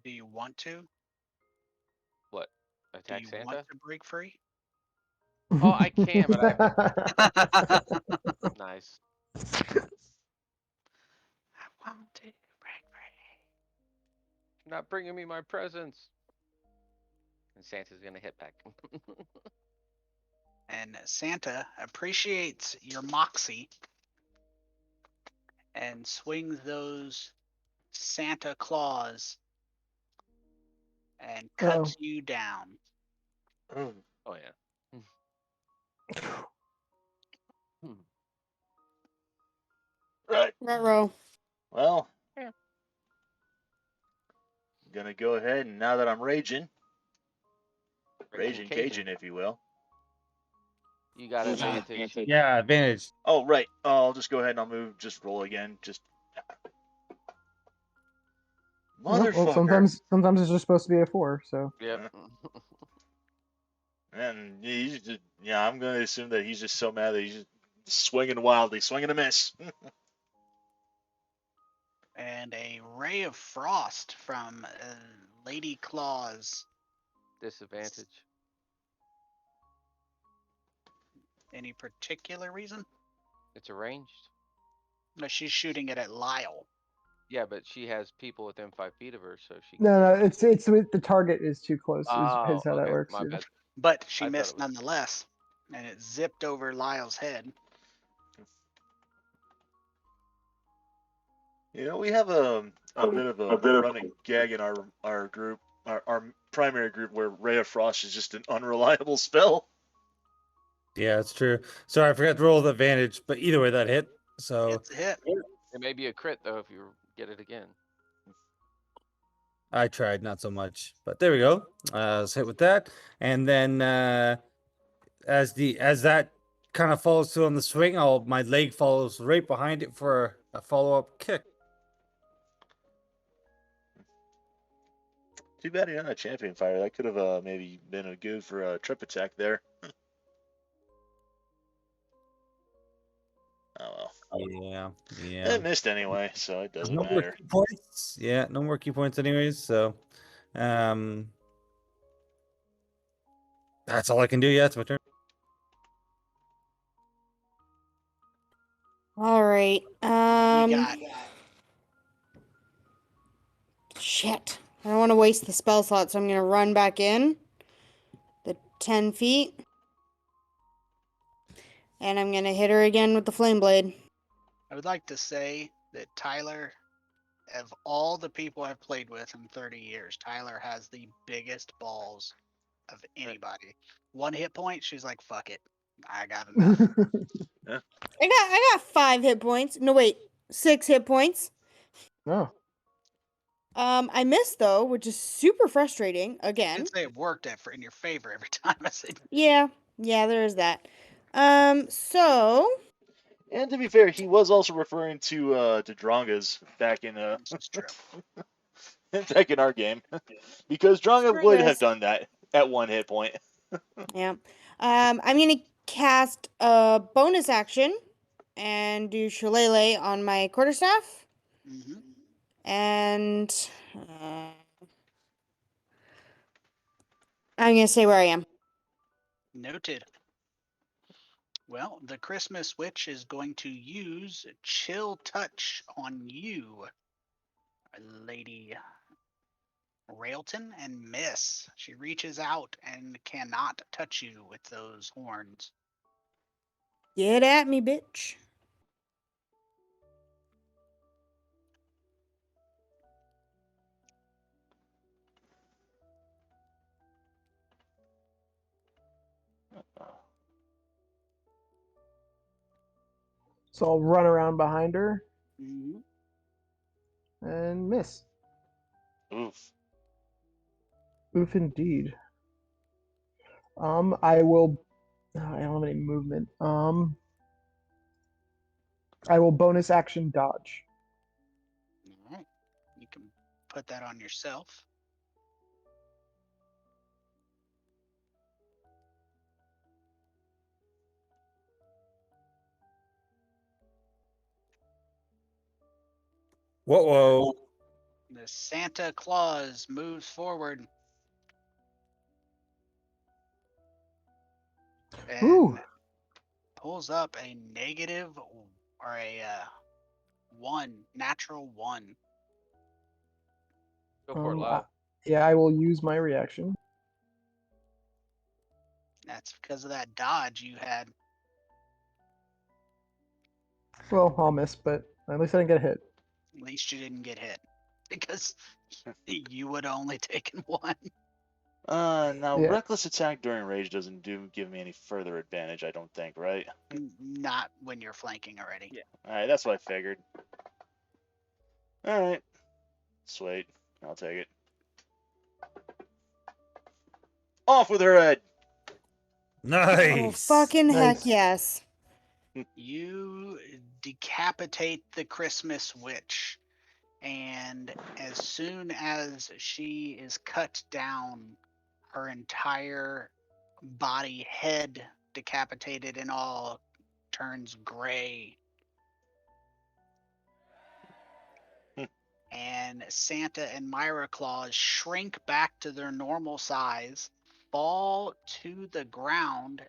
Do you want to? What? Do Attack you want Santa? to break free? Oh, I can, but I have to. Nice. I want to break free. You're not bringing me my presents. And Santa's gonna hit back. And Santa appreciates your moxie and swings those Santa claws and cuts you down. Mm. Oh yeah. Right. Ruh-roh. Well, Yeah. I'm gonna go ahead and now that I'm raging Raging Cajun, if you will. You got advantage. Yeah, advantage. Oh, right. I'll just go ahead and I'll move. Just roll again. Just Well, motherfucker. sometimes it's just supposed to be a 4. So Yep. And he's just, yeah, I'm gonna assume that he's just so mad that he's just swinging wildly, swinging a miss. And a ray of frost from Lady Claus. Disadvantage. Any particular reason? It's arranged. No, she's shooting it at Lyle. Yeah, but she has people within 5 feet of her, so she. no, it's the target is too close. Is Oh, how that okay. works. My bad. But she I thought missed it was. nonetheless. And it zipped over Lyle's head. You know, we have a bit of a running gag in our group, our primary group, where Ray of Frost is just an unreliable spell. Yeah, that's true. Sorry, I forgot to roll the advantage, but either way, that hit. So It's a hit. It may be a crit though if you get it again. I tried, not so much, but there we go. Let's hit with that, and then as that kind of follows through on the swing, my leg follows right behind it for a follow up kick. Too bad you're not a champion fighter. That could have maybe been a good for a trip attack there. Oh well. Yeah. It missed anyway, so it doesn't No more matter. key points. Yeah, no more key points, anyways. So, that's all I can do. Yeah, it's my turn. All right. We got Shit. I don't want to waste the spell slot, so I'm gonna run back in the 10 feet, and I'm gonna hit her again with the flame blade. I would like to say that Tyler, of all the people I've played with in 30 years, Tyler has the biggest balls of anybody. 1 hit point, she's like, fuck it. I got enough. I got 5 hit points. No wait, 6 hit points. Oh. I missed though, which is super frustrating. I Again. did say it worked in your favor every time I said. Yeah, there is that. So And to be fair, he was also referring to Drongas back in This is true. back in our game, because Dronga Screw would have this. done that at 1 hit point. yeah, I'm gonna cast a bonus action and do shillelagh on my quarterstaff, Mm-hmm. and I'm gonna stay where I am. Noted. Well, the Christmas witch is going to use chill touch on you, Lady Railton, and miss. She reaches out and cannot touch you with those horns. Get at me, bitch. So I'll run around behind her Mhm. and miss. Oof. Oof, indeed. I will. I don't have any movement. I will bonus action dodge. All right. You can put that on yourself. Whoa. The Santa Claus moves forward Ooh. and pulls up a negative or a 1, natural 1. Go for it, I- low. yeah, I will use my reaction. That's because of that dodge you had. Well, I'll miss, but at least I didn't get hit. At least you didn't get hit because you would have only taken 1. Now Yeah. reckless attack during rage doesn't give me any further advantage, I don't think, right? Not when you're flanking already. Yeah. Alright, that's what I figured. Alright. Sweet. I'll take it. Off with her head! Oh, Nice. fucking heck Nice. yes. You decapitate the Christmas witch, and as soon as she is cut down, her entire body, head decapitated and all, turns gray. And Santa and Myra Claus shrink back to their normal size, fall to the ground,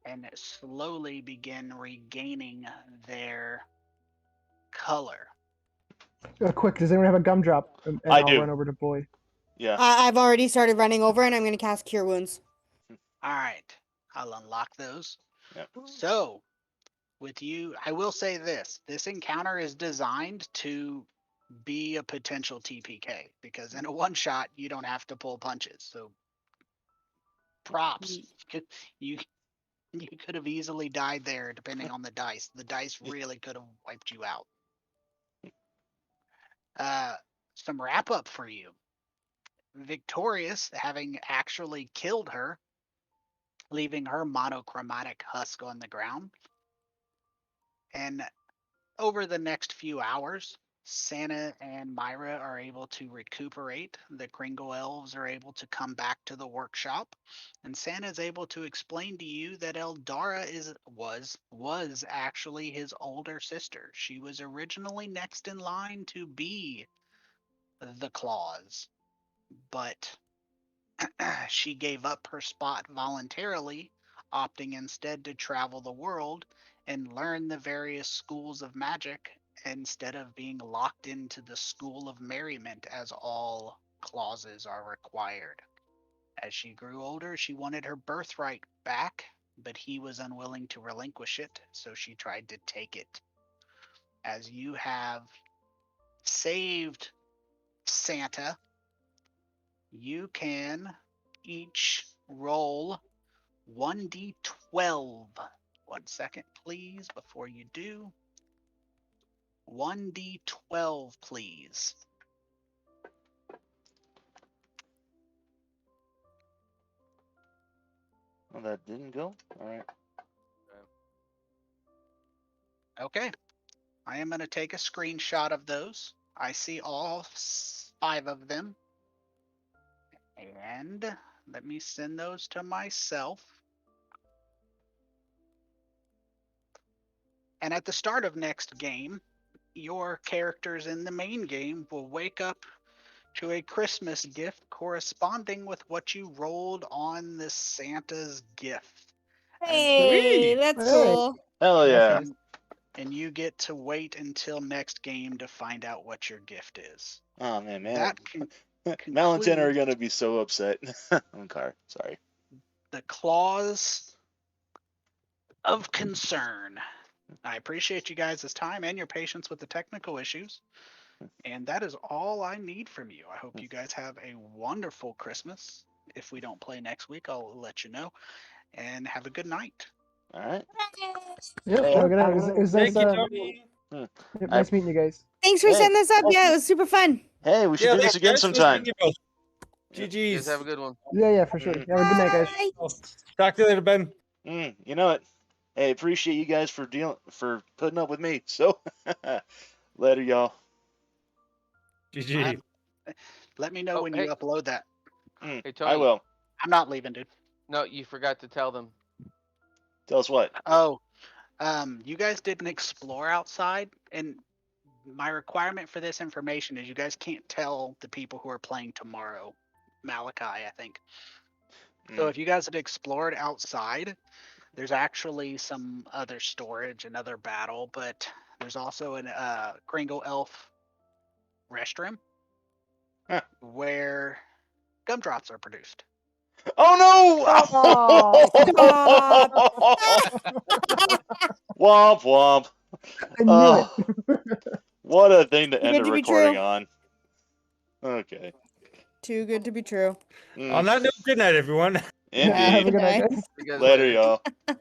and slowly begin regaining their color. Quick, does anyone have a gumdrop? And I I'll do. run over to Boy. Yeah. I've already started running over, and I'm gonna cast Cure Wounds. All right, I'll unlock those. Yep. So, with you, I will say this encounter is designed to be a potential TPK because in a one shot, you don't have to pull punches. So, props. You you could have easily died there depending on the dice. The dice really could have wiped you out. Some wrap up for you. Victorious, having actually killed her, leaving her monochromatic husk on the ground. And over the next few hours, Santa and Myra are able to recuperate. The Kringle elves are able to come back to the workshop, and Santa is able to explain to you that Eldara was actually his older sister. She was originally next in line to be the Claus, but she gave up her spot voluntarily, opting instead to travel the world and learn the various schools of magic instead of being locked into the school of merriment as all clauses are required. As she grew older, she wanted her birthright back, but he was unwilling to relinquish it, so she tried to take it. As you have saved Santa, you can each roll 1d12. 1 second, please, before you do. 1d12, please. Well, that didn't go. Alright. Okay. I am going to take a screenshot of those. I see all 5 of them. And let me send those to myself. And at the start of next game, your characters in the main game will wake up to a Christmas gift corresponding with what you rolled on the Santa's gift. Hey, Sweet. that's Hey. cool. Hell yeah. And you get to wait until next game to find out what your gift is. Oh man, That Mel and Tanner are concludes gonna be so upset. I'm sorry. the clause of concern. I appreciate you guys' time and your patience with the technical issues. And that is all I need from you. I hope you guys have a wonderful Christmas. If we don't play next week, I'll let you know. And have a good night. All right. Yep. Hey, Have a good night. It was Thank nice, you, Tony. yep, nice meeting you guys. Thanks for Hey. setting this up. Yeah, it was super fun. Hey, we should Yeah, do this thanks, again guys. Nice sometime. meeting you both. You GG's. guys have a good one. Yeah, for sure. Mhm. Have a good night, guys. Bye. Oh, talk to you later, Ben. You know it. Hey, appreciate you guys for putting up with me. So, later, y'all. GG. Let me know Oh, when hey. you upload that. Hey, I Tony. will. I'm not leaving, dude. No, you forgot to tell them. Tell us what. Oh, you guys didn't explore outside, and my requirement for this information is you guys can't tell the people who are playing tomorrow. Malachi, I think. So if you guys had explored outside, there's actually some other storage, another battle, but there's also an Kringle Elf restroom Huh. where gumdrops are produced. Oh no! Womp womp. I knew it. What a thing to Too end good a to be recording true. on. Okay. Too good to be true. Mm. On that note, good night, everyone. Indeed. Have a good night, Night. guys. See you guys Later, later. y'all.